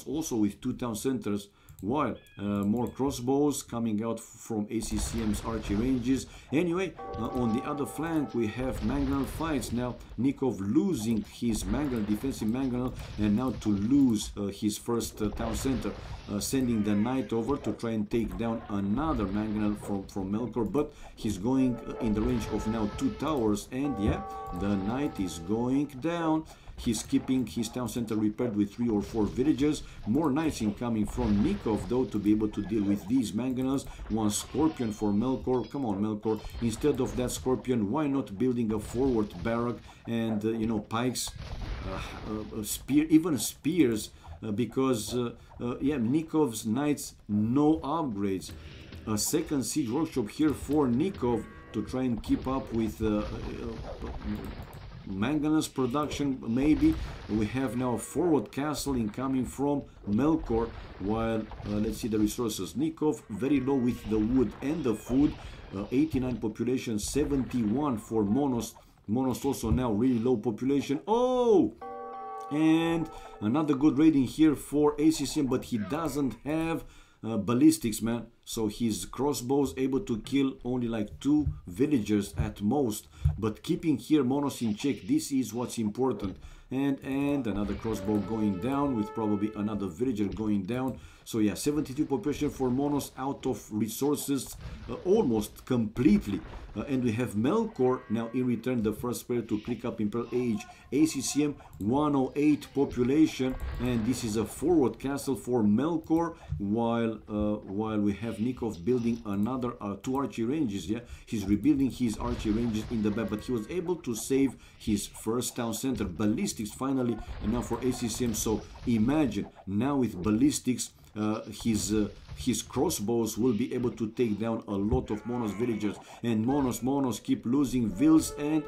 also with 2 town centers. While more crossbows coming out from ACCM's archery ranges. Anyway, on the other flank we have mangonel fights now. Nikov losing his mangonel, defensive mangonel, and now to lose his first town center, sending the knight over to try and take down another mangonel from Melkor, but he's going in the range of now 2 towers, and yeah, the knight is going down. He's keeping his town center repaired with 3 or 4 villages. More knights incoming from Nikov though to be able to deal with these mangonels. 1 scorpion for Melkor. Come on, Melkor. Instead of that scorpion, why not building a forward barrack and you know, pikes, spear, even spears, because yeah, Nikov's knights no upgrades. A second siege workshop here for Nikov to try and keep up with manganese production. Maybe we have now a forward castle incoming from Melkor, while let's see the resources. Nikov very low with the wood and the food. 89 population, 71 for Monos. Monos also now really low population. Oh, and another good rating here for ACCM, but he doesn't have ballistics, man. So his crossbows able to kill only like 2 villagers at most, but keeping here Monos in check, this is what's important. And another crossbow going down with probably another villager going down. So yeah, 72 population for Monos, out of resources almost completely. And we have Melkor now in return, the first player to click up Imperial Age. ACCM 108 population, and this is a forward castle for Melkor, while we have Nikov building another 2 archery ranges. Yeah, he's rebuilding his archery ranges in the back, but he was able to save his first town center. Ballistics finally enough for ACCM. So imagine now with ballistics, his crossbows will be able to take down a lot of Monos villagers, and Monos keep losing vills and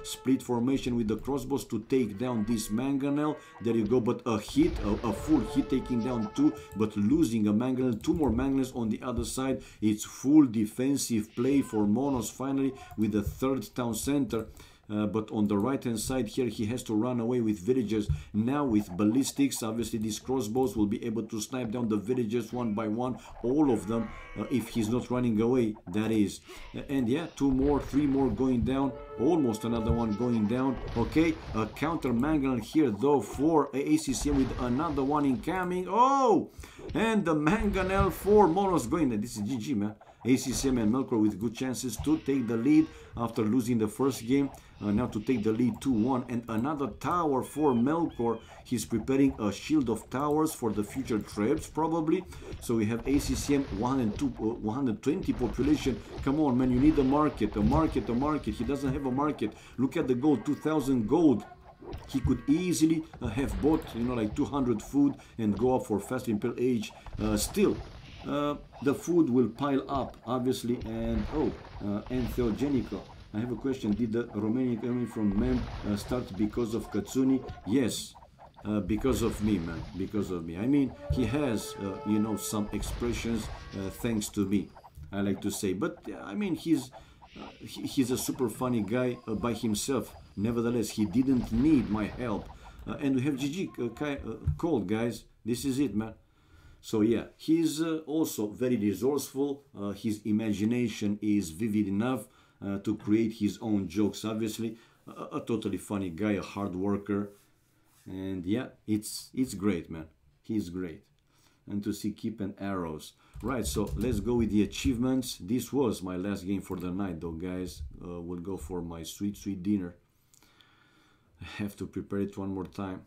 split formation with the crossbows to take down this mangonel. There you go, but a hit, a full hit, taking down 2, but losing a mangonel, 2 more mangonels on the other side. It's full defensive play for Monos finally with the 3rd town center. But on the right hand side here, he has to run away with villagers. Now with ballistics, obviously these crossbows will be able to snipe down the villagers one by one, all of them, if he's not running away, that is. And yeah, 2 more, 3 more going down, almost another one going down. Okay, a counter mangonel here though for ACCM with another one incoming. Oh, and the mangonel for Monos going there. This is GG, man. ACCM and Melkor with good chances to take the lead after losing the first game. Now to take the lead 2-1, and another tower for Melkor. He's preparing a shield of towers for the future traps probably. So we have ACCM 120 population. Come on, man, you need a market, a market, a market. He doesn't have a market. Look at the gold, 2,000 gold. He could easily have bought, you know, like 200 food and go up for fast Imperial Age. Still, the food will pile up, obviously. And and Theogenico, I have a question. Did the Romanian economy from Mem start because of Katsuni? Yes, because of me, man, because of me. I mean, he has, you know, some expressions thanks to me, I like to say. But I mean, he's a super funny guy by himself. Nevertheless, he didn't need my help. And we have GG called, guys. This is it, man. So yeah, he's also very resourceful. His imagination is vivid enough to create his own jokes, obviously. A totally funny guy, a hard worker. And yeah, it's great, man. He's great. And to see Keep and Arrows. Right, so let's go with the achievements. This was my last game for the night, though, guys. We'll go for my sweet, sweet dinner. I have to prepare it one more time.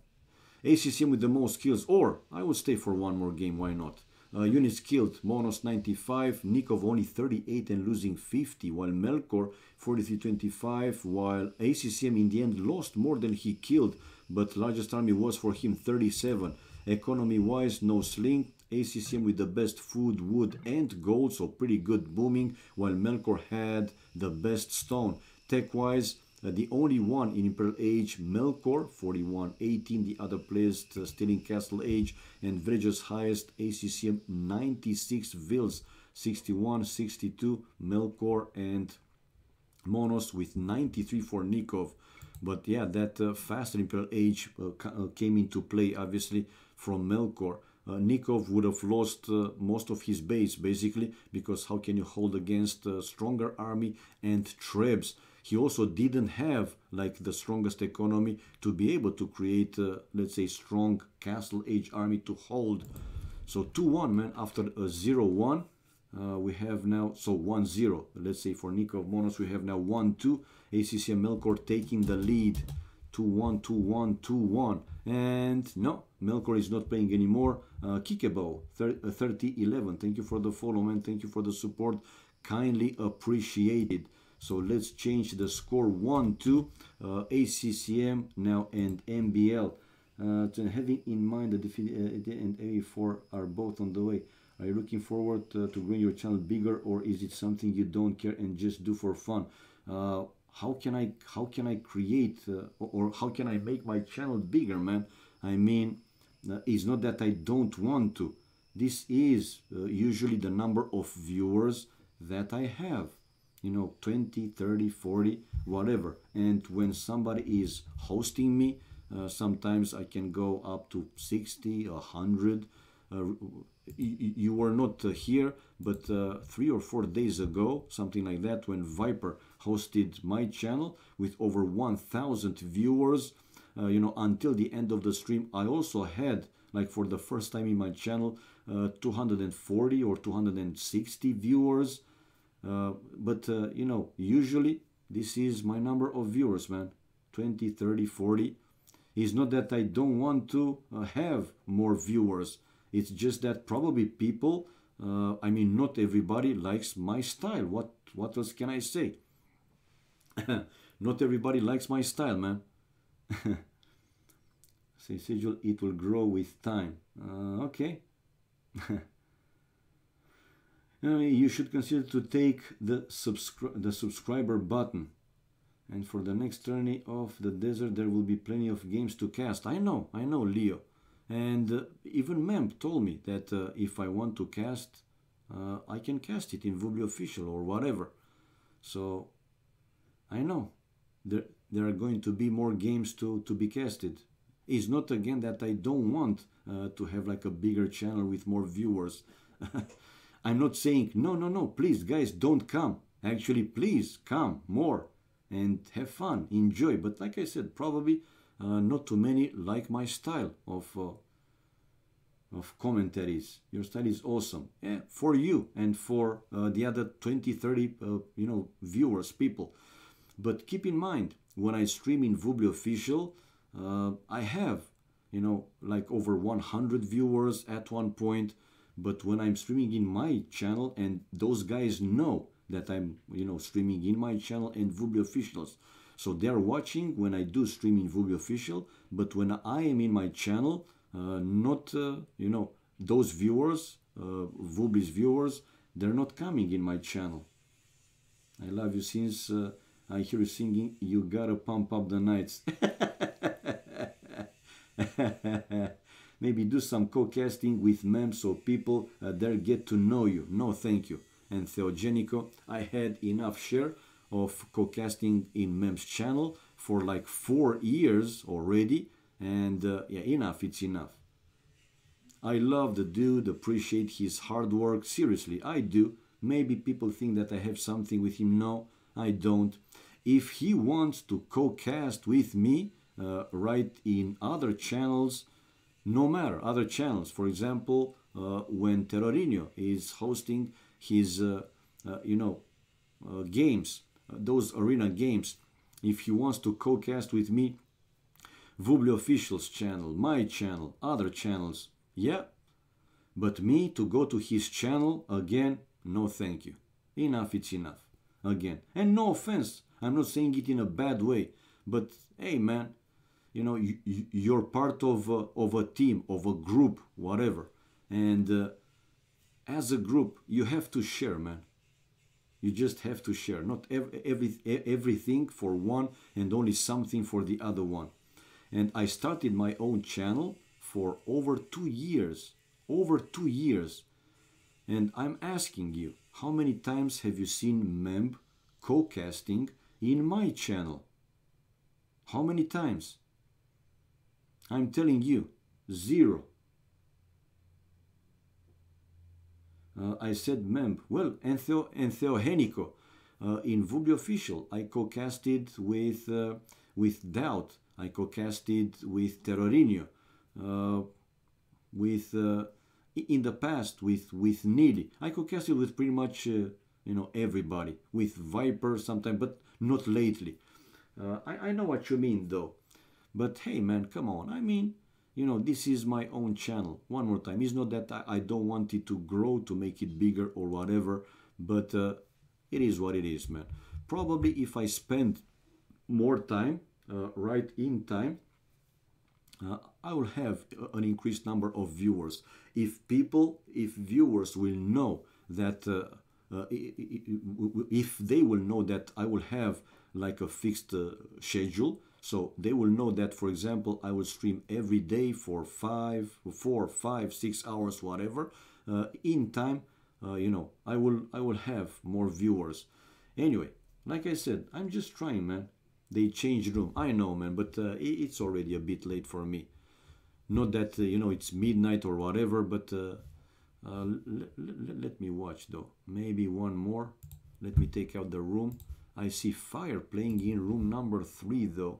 ACCM with the most kills, or I would stay for one more game, why not? Units killed, Monos 95, Nikov only 38 and losing 50, while Melkor 43-25, while ACCM in the end lost more than he killed, but largest army was for him 37. Economy wise, no sling, ACCM with the best food, wood and gold, so pretty good booming, while Melkor had the best stone. Tech wise, the only one in Imperial Age, Melkor, 41-18. The other players still in Castle Age. And Villagers highest, ACCM, 96 vills, 61-62. Melkor and Monos with 93 for Nikov. But yeah, that faster Imperial Age came into play, obviously, from Melkor. Nikov would have lost most of his base, basically, because how can you hold against a stronger army and Trebs? He also didn't have like the strongest economy to be able to create, let's say, strong Castle Age army to hold. So 2-1, man, after a 0-1. We have now, so 1-0, let's say for Nikov Monos, we have now 1-2. ACCM Melkor taking the lead. 2-1, 2-1, 2-1. And no, Melkor is not playing anymore. Kikebo, 30-11. Thank you for the follow, man. Thank you for the support. Kindly appreciated. So let's change the score 1-2. ACCM now and MBL. Having in mind the defeat and A4 are both on the way. Are you looking forward to growing your channel bigger, or is it something you don't care and just do for fun? How can I create or how can I make my channel bigger, man? I mean, it's not that I don't want to. This is usually the number of viewers that I have. 20, 30, 40, whatever. And when somebody is hosting me, sometimes I can go up to 60, 100. You were not here, but 3 or 4 days ago, something like that, when Viper hosted my channel with over 1,000 viewers, until the end of the stream, I also had, like for the first time in my channel, 240 or 260 viewers. But usually this is my number of viewers, man. 20, 30, 40. It's not that I don't want to have more viewers. It's just that probably people, not everybody likes my style. What else can I say? Not everybody likes my style, man. Say, Sigil, it will grow with time. Okay. You should consider to take the subscriber button. And for the next journey of the desert, there will be plenty of games to cast. I know, Leo. And even Memp told me that if I want to cast, I can cast it in Vublio Official or whatever. So, I know. There are going to be more games to be casted. It's not, again, that I don't want to have like a bigger channel with more viewers. I'm not saying, no, please, guys, don't come. Actually, please, come more and have fun, enjoy. But like I said, probably not too many like my style of commentaries. Your style is awesome. Yeah, for you and for the other 20, 30, viewers, people. But keep in mind, when I stream in Vublio Official, I have, like over 100 viewers at one point. But when I'm streaming in my channel, and those guys know that I'm, streaming in my channel and Vublio Officials. So they're watching when I do stream in Vublio Official, but when I am in my channel, not, those viewers, Vublio's viewers, they're not coming in my channel. I love you since I hear you singing, you gotta pump up the nights. Maybe do some co-casting with Mem so people there get to know you. No, thank you. And Theogenico, I had enough share of co-casting in Mem's channel for like 4 years already. And yeah, enough, it's enough. I love the dude, appreciate his hard work. Seriously, I do. Maybe people think that I have something with him. No, I don't. If he wants to co-cast with me, right in other channels, no matter, other channels. For example, when Terrorinho is hosting his, games, those arena games, if he wants to co-cast with me, Vublio Official's channel, my channel, other channels, yeah. But me to go to his channel, again, no thank you. Enough, it's enough. Again. And no offense, I'm not saying it in a bad way, but hey, man, you're part of a team, of a group, whatever. And as a group, you have to share, man. You just have to share. Not everything for one and only something for the other one. And I started my own channel for over 2 years. Over 2 years. And I'm asking you, how many times have you seen Memb co-casting in my channel? How many times? I'm telling you, 0. I said Memb. Well, and Theogenico. In Vublio Official, I co-casted with Doubt. I co-casted with Terrorinho. In the past, with Neely. I co-casted with pretty much, everybody. With Viper sometimes, but not lately. I know what you mean, though. But hey, man, come on. I mean, this is my own channel. One more time. It's not that I don't want it to grow, to make it bigger or whatever. But it is what it is, man. Probably if I spend more time, right in time, I will have an increased number of viewers. If viewers will know that, if they will know that I will have like a fixed schedule, so they will know that, for example, I will stream every day for 4, 5, 6 hours, whatever. In time, I will have more viewers. Anyway, like I said, I'm just trying, man. They changed room. I know, man, but it's already a bit late for me. Not that, it's midnight or whatever, but let me watch, though. Maybe one more. Let me take out the room. I see Fire playing in room number 3, though.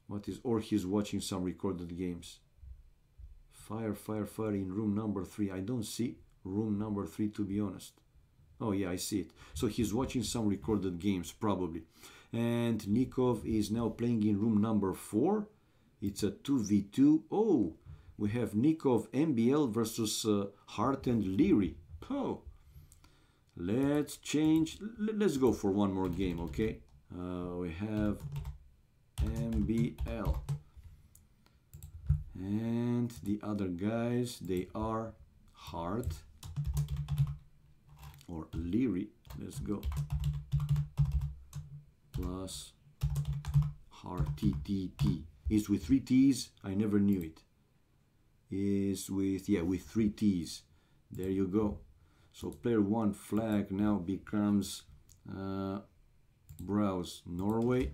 What is... Or he's watching some recorded games. Fire in room number 3. I don't see room number 3, to be honest. Oh, yeah, I see it. So he's watching some recorded games, probably. And Nikov is now playing in room number 4. It's a 2v2. Oh, we have Nikov MBL versus Hart and Leary. Oh, let's change. Let's go for one more game, okay? We have MBL. And the other guys, they are Hart or Leary. Let's go. Plus Hart TTT. Is with 3 T's. I never knew it. Is with, yeah, with 3 T's. There you go. So player 1 flag now becomes Browse Norway.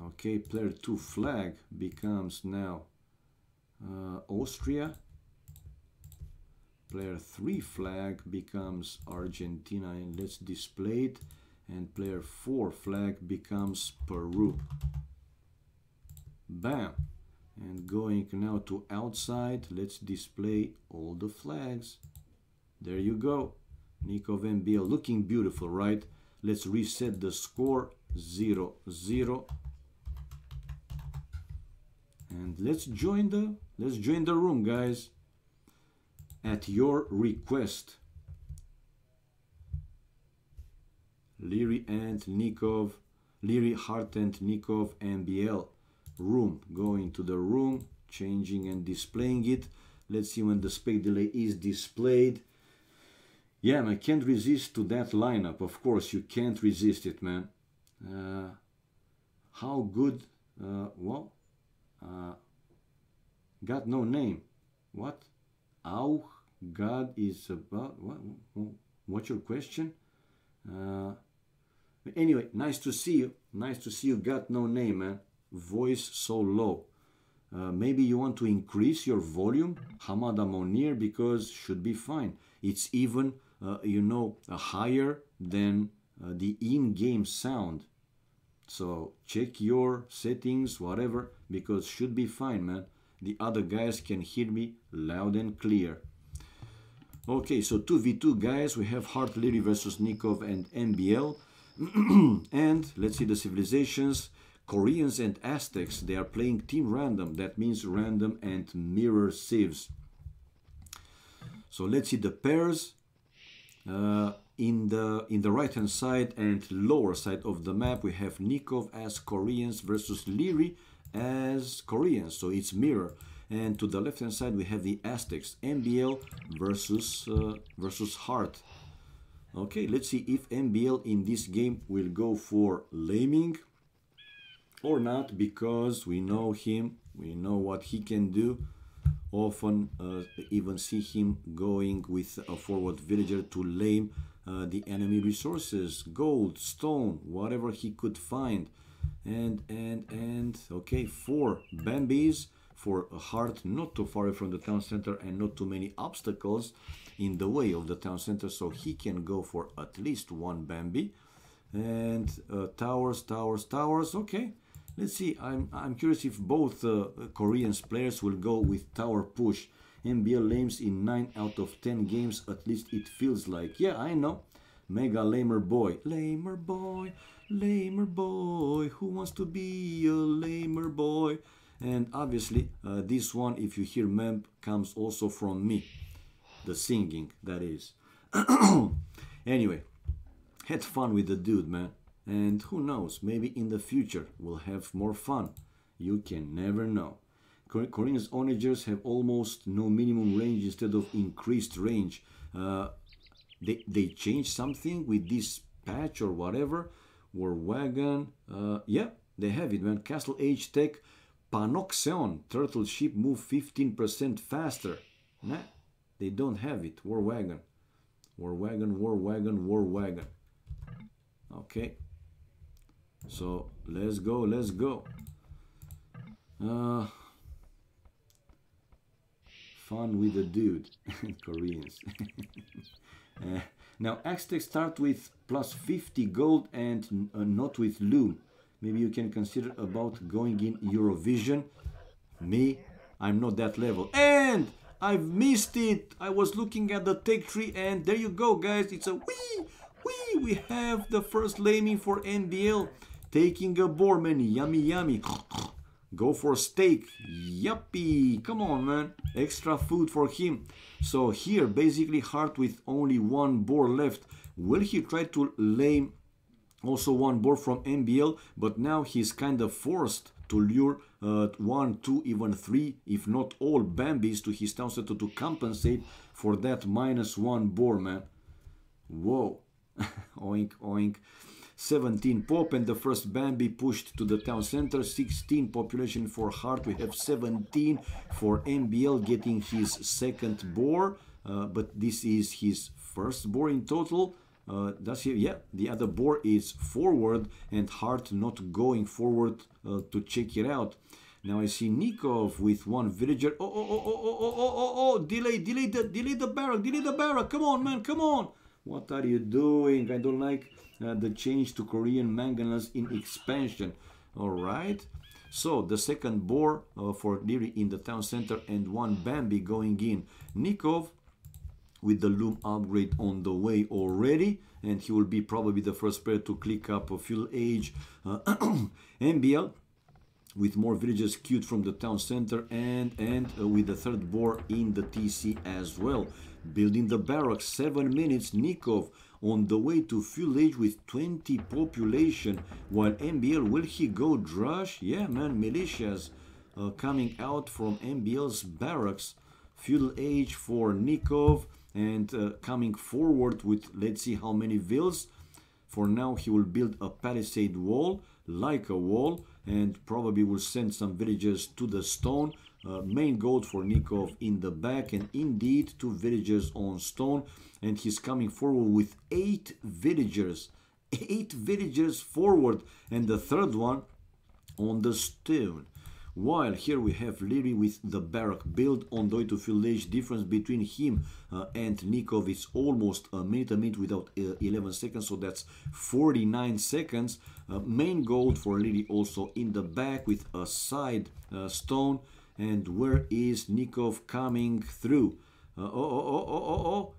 Okay, player 2 flag becomes now Austria. Player 3 flag becomes Argentina, and let's display it. And player 4 flag becomes Peru. Bam! And going now to outside, let's display all the flags. There you go. Nikov MBL looking beautiful, right? Let's reset the score. 0-0. And let's join the room, guys. At your request. Leary and Nikov, Leary, Hart and Nikov MBL. Room, going to the room, changing and displaying it. Let's see when the spec delay is displayed. Yeah, man, I can't resist to that lineup. Of course, you can't resist it, man. How good, well, got no name. What? God is about, what? What's your question? Anyway, nice to see you. Nice to see you. Got no name, man. Voice so low. Maybe you want to increase your volume, Hamada Monir, because should be fine. It's even, higher than the in-game sound. So check your settings, whatever, because should be fine, man. The other guys can hear me loud and clear. Okay, so 2v2, guys. We have Hart, Leary versus Nikov and MBL. And let's see the civilizations. Koreans and Aztecs, they are playing team random. That means random and mirror civs. So let's see the pairs. In the right hand side and lower side of the map, we have Nikov as Koreans versus Leary as Koreans. So it's mirror. And to the left hand side, we have the Aztecs, MBL versus Hart. Okay, let's see if MBL in this game will go for laming or not, because we know him, we know what he can do. Often even see him going with a forward villager to lame the enemy resources, gold, stone, whatever he could find. And okay, 4 Bambis for a Hart, not too far from the town center and not too many obstacles in the way of the town center, so he can go for at least 1 Bambi. And towers. Okay, let's see. I'm curious if both Korean players will go with tower push. MBL lames in 9 out of 10 games, at least it feels like. Yeah, I know. Mega lamer boy, who wants to be a lamer boy? And obviously this one, if you hear mem, comes also from me, the singing, that is. Anyway, had fun with the dude, man. And who knows, maybe in the future we'll have more fun. You can never know. Korean's onagers have almost no minimum range instead of increased range. They changed something with this patch or whatever. War wagon, yeah, they have it, man. Castle Age Tech, Panoxeon, turtle ship move 15% faster. Nah, they don't have it. War wagon, war wagon, war wagon, war wagon. Okay, so let's go, let's go. Fun with the dude. Koreans. Now Aztec start with plus 50 gold and not with loom. Maybe you can consider about going in Eurovision. Me, I'm not that level. And I've missed it. I was looking at the tech tree and there you go, guys. It's a wee. We have the first laming for NBL. Taking a boar, man. Yummy, yummy. Go for steak. Yuppie. Come on, man. Extra food for him. So here, basically, Hart with only one boar left. Will he try to lame also one boar from NBL? But now he's kind of forced to lure 1, 2, even 3, if not all Bambis to his town center to compensate for that -1 boar, man. Whoa. Oink, oink. 17 pop and the first Bambi pushed to the town center. 16 population for Hart. We have 17 for NBL getting his second boar. But this is his first boar in total. Does he? Yeah, the other boar is forward and Hart not going forward to check it out. Now I see Nikov with one villager. Oh, delay the barrack. Come on, man, come on. What are you doing? I don't like the change to Korean manganese in expansion. All right. So the second boar for Leary in the town center and one Bambi going in. Nikov with the loom upgrade on the way already, and he will be probably the first player to click up a fuel age. NBL with more villagers queued from the town center and with the third boar in the TC as well. Building the barracks, 7 minutes. Nikov on the way to fuel age with 20 population, while NBL, will he go drush? Yeah, man, militias coming out from NBL's barracks. Fuel age for Nikov and coming forward with, let's see how many vills. For now, he will build a palisade wall, like a wall, and probably will send some villagers to the stone. Main goal for Nikov in the back, and indeed 2 villagers on stone, and he's coming forward with 8 villagers. 8 villagers forward, and the third one on the stone. While here we have Leary with the barrack build on the way to fuel age. Difference between him and Nikov is almost a minute without 11 seconds, so that's 49 seconds. Main goal for Leary also in the back with a side stone. And where is Nikov coming through?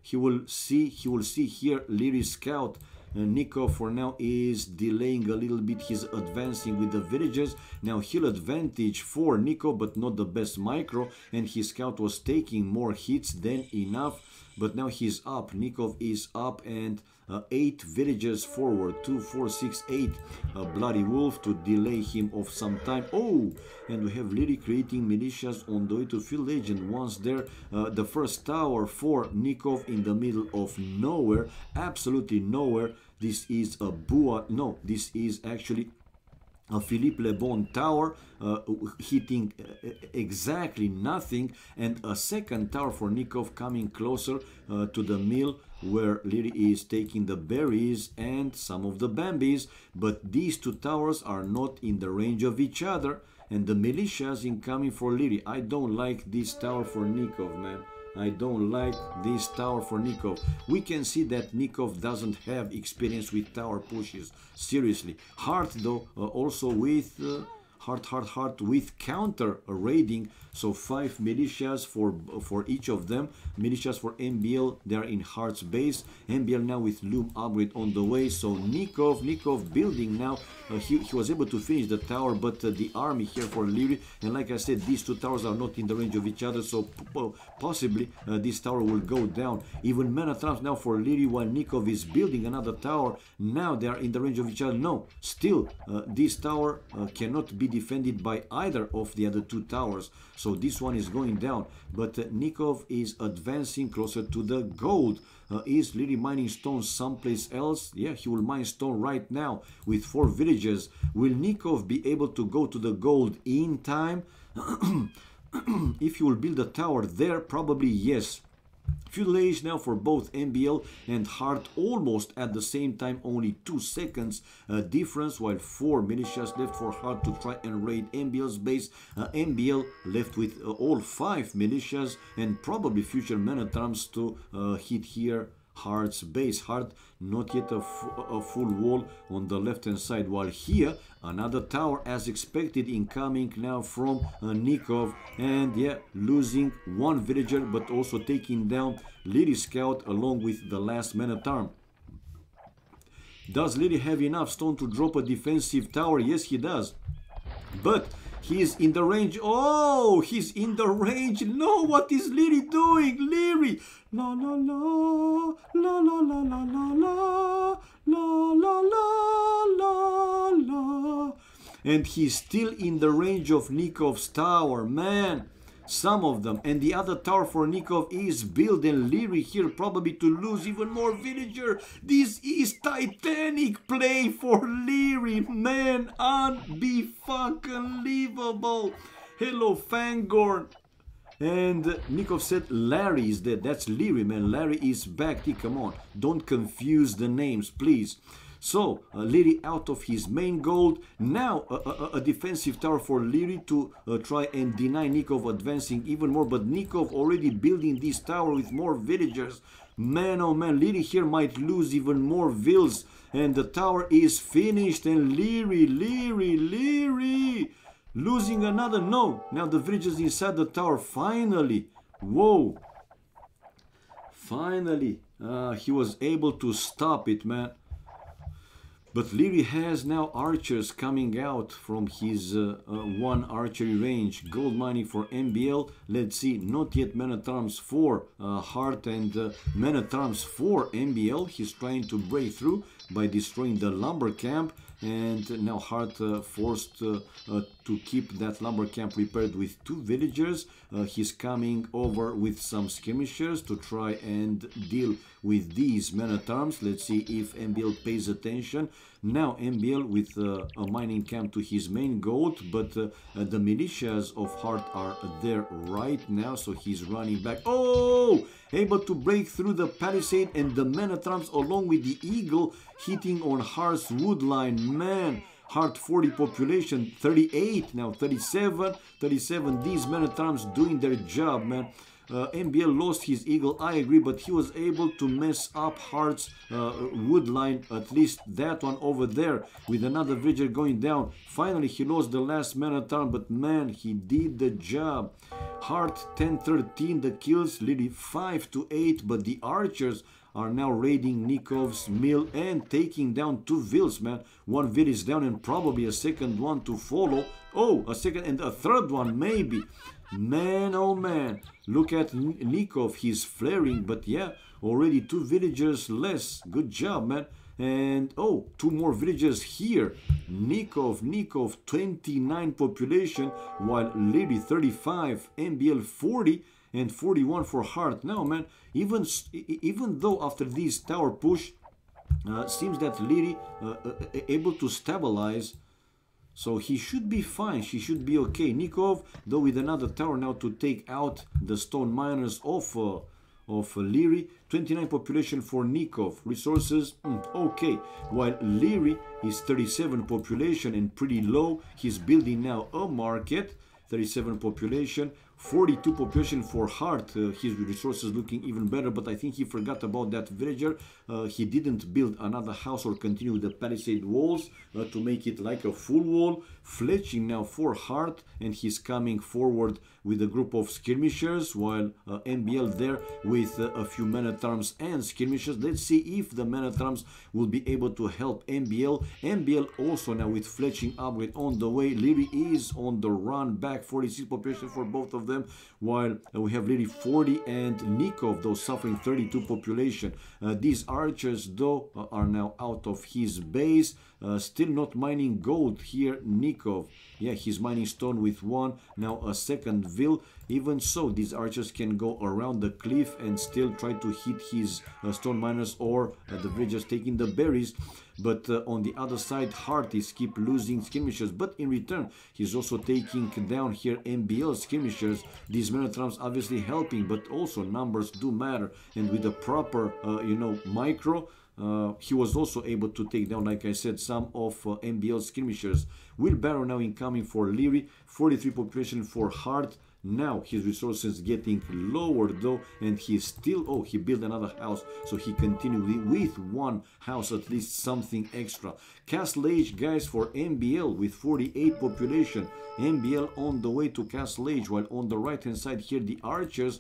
He will see here Leary scout. Nikov for now is delaying a little bit his advancing with the villagers. Now he'll advantage for Nikov, but not the best micro, and his scout was taking more hits than enough. But now he's up. Nikov is up, and 8 villagers forward. 2, 4, 6, 8. A bloody wolf to delay him of some time. Oh, and we have Leary creating militias on the way to field age, and once there, the first tower for Nikov in the middle of nowhere, absolutely nowhere. This is a Bua. No, this is actually a Philippe Le Bon tower hitting exactly nothing, and a second tower for Nikov coming closer to the mill where Leary is taking the berries and some of the Bambis, but these 2 towers are not in the range of each other, and the militias incoming for Leary. I don't like this tower for Nikov, man. I don't like this tower for Nikov. We can see that Nikov doesn't have experience with tower pushes. Seriously. Hart though, also with Hart with counter raiding. So 5 militias for each of them. Militias for MBL, they are in Hart's base. MBL now with loom upgrade on the way. So Nikov building now. He was able to finish the tower, but the army here for Liri, and like I said, these two towers are not in the range of each other, so possibly this tower will go down. Even mana traps now for Liri, while Nikov is building another tower. Now they are in the range of each other. No, still this tower cannot be defended by either of the other two towers, so this one is going down. But Nikov is advancing closer to the gold. Is Liri mining stone someplace else? Yeah, he will mine stone right now with 4 villages. Will Nikov be able to go to the gold in time? If he will build a tower there, probably yes. Feudal age now for both MBL and Hart almost at the same time, only 2 seconds difference, while 4 militias left for Hart to try and raid MBL's base. MBL left with all 5 militias and probably future Menatrams to hit here Hart's base. Hart not yet a full wall on the left hand side, while here another tower as expected incoming now from Nikov, and yeah, losing 1 villager but also taking down Liri scout along with the last Menatarm. Does Liri have enough stone to drop a defensive tower? Yes, he does, but he's in the range. Oh, he's in the range. No, what is Liri doing? Liri, la la la la la la la la la la la la la, and he's still in the range of Nikov's tower, man. Some of them, and the other tower for Nikov is built, and Liri here probably to lose even more villager. This is titanic play for Liri, man. Unbelievable. Hello, Fangorn. And Nikov said Larry is dead. That's Liri, man. Larry is back. Come on, don't confuse the names, please. So Liri out of his main gold. Now a defensive tower for Liri to try and deny Nikov advancing even more. But Nikov already building this tower with more villagers. Man, oh man, Liri here might lose even more vills. And the tower is finished. And Liri losing another. No, now the villagers inside the tower. Finally. Whoa. Finally. He was able to stop it, man. But Liri has now archers coming out from his 1 archery range. Gold mining for MBL. Let's see, not yet Menatrams for Hart and Menatrams for MBL. He's trying to break through by destroying the lumber camp. And now Hart forced to keep that lumber camp repaired with 2 villagers. He's coming over with some skirmishers to try and deal with these Menatarms. Let's see if MBL pays attention. Now MBL with a mining camp to his main gold, but the militias of Hart are there right now, so he's running back. Oh! Able to break through the palisade, and the Menatrams along with the eagle hitting on Hart's wood line. Man, Hart 40 population, 38 now, 37. These Menatrams doing their job, man. MBL lost his eagle, I agree, but he was able to mess up Hart's wood line, at least that one over there, with another villager going down. Finally, he lost the last Menatarm, but man, he did the job. Hart 10-13 the kills, Liri 5-8, but the archers are now raiding Nikov's mill and taking down 2 vills, man. 1 vill is down and probably a second one to follow. Oh, a second and a third one maybe. Man, oh man, look at Nikov, he's flaring, but yeah, already 2 villagers less. Good job, man. And oh, 2 more villagers here. Nikov 29 population, while Liri 35, MBL 40 and 41 for Hart. Now, man, even though after this tower push, seems that Liri able to stabilize. So he should be fine, she should be okay. Nikov, though, with another tower now to take out the stone miners of Liri. 29 population for Nikov. Resources, okay. While Liri is 37 population and pretty low. He's building now a market. 37 population. 42 population for Hart. His resources looking even better, but I think he forgot about that villager. He didn't build another house or continue with the palisade walls to make it like a full wall. Fletching now for Hart, and he's coming forward with a group of skirmishers, while MBL there with a few men-at-arms and skirmishers. Let's see if the men-at-arms will be able to help MBL. MBL also now with fletching upgrade on the way. Leary is on the run back, 46 population for both of them, while we have Leary 40 and Nikov though suffering 32 population. These archers though are now out of his base. Still not mining gold here, Nikov. Yeah, he's mining stone with one, now a second vill. Even so, these archers can go around the cliff and still try to hit his stone miners or the villagers taking the berries. But on the other side, Hart is keep losing skirmishers, but in return, he's also taking down here MBL skirmishers. These men-at-arms obviously helping, but also numbers do matter. And with the proper, micro, he was also able to take down, like I said, some of MBL skirmishers. Wheelbarrow now incoming for Leary, 43 population for Hart. Now his resources getting lower though, and he's still, he built another house, so he continued with one house, at least something extra. Castle Age, guys, for MBL with 48 population. MBL on the way to Castle Age, while on the right hand side here the archers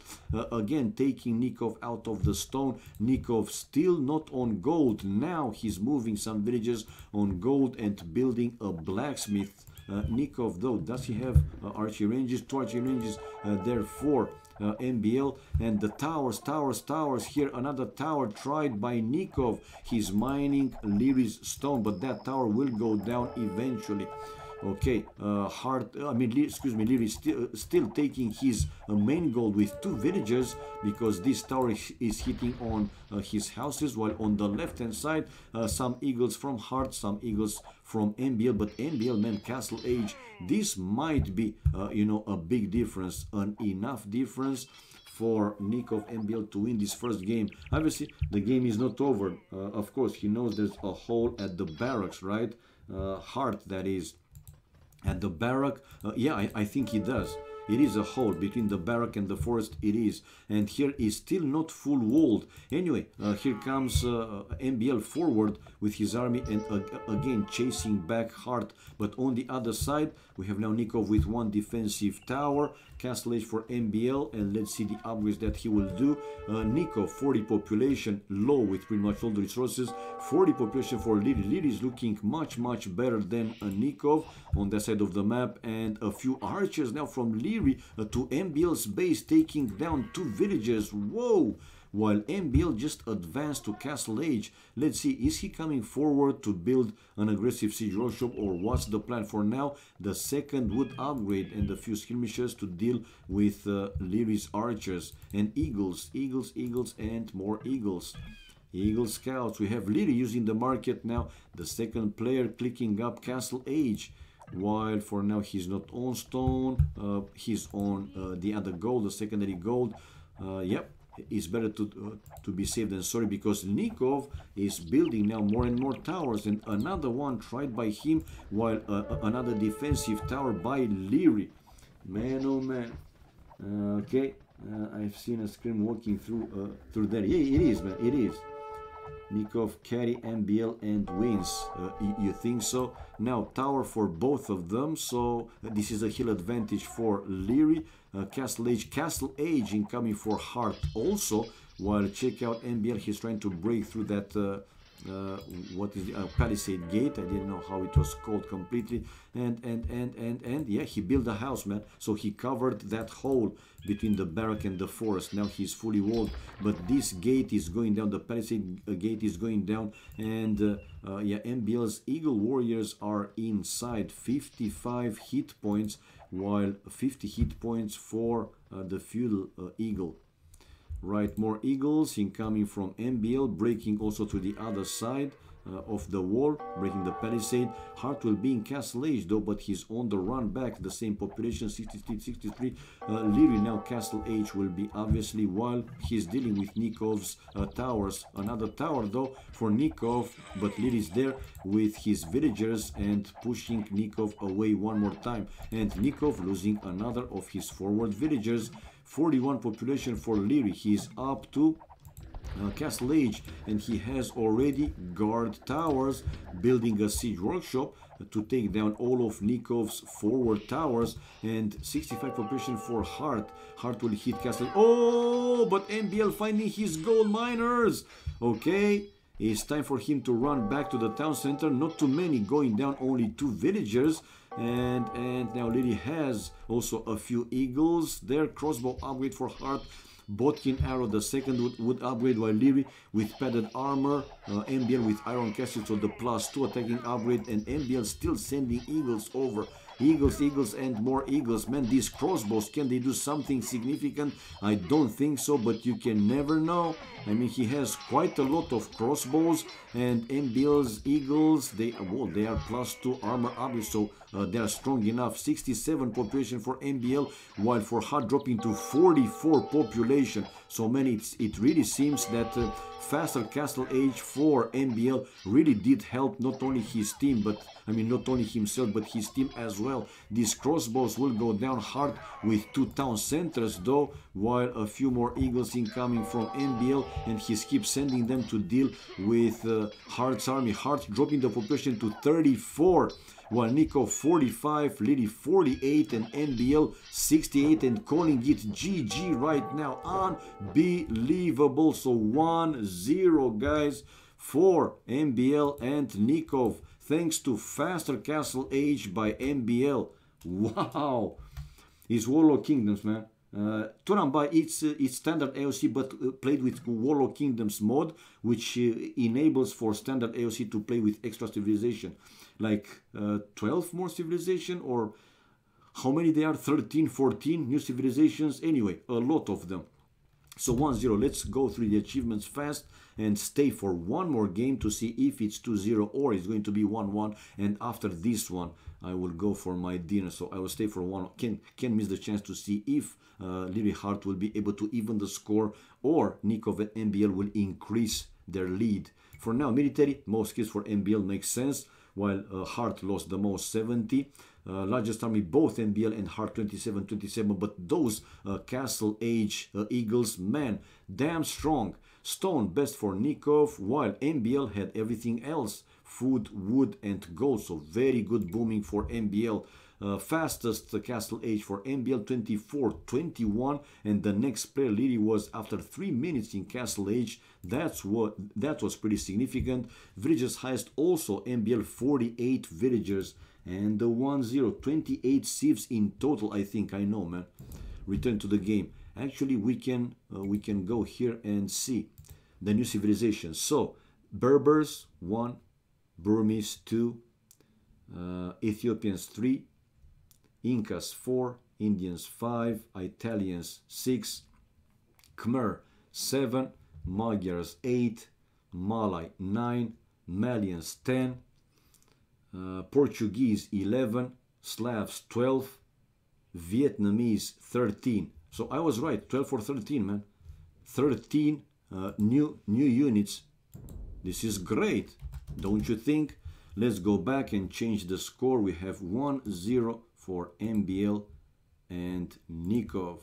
again taking Nikov out of the stone. Nikov still not on gold. Now he's moving some villages on gold and building a blacksmith. Nikov though, does he have archery ranges? 2 archery ranges there for MBL. And the towers here, another tower tried by Nikov. He's mining Leary's stone, but that tower will go down eventually. Okay, Leary still taking his main gold with 2 villagers, because this tower is hitting on his houses, while on the left hand side some eagles from Hart, some eagles from MBL. But MBL, man, Castle Age, this might be a big difference, an enough difference for Nikov MBL to win this first game. Obviously the game is not over. Of course he knows there's a hole at the barracks, right? Hart, that is, at the barrack. I think he does. It is a hole between the barrack and the forest, it is. And here is still not full walled. Anyway, here comes MBL forward with his army and again chasing back Hart. But on the other side, we have now Nikov with 1 defensive tower. Castle Age for MBL, and let's see the upgrades that he will do. Nikov, 40 population, low with pretty much all the resources. 40 population for Leary. Leary is looking much better than Nikov on that side of the map. And a few archers now from Leary to MBL's base, taking down 2 villages. Whoa! While MBL just advanced to Castle Age. Let's see, is he coming forward to build an aggressive siege workshop, or what's the plan for now? The second wood upgrade and a few skirmishers to deal with Leary's archers. And eagles, and more eagles. Eagle scouts. We have Leary using the market now. The second player clicking up Castle Age. While for now he's not on stone, he's on the other gold, the secondary gold. Yep. It's better to be safe than sorry, because Nikov is building now more and more towers, and another one tried by him, while another defensive tower by Leary. Man, oh man. Okay, I've seen a screen walking through there. Yeah, it is, man, it is. Nikov carry MBL and wins. You think so? Now tower for both of them, so this is a hill advantage for Leary. Castle Age incoming for Hart also, while check out MBL, he's trying to break through that what is the palisade gate. I didn't know how it was called completely. And yeah, he built a house, man, so he covered that hole between the barrack and the forest. Now he's fully walled, but this gate is going down, the palisade gate is going down. And yeah, MBL's eagle warriors are inside. 55 hit points, while 50 hit points for the feudal eagle. Right, more eagles incoming from MBL, breaking also to the other side. of the wall, breaking the palisade. Hart will be in Castle Age though, but he's on the run back. The same population, 63. Leary now Castle Age will be obviously, while he's dealing with Nikov's towers. Another tower though for Nikov, but Leary's there with his villagers and pushing Nikov away one more time. And Nikov losing another of his forward villagers. 41 population for Leary. He's up to Castle Age, and he has already guard towers, building a siege workshop to take down all of Nikov's forward towers. And 65 population for Hart. Hart will hit Castle. Oh, but MBL finding his gold miners. Okay, it's time for him to run back to the town center. Not too many going down, only 2 villagers. And now Lily has also a few eagles. Their crossbow upgrade for Hart. Botkin arrow the second would upgrade, while Leary with padded armor, MBL with iron castle, so the +2 attacking upgrade, and MBL still sending eagles over. Eagles, and more eagles. Man, these crossbows, can they do something significant? I don't think so, but you can never know. I mean, he has quite a lot of crossbows, and MBL's eagles, they are +2 armor upgrade, so they are strong enough. 67 population for MBL, while for Hart dropping to 44 population. So man, it really seems that faster Castle Age for MBL really did help not only his team, but I mean not only himself, but his team as well. These crossbows will go down hard with 2 town centers though, while a few more eagles incoming from MBL, and he keeps sending them to deal with Hart's army. Hart dropping the population to 34. While Nico 45, Lily 48, and MBL 68, and calling it GG right now. Unbelievable. So 1-0, guys, for MBL and Nikov, thanks to faster Castle Age by MBL. Wow. It's Warlock Kingdoms, man. Turambai, it's standard AoC, but played with Warlock Kingdoms mod, which enables for standard AoC to play with extra civilization. Like 12 more civilization, or how many they are? 13, 14 new civilizations. Anyway, a lot of them. So 1-0. Let's go through the achievements fast and stay for one more game to see if it's 2-0 or it's going to be 1-1. And after this one, I will go for my dinner. So I will stay for one. Can miss the chance to see if Lily Hart will be able to even the score, or Nikov and MBL will increase their lead. For now, military, most kills for MBL makes sense, while Hart lost the most, 70. Largest army, both MBL and Hart, 27. But those Castle Age Eagles, man, damn strong. Stone, best for Nikov, while MBL had everything else. Food, wood, and gold. So very good booming for MBL. Fastest Castle Age for MBL, 24-21, and the next player Lily was after 3 minutes in Castle Age. That was pretty significant. Villagers highest also MBL, 48 villagers, and the 1-0, 28 civs in total. I think I know, man. Return to the game. Actually, we can go here and see the new civilizations. So Berbers 1, Burmese 2, Ethiopians 3, Incas 4, Indians 5, Italians 6, Khmer 7, Magyars 8, Malay 9, Malians 10, Portuguese 11, Slavs 12, Vietnamese 13. So I was right, 12 or 13, man. 13 new units. This is great, don't you think? Let's go back and change the score. We have 1-0 for MBL and Nikov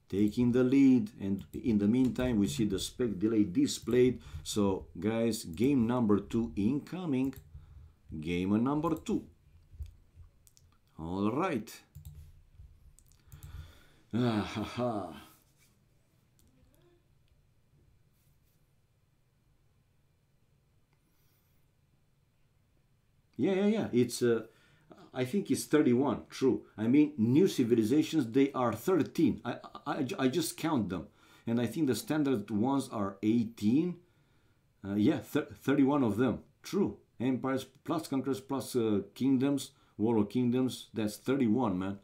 taking the lead, and in the meantime we see the spec delay displayed. So guys, game number 2 incoming. Game number 2. All right. Yeah. It's I think it's 31. True. I mean, new civilizations, they are 13. I just count them, and I think the standard ones are 18. Yeah, 31 of them. True. Empires plus conquerors plus kingdoms, warlord kingdoms. That's 31, man.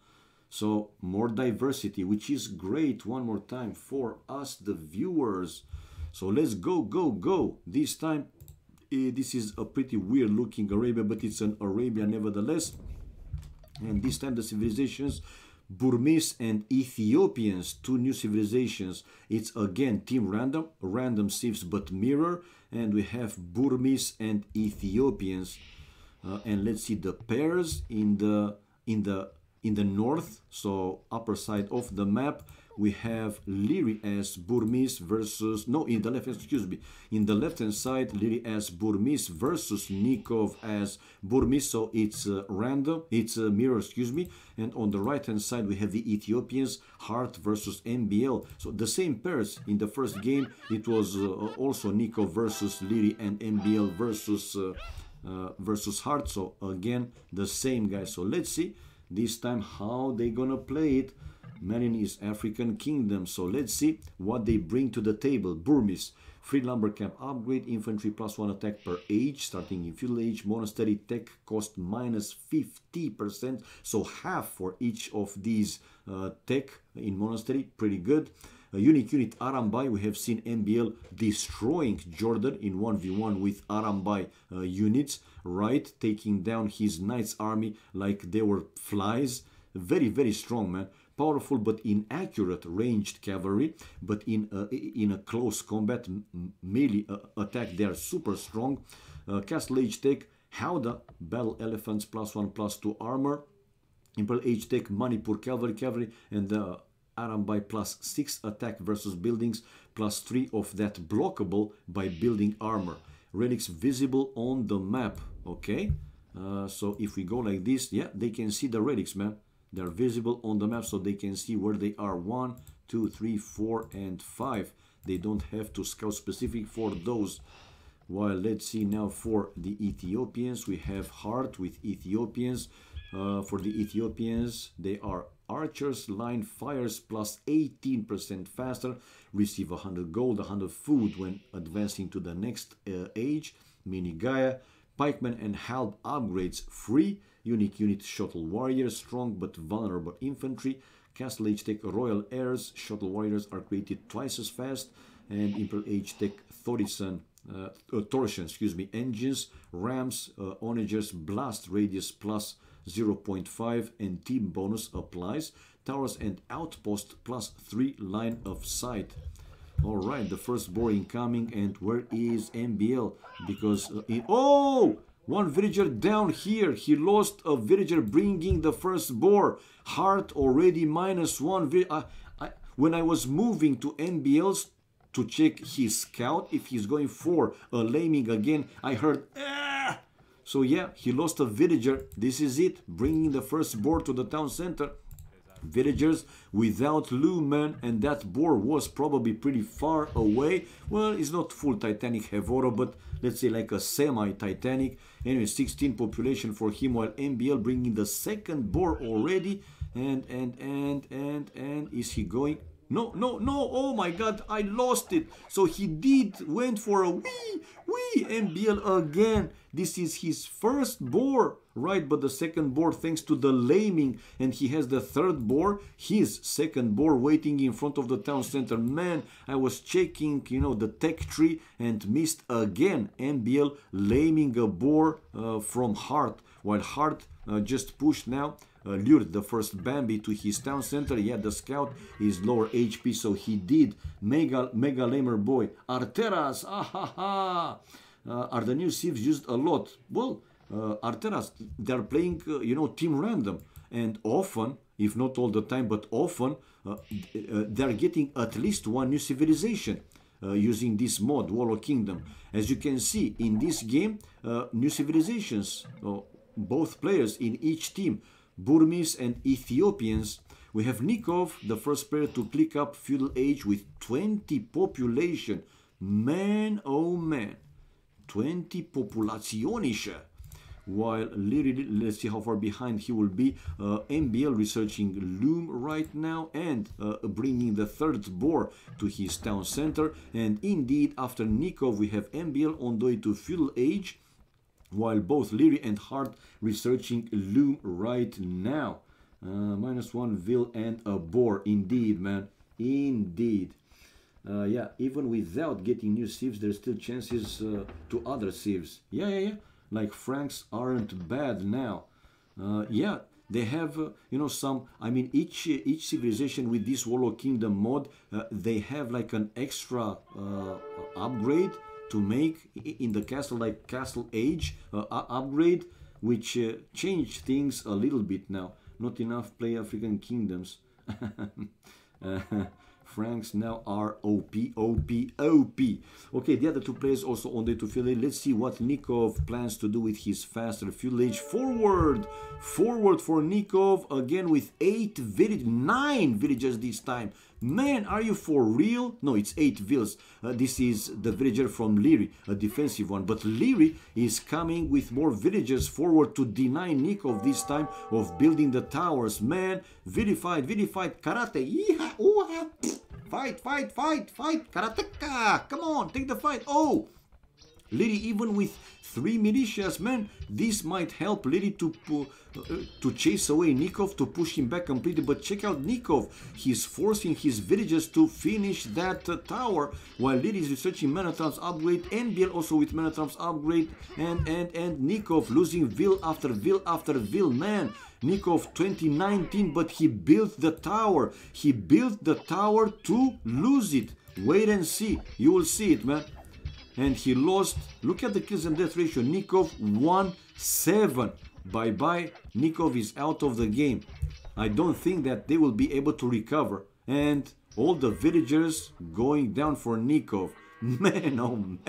So more diversity, which is great. One more time for us, the viewers. So let's go. This time this is a pretty weird looking Arabia, but it's an Arabia nevertheless. And this time the civilizations, Burmese and Ethiopians, two new civilizations. It's again team random, random sieves but mirror, and we have Burmese and Ethiopians. And let's see the pairs in the north, so upper side of the map. We have Liri as Burmese versus, no, in the left, excuse me, in the left hand side, Liri as Burmese versus Nikov as Burmese, so it's random, it's a mirror, excuse me. And on the right hand side, we have the Ethiopians, Hart versus MBL. So the same pairs in the first game, it was also Nikov versus Liri and MBL versus Hart. So again, the same guys. So let's see this time how they gonna play it. Malin is African Kingdom, so let's see what they bring to the table. Burmese, free lumber camp upgrade, infantry +1 attack per age, starting in feudal age, monastery tech cost -50%, so half for each of these tech in monastery, pretty good. A unique unit Arambai, we have seen MBL destroying Jordan in 1v1 with Arambai units, right, taking down his knight's army like they were flies. Very, very strong, man. Powerful but inaccurate ranged cavalry, but in a close combat melee attack they are super strong. Castle Age Tech, Howdah, Battle Elephants +1/+2 armor, Imperial Age Tech, Manipur cavalry, and Arambai +6 attack versus buildings, +3 of that blockable by building armor. Relics visible on the map, okay? So if we go like this, yeah, they can see the relics, man. They're visible on the map, so they can see where they are. 1, 2, 3, 4, and 5. They don't have to scout specific for those. While let's see now for the Ethiopians, we have Hart with Ethiopians. For the Ethiopians, they are archers, line fires +18% faster, receive 100 gold, 100 food when advancing to the next age. Mini Gaia, pikemen and halb upgrades free. Unique unit Shuttle Warriors, strong but vulnerable infantry. Castle Age Tech Royal Heirs, Shuttle Warriors are created twice as fast. And Imperial Age Tech Torsion, engines, rams, onagers, blast radius +0.5 and team bonus applies. Towers and outpost +3 line of sight. All right, the first boar incoming, and where is MBL? Because one villager down here. He lost a villager bringing the first boar. Heart already -1. When I was moving to MBL's to check his scout, if he's going for a laming again, I heard ah! So yeah, he lost a villager. This is it, bringing the first boar to the town center. Villagers without loom, man, and that boar was probably pretty far away. Well, it's not full Titanic Hevoro, but let's say like a semi-Titanic. Anyway, 16 population for him, while MBL bringing the second boar already. And is he going? No, oh my god, I lost it. So he went for a wee MBL again. This is his first boar, right? But the second boar, thanks to the laming, and he has the third boar, his second boar waiting in front of the town center. Man, I was checking, the tech tree and missed again. MBL laming a boar from Hart, while Hart just pushed now. Lured the first Bambi to his town center. Yeah, the scout is lower HP, so he did. Mega lamer boy. Arteras, are the new sieves used a lot? Well, Arteras, they're playing, team random. And often, if not all the time, but often, they're getting at least one new civilization using this mod, Warlock Kingdom. As you can see, in this game, new civilizations, both players in each team, Burmese and Ethiopians. We have Nikov, the first player to click up feudal age with 20 population. Man, oh man, 20 populationische. While Liri, let's see how far behind he will be. MBL researching loom right now and bringing the third boar to his town center. And indeed, after Nikov, we have MBL on the way to feudal age, while both Liri and Hart researching loom right now. -1 vil and a boar. Indeed, man. Indeed. Yeah, even without getting new sieves, there's still chances to other sieves. Yeah. Like Franks aren't bad now. Yeah, they have, you know, some. I mean, each civilization with this Warlock Kingdom mod, they have like an extra upgrade to make in the castle, like Castle Age upgrade, which change things a little bit now. Not enough play African kingdoms. Franks now are OP. Okay, the other two players also on day to fill in. Let's see what Nikov plans to do with his faster feudal age. Forward for Nikov, again with 9 villagers this time. Man, are you for real? No, it's 8 villas. This is the villager from Liri, a defensive one. But Liri is coming with more villagers forward to deny Nikov this time of building the towers. Man, vilified, karate. Yeehaw, ooh-ha. Fight, karateka. Come on, take the fight. Oh, Liri even with 3 militias, man, this might help Liri to chase away Nikov, to push him back completely. But check out Nikov, he's forcing his villagers to finish that tower, while Liri is researching Manatram's upgrade, and Biel also with Manatram's upgrade, and Nikov losing vill after vill, man. Nikov 2019, but he built the tower. He built the tower to lose it. Wait and see. You will see it, man. And he lost. Look at the kills and death ratio. Nikov 1-7. Bye-bye. Nikov is out of the game. I don't think that they will be able to recover. And all the villagers going down for Nikov. Man, oh man.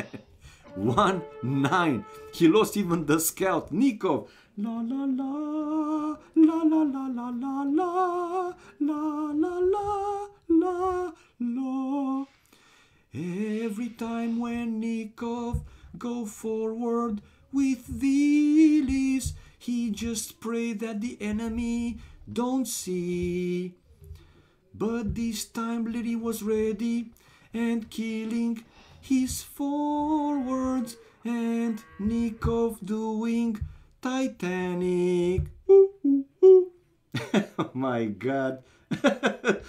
1-9. He lost even the scout. Nikov. La la la. La la la la la la. La la la la la. Every time when Nikov go forward with villies, he just pray that the enemy don't see. But this time Liri was ready and killing his forwards, and Nikov doing Titanic. Ooh, ooh, ooh. Oh my god.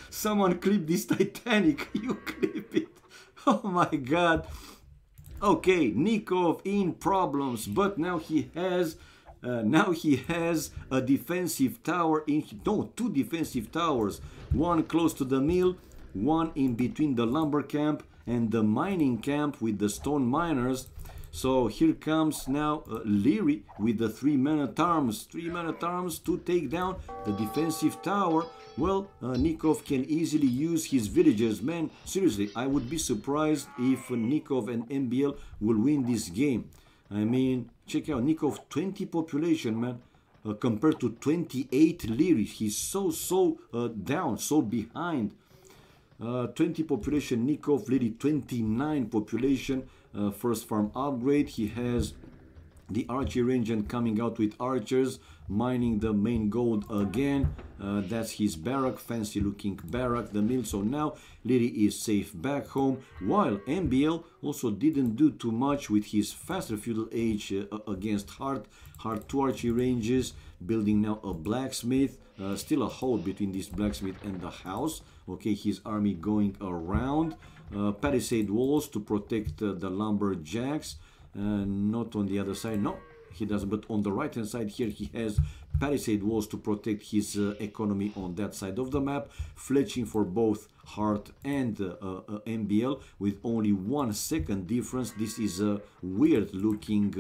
Someone clip this Titanic. You clip it. Oh my god. Okay, Nikov in problems, but now he has a defensive tower in, no, 2 defensive towers, one close to the mill, one in between the lumber camp and the mining camp with the stone miners. So here comes now Liri with the 3 man-at-arms to take down the defensive tower. Well, Nikov can easily use his villagers. Man, seriously, I would be surprised if Nikov and MBL will win this game. I mean, check out Nikov, 20 population, man, compared to 28 Liri. He's so down, so behind. 20 population Nikov, Liri 29 population. First farm upgrade, he has the archery range and coming out with archers, mining the main gold again. That's his barrack, fancy looking barrack, the mill. So now Liri is safe back home, while MBL also didn't do too much with his faster feudal age against Hard 2 archery ranges, building now a blacksmith. Still a hole between this blacksmith and the house. Okay, his army going around. Palisade walls to protect the lumberjacks. Not on the other side, no, he doesn't, but on the right hand side here he has palisade walls to protect his economy on that side of the map, fletching for both Hard and MBL with only 1 second difference. This is a weird looking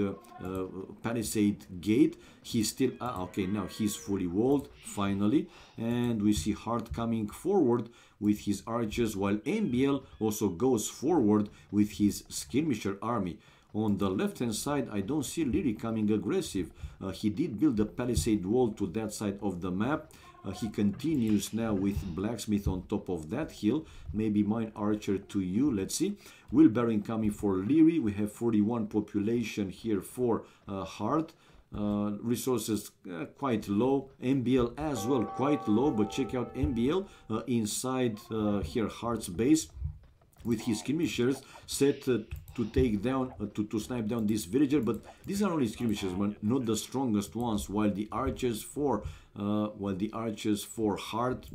palisade gate. He's still okay, now he's fully walled finally, and we see Hard coming forward with his archers, while MBL also goes forward with his skirmisher army. On the left hand side, I don't see Liri coming aggressive. He did build a palisade wall to that side of the map. He continues now with blacksmith on top of that hill. Maybe mine archer to you. Let's see. Wheelbarrow coming for Liri. We have 41 population here for Hard. Resources quite low. MBL as well quite low. But check out MBL inside here Hard's base with his skirmishers set to take down, to snipe down this villager. But these are only skirmishers, man, not the strongest ones. While the archers for Hard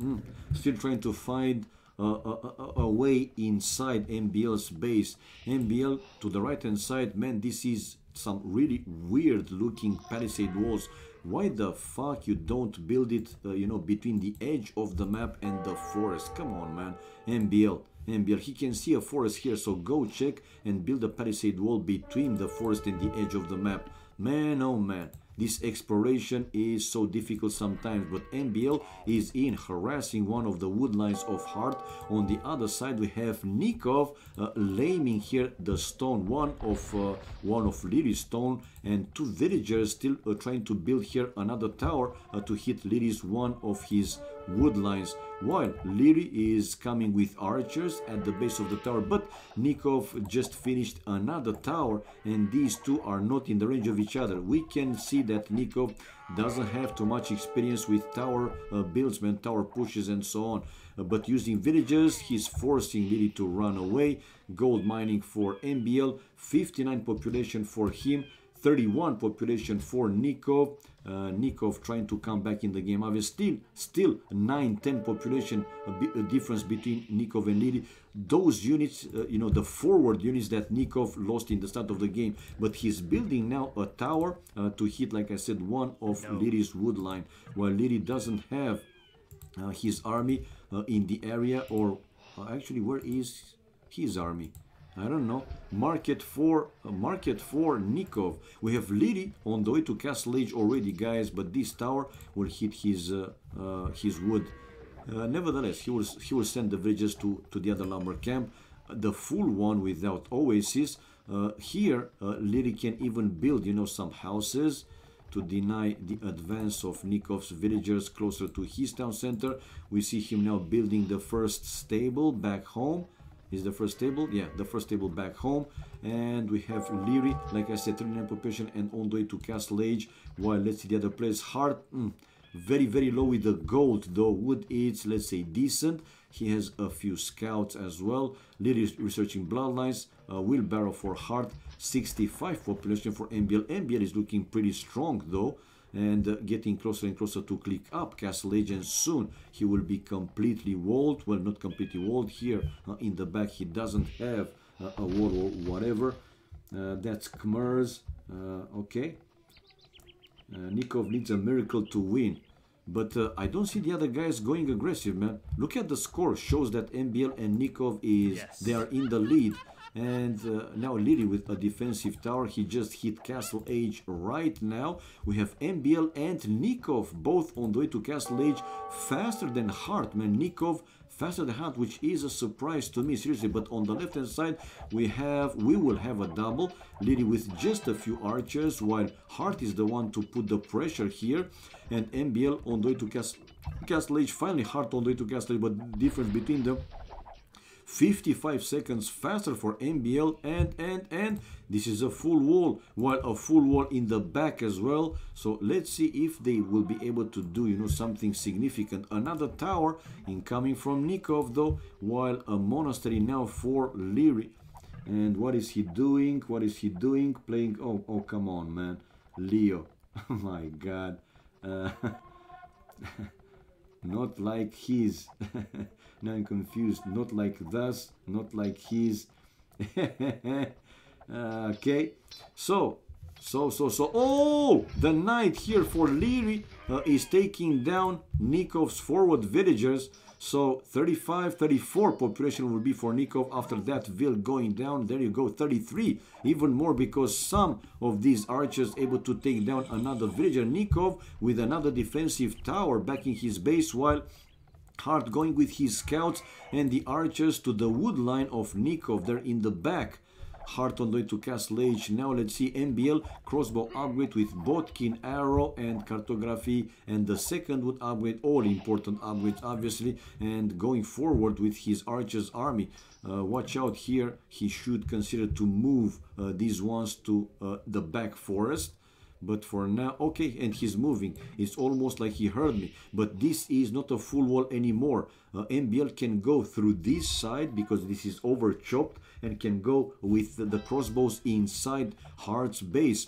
still trying to find away inside MBL's base. MBL to the right hand side, man, this is some really weird looking palisade walls. Why the fuck you don't build it, you know, between the edge of the map and the forest? Come on, man. MBL, he can see a forest here, so go check and build a palisade wall between the forest and the edge of the map. Man, oh man, this exploration is so difficult sometimes, but MBL is in harassing one of the wood lines of Heart. On the other side we have Nikov laying here the stone, one of Lily's stone, and two villagers still trying to build here another tower to hit Lily's one of his wood lines, while Lily is coming with archers at the base of the tower. But Nikov just finished another tower, and these two are not in the range of each other. We can see that Nikov doesn't have too much experience with tower builds, man, tower pushes and so on, but using villagers he's forcing Lily to run away. Gold mining for MBL, 59 population for him, 31 population for Nikov. Nikov trying to come back in the game. Obviously, still 9-10 population difference between Nikov and Lily. Those units, you know, the forward units that Nikov lost in the start of the game. But he's building now a tower to hit, like I said, one of Lily's wood line, while Lily doesn't have his army in the area, or actually, where is his army? I don't know. Market for Nikov. We have Lily on the way to Castle Age already, guys, but this tower will hit his wood. Nevertheless, he will send the villagers to the other lumber camp, the full one without oasis. Here, Lily can even build, you know, some houses to deny the advance of Nikov's villagers closer to his town center. We see him now building the first stable back home. Is the first table? Yeah, the first table back home. And we have Leary, like I said, 39 population and on the way to Castle Age. While let's see the other players. Heart, very, very low with the gold, though. Wood is, let's say, decent. He has a few scouts as well. Leary is researching bloodlines. Wheelbarrow for Heart, 65 population for MBL. MBL is looking pretty strong, though, and getting closer and closer to click up Castle Age, and soon he will be completely walled. Well, not completely walled. Here in the back he doesn't have a wall or whatever. That's Khmer's. Okay, Nikov needs a miracle to win, but I don't see the other guys going aggressive, man. Look at the score, shows that MBL and Nikov they are in the lead. And now Lily with a defensive tower. He just hit Castle Age right now. We have MBL and Nikov both on the way to Castle Age, faster than Heart, man. Nikov faster than Heart, which is a surprise to me, seriously. But on the left hand side we will have a double. Lily with just a few archers, while Heart is the one to put the pressure here, and MBL on the way to Castle Age. Finally Heart on the way to Castle Age, but the difference between them, 55 seconds faster for MBL, and this is a full wall, while a full wall in the back as well. So let's see if they will be able to do, you know, something significant. Another tower incoming from Nikov, though, while a monastery now for Leary. And what is he doing? What is he doing? Playing, oh come on, man, Leo. Oh my god. Not like his. Now I'm confused. Not like thus, not like his. Okay, so oh, the knight here for Leary is taking down Nikov's forward villagers. So 35, 34 population will be for Nikov. After that, Vil going down. There you go, 33, even more, because some of these archers able to take down another villager. Nikov with another defensive tower backing his base, while Heart going with his scouts and the archers to the wood line of Nikov. They're in the back. Heart on the way to Castle Age. Now let's see MBL crossbow upgrade with Bodkin arrow and cartography, and the second would upgrade, all important upgrades obviously, and going forward with his archers army. Watch out here, he should consider to move these ones to the back forest. But for now, okay, and he's moving. It's almost like he heard me. But this is not a full wall anymore. MBL can go through this side because this is over chopped, and can go with the crossbows inside Heart's base.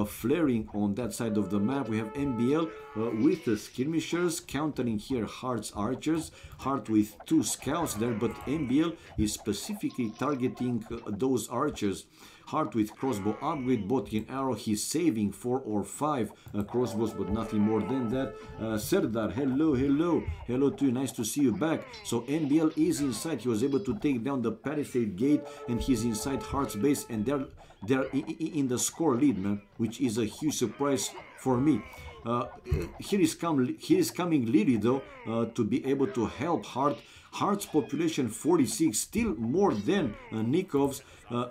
flaring on that side of the map. We have MBL with the skirmishers countering here Heart's archers. Heart with 2 scouts there, but MBL is specifically targeting those archers. Heart with crossbow upgrade, botkin arrow, he's saving 4 or 5 crossbows, but nothing more than that. Serdar, hello to you, nice to see you back. So MBL is inside, he was able to take down the palisade gate, and he's inside Heart's base, and they're in the score lead, man, which is a huge surprise for me. Here is coming Lily though, to be able to help Heart. Heart's population 46, still more than Nikov's,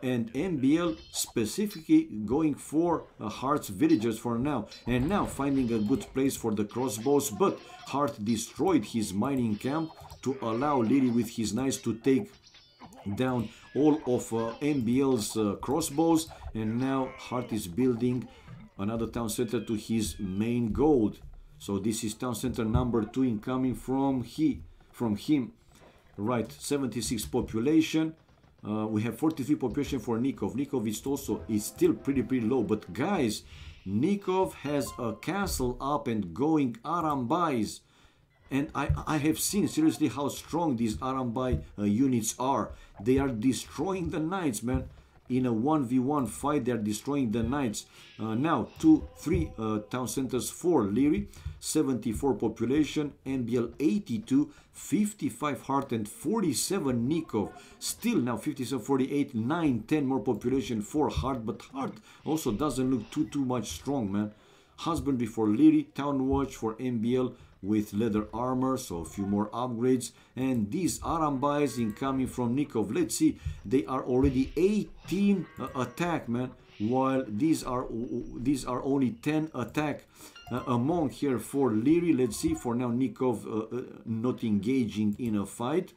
and MBL specifically going for Heart's villagers for now, and now finding a good place for the crossbows, but Heart destroyed his mining camp to allow Lily with his knights to take down all of MBL's crossbows, and now Heart is building another town center to his main goal. So this is town center number 2 incoming from him. Right, 76 population. We have 43 population for Nikov. Nikov is still pretty low, but guys, Nikov has a castle up and going, Arambais, and I have seen seriously how strong these Arambai units are. They are destroying the knights, man. In a 1v1 fight, they are destroying the knights. Now 3 town centers for Liri, 74 population, MBL 82, 55 Heart and 47 Nikov. Still now 57, 48, 9, 10 more population for Heart, but Heart also doesn't look too much strong, man. Husbandry for Liri, Town Watch for MBL with leather armor, so a few more upgrades, and these Arambais incoming from Nikov. Let's see, they are already 18 attack, man, while these are only 10 attack among here for Liri. Let's see, for now Nikov not engaging in a fight.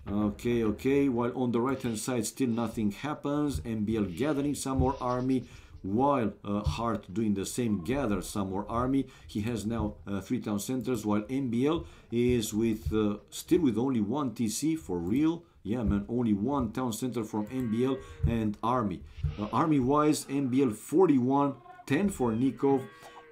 Okay, while on the right hand side still nothing happens. MBL gathering some more army, while Heart doing the same, gather some more army. He has now 3 town centers, while MBL is with still with only 1 TC for real. Yeah, man, only 1 town center from MBL and army. Army wise, MBL 41, 10 for Nikov,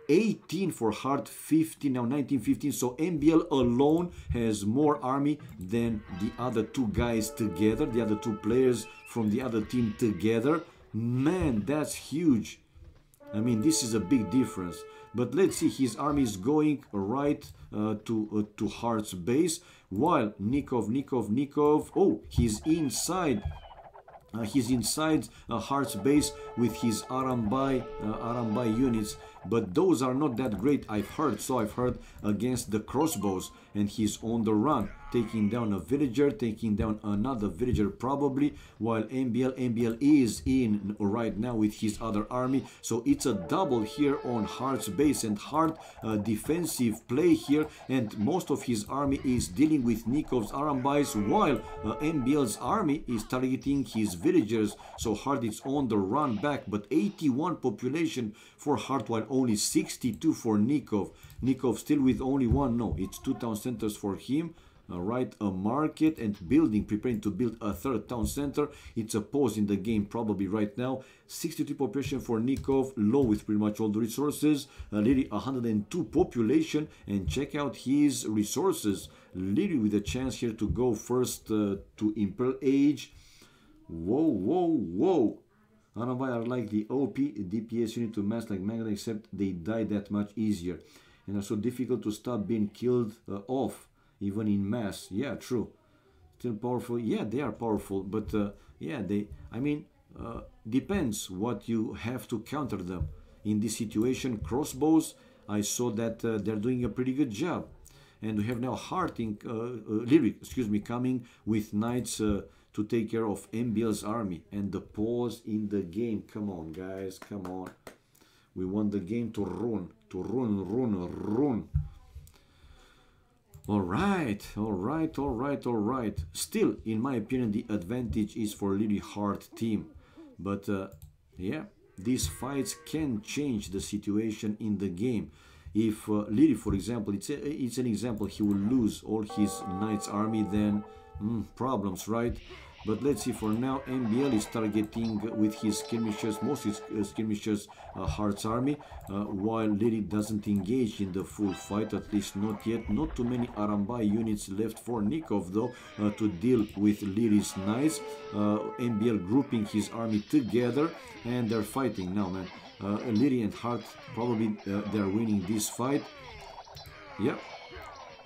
18 for Heart, 15, now 19, 15. So MBL alone has more army than the other 2 guys together, the other 2 players from the other team together. Man, that's huge. I mean, this is a big difference. But let's see, his army is going right to Heart's base, while Nikov, oh, he's inside Heart's base with his Arambai units, but those are not that great, I've heard against the crossbows, and he's on the run, taking down a villager, taking down another villager probably, while MBL is in right now with his other army. So it's a double here on Heart's base, and Heart defensive play here, and most of his army is dealing with Nikov's Arambais, while MBL's army is targeting his villagers. So Heart is on the run back, but 81 population for Heart, while only 62 for Nikov. Nikov still with only 1, no, it's 2 town centers for him. Right, a market and building, preparing to build a 3rd town center. It's a pause in the game probably right now. 63 population for Nikov, low with pretty much all the resources. Liri 102 population, and check out his resources. Liri with a chance here to go first to Imperial Age. Whoa. Arambai are like the OP DPS unit to mass like Mega, except they die that much easier and are so difficult to stop being killed off. Even in mass, yeah, true. Still powerful, yeah, they are powerful, but yeah, depends what you have to counter them. In this situation, crossbows, I saw that they're doing a pretty good job. And we have now Lyric, coming with knights to take care of MBL's army. And the pause in the game, come on guys, come on. We want the game to run. All right. Still, in my opinion, the advantage is for Lily Heart team. But yeah, these fights can change the situation in the game. If Lily, for example, it's an example, he will lose all his knight's army, then problems, right? But let's see, for now, MBL is targeting with his skirmishers, most his skirmishers, Heart's army, while Liri doesn't engage in the full fight, at least not yet. Not too many Arambai units left for Nikov, though, to deal with Liri's knights. MBL grouping his army together, and they're fighting now, man. Liri and Heart, probably they're winning this fight. Yeah.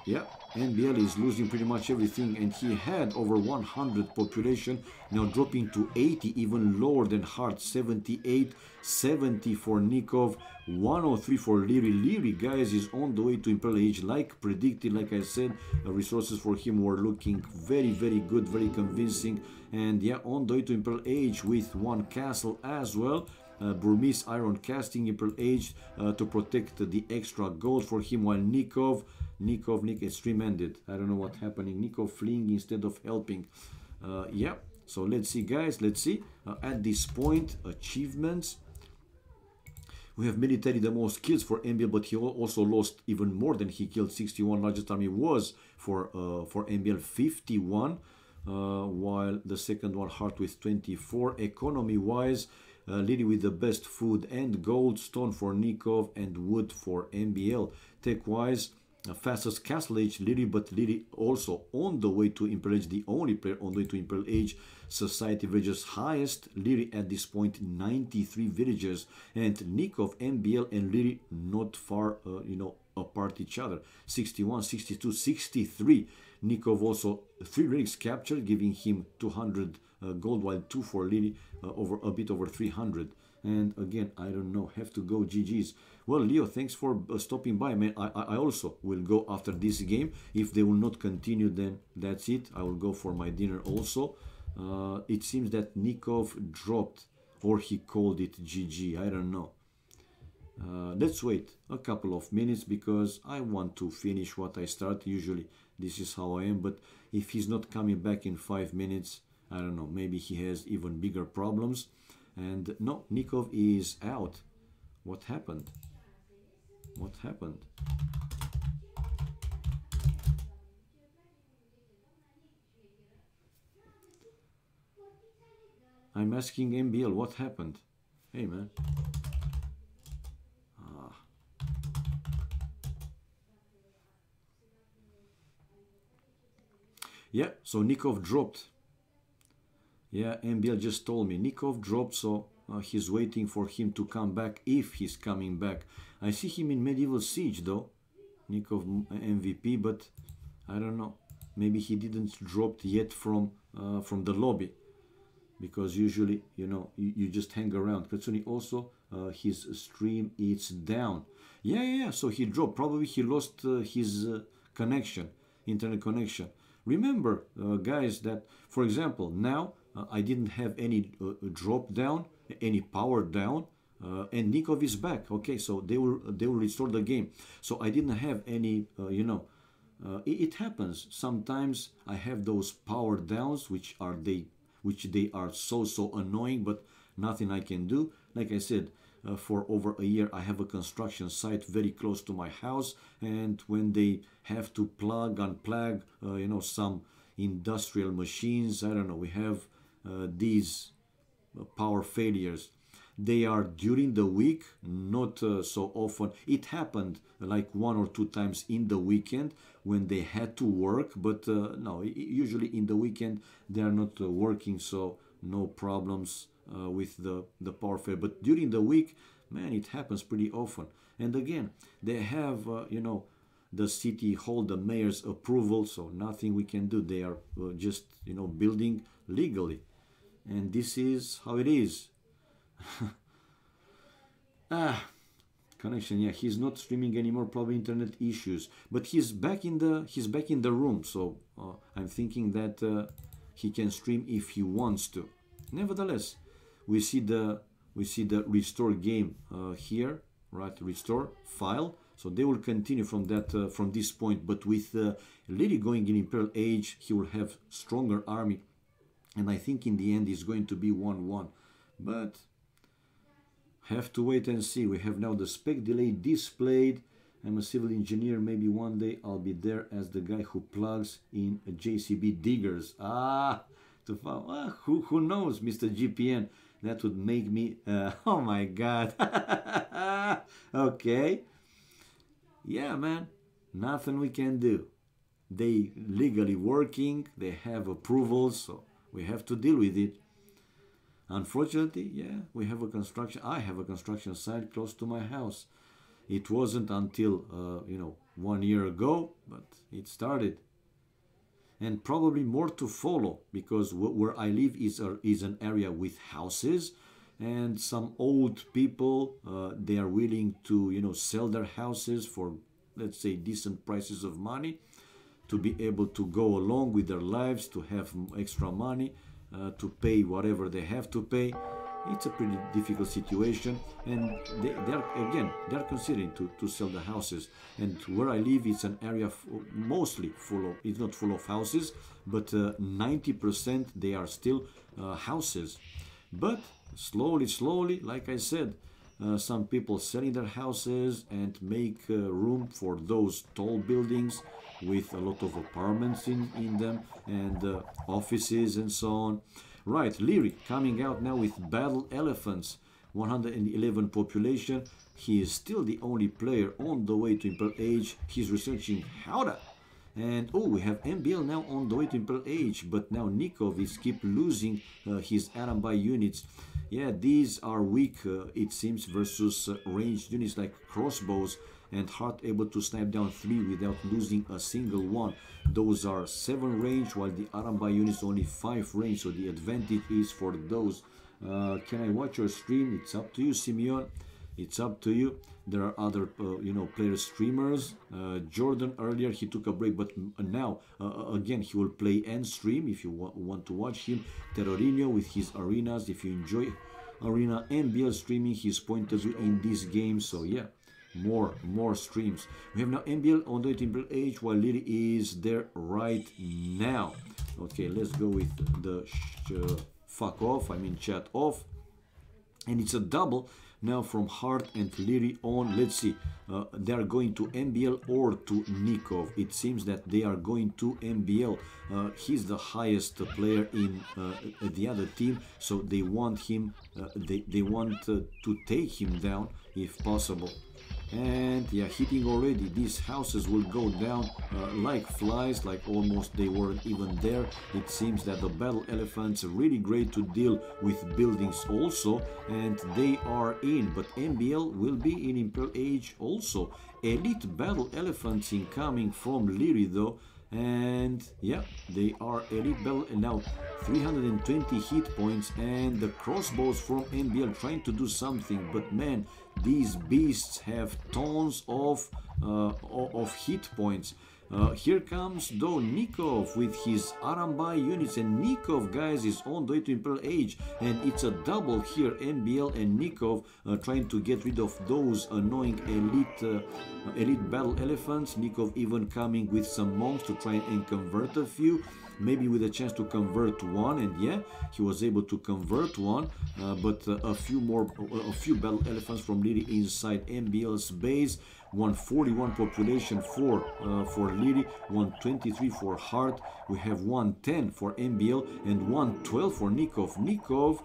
Yeah, NBL is losing pretty much everything, and he had over 100 population, now dropping to 80, even lower than Hart. 78, 70 for Nikov, 103 for Liri. Liri, guys, is on the way to Imperial Age, like predicted. Like I said, resources for him were looking very, very good, very convincing, and yeah, on the way to Imperial Age with one castle as well. Burmese Iron Casting, Imperial Age, to protect the extra gold for him, while Nikov, stream ended. I don't know what happening. Nikov fleeing instead of helping. Yeah, so let's see, guys, let's see. At this point, achievements. We have military the most kills for MBL, but he also lost even more than he killed. 61 largest army was for MBL, 51, while the second one, Heart, with 24. Economy-wise, Liri with the best food and gold, stone for Nikov, and wood for MBL. Tech-wise, fastest castle age, Liri, but Liri also on the way to Imperial Age, the only player on the way to Imperial Age. Society villagers highest, Liri at this point 93 villagers, and Nikov, MBL, and Liri not far, apart each other. 61, 62, 63. Nikov also 3 relics captured, giving him 200 gold, while 2 for Liri, over a bit over 300. And again, I don't know, have to go GG's. Well, Leo, thanks for stopping by, man. I also will go after this game. If they will not continue, then that's it. I will go for my dinner also. It seems that Nikov dropped, or he called it GG. I don't know. Let's wait a couple of minutes, because I want to finish what I start. Usually this is how I am, but if he's not coming back in 5 minutes, I don't know, maybe he has even bigger problems. And no, Nikov is out. What happened? What happened? I'm asking MBL, what happened? Hey, man. Yeah, so Nikov dropped. Yeah, MBL just told me Nikov dropped, so he's waiting for him to come back, if he's coming back. I see him in Medieval Siege, though. Nikov MVP, but I don't know. Maybe he didn't drop yet from the lobby, because usually, you just hang around. Katsuni also, his stream is down. Yeah, so he dropped. Probably he lost his connection, internet connection. Remember, guys, that, for example, now I didn't have any drop down, any power down, and Nikov is back. Okay, so they will restore the game. So I didn't have any, it happens. Sometimes I have those power downs, which they are so annoying, but nothing I can do. Like I said, for over a year, I have a construction site very close to my house, and when they have to unplug, some industrial machines, I don't know, we have these power failures. They are during the week, not so often. It happened like 1 or 2 times in the weekend when they had to work, but no, usually in the weekend they are not working, so no problems with the power failure. But during the week, man, it happens pretty often. And again, they have, the city hall, the mayor's approval, so nothing we can do. They are just, building legally. And this is how it is. Connection, yeah, he's not streaming anymore, probably internet issues, but he's back in the room, so I'm thinking that he can stream if he wants to. Nevertheless, we see the restore game here, right? Restore file, so they will continue from that from this point. But with Liri going in Imperial Age, he will have stronger army, and I think in the end it's going to be 1-1, but have to wait and see. We have now the spec delay displayed. I'm a civil engineer. Maybe one day I'll be there as the guy who plugs in JCB diggers. to farm. Who knows, Mr. GPN? That would make me, oh my God. Okay. Yeah, man, nothing we can do. They legally working, they have approvals, so we have to deal with it. Unfortunately, yeah, we have a construction. I have a construction site close to my house. It wasn't until 1 year ago, but it started, and probably more to follow, because where I live is an area with houses, and some old people they are willing to sell their houses for, let's say, decent prices of money, to be able to go along with their lives, to have extra money, to pay whatever they have to pay. It's a pretty difficult situation, and they're considering to sell the houses. And where I live, it's an area mostly full of, it's not full of houses, but 90% they are still houses. But slowly, like I said, some people selling their houses and make room for those tall buildings with a lot of apartments in them, and offices and so on. Right, Leary coming out now with Battle Elephants, 111 population. He is still the only player on the way to Imperial Age. He's researching Howda. And we have MBL now on the way to Imperial Age, but now Nikov is keep losing his Arambai units. Yeah, these are weak, it seems, versus ranged units like crossbows, and Hart able to snipe down 3 without losing a single one. Those are 7 range, while the Arambai units only 5 range, so the advantage is for those. Can I watch your stream? It's up to you, Simeon. It's up to you. There are other player streamers. Jordan earlier, he took a break, but now again he will play and stream if you want to watch him. Terrorinho with his arenas, if you enjoy arena MBL streaming, his point of view in this game. So yeah, more streams. We have now MBL on the Imperial Age, while Lily is there right now. Okay, let's go with the fuck off, I mean chat off. And it's a double now from Hart and Leary on. Let's see, they are going to MBL or to Nikov. It seems that they are going to MBL. He's the highest player in the other team, so they want him, they want to take him down if possible. And yeah, hitting already. These houses will go down like flies, like almost they weren't even there. It seems that the battle elephants are really great to deal with buildings also, and they are in. But MBL will be in Imperial Age also. Elite battle elephants incoming from Leary though. And yeah, they are elite battle, and now 320 hit points, and the crossbows from MBL trying to do something, but man, these beasts have tons of hit points. Here comes though Nikov with his Arambai units, and Nikov, guys, is on the way to Imperial Age, and it's a double here. MBL and Nikov trying to get rid of those annoying elite battle elephants. Nikov even coming with some monks to try and convert a few, maybe with a chance to convert one, and yeah, he was able to convert one, but a few battle elephants from Liri inside MBL's base. 141 population for Liri, 123 for Hart. We have 110 for MBL and 112 for Nikov. Nikov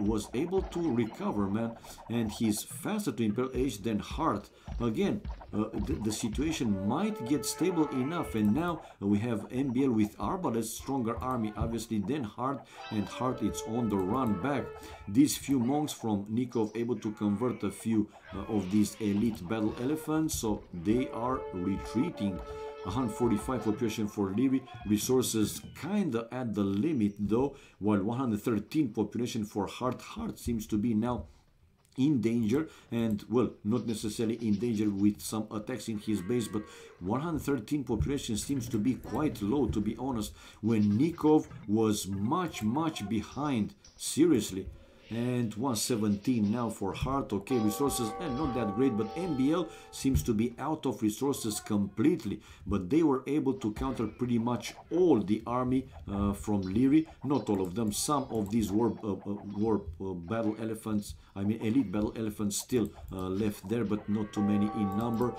was able to recover, man, and he's faster to Imperial Age than Hart. Again, the situation might get stable enough, and now we have MBL with Arbalest, stronger army obviously than Hart, and Hart is on the run back. These few monks from Nikov able to convert a few of these elite battle elephants, so they are retreating. 145 population for Liri, resources kinda at the limit though, while 113 population for Hart. Hart seems to be now in danger, and well, not necessarily in danger with some attacks in his base, but 113 population seems to be quite low, to be honest, when Nikov was much behind. Seriously, and 117 now for Hart. Okay, resources not that great, but MBL seems to be out of resources completely, but they were able to counter pretty much all the army from Leary. Not all of them, some of these war battle elephants, I mean elite battle elephants still left there, but not too many in number,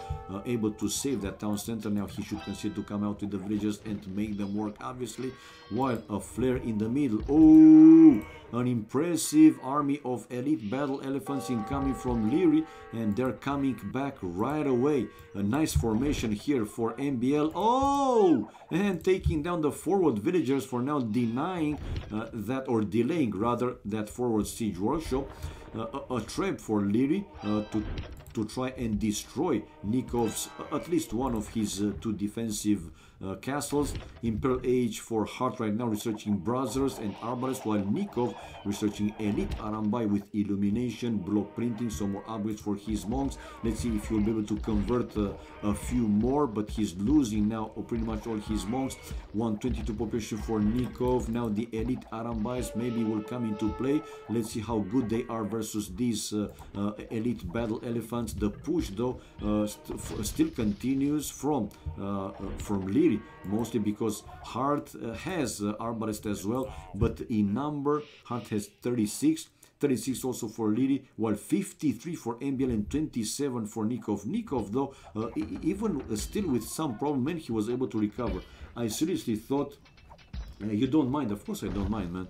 able to save that town center. Now he should consider to come out with the villagers and to make them work, obviously, while a flare in the middle. Oh, an impressive army of elite battle elephants incoming from Leary, and they're coming back right away. A nice formation here for MBL. Oh, and taking down the forward villagers for now denying that, or delaying rather, that forward siege workshop. A trap for Leary to try and destroy Nikov's, at least one of his two defensive castles. Imperial Age for Hart right now researching Brothers and Arbalest, while Nikov researching Elite Arambai with Illumination, block printing, some more upgrades for his monks. Let's see if he'll be able to convert a few more, but he's losing now pretty much all his monks. 122 population for Nikov. Now the Elite Arambais maybe will come into play. Let's see how good they are versus these elite battle elephants. The push though still continues from Leary, mostly because Hart has Arbalest as well, but in number Hart has 36 also for Leary, while 53 for MBL and 27 for Nikov. Nikov though, even still with some problem, man, he was able to recover. I seriously thought, you don't mind? Of course I don't mind, man.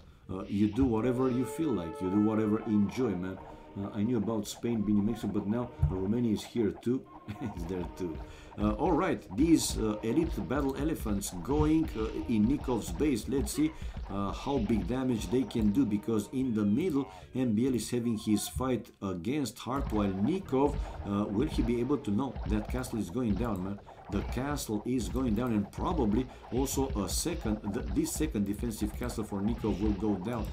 You do whatever you feel like, you do whatever you enjoy, man. I knew about Spain being in Mexico, but now Romania is here too. It's there too. Alright, these elite battle elephants going in Nikov's base. Let's see how big damage they can do, because in the middle MBL is having his fight against Hart, while Nikov, will he be able to? No, that castle is going down, man. The castle is going down, and probably also this second defensive castle for Nikov will go down.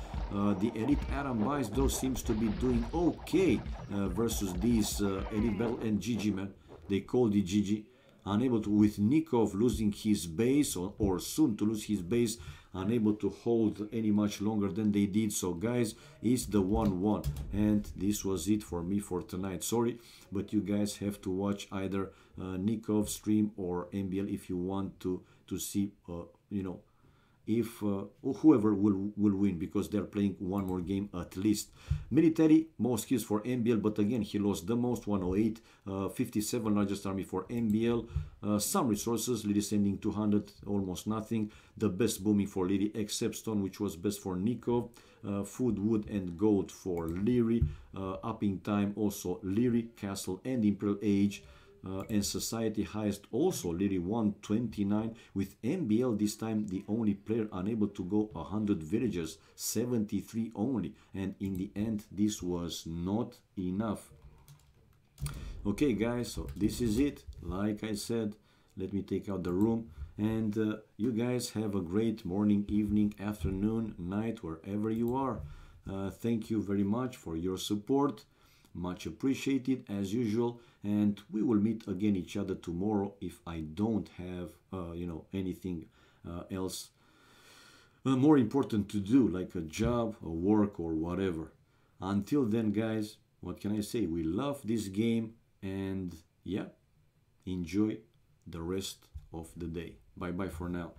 The elite Arambais though seems to be doing okay versus these elite battle, and GG, man. They called it GG. Unable to, with Nikov losing his base, or soon to lose his base, unable to hold any much longer than they did. So guys, it's the 1-1, and this was it for me for tonight. Sorry, but you guys have to watch either Nikov stream or MBL if you want to see you know, if whoever will win, because they're playing one more game at least. Military, most kills for MBL, but again he lost the most, 108. 57 largest army for MBL. Some resources, Leary sending 200, almost nothing. The best booming for Leary, except stone, which was best for Nikov. Food, wood and gold for Leary. Upping time also Leary, castle and Imperial Age. And society highest also Leary, 129, with MBL this time the only player unable to go 100 villagers, 73 only, and in the end this was not enough. Okay guys, so this is it. Like I said, let me take out the room, and you guys have a great morning, evening, afternoon, night, wherever you are. Thank you very much for your support. Much appreciated as usual, and we will meet again each other tomorrow if I don't have you know, anything else more important to do, like a job, a work or whatever. Until then guys, what can I say? We love this game, and yeah, enjoy the rest of the day. Bye bye for now.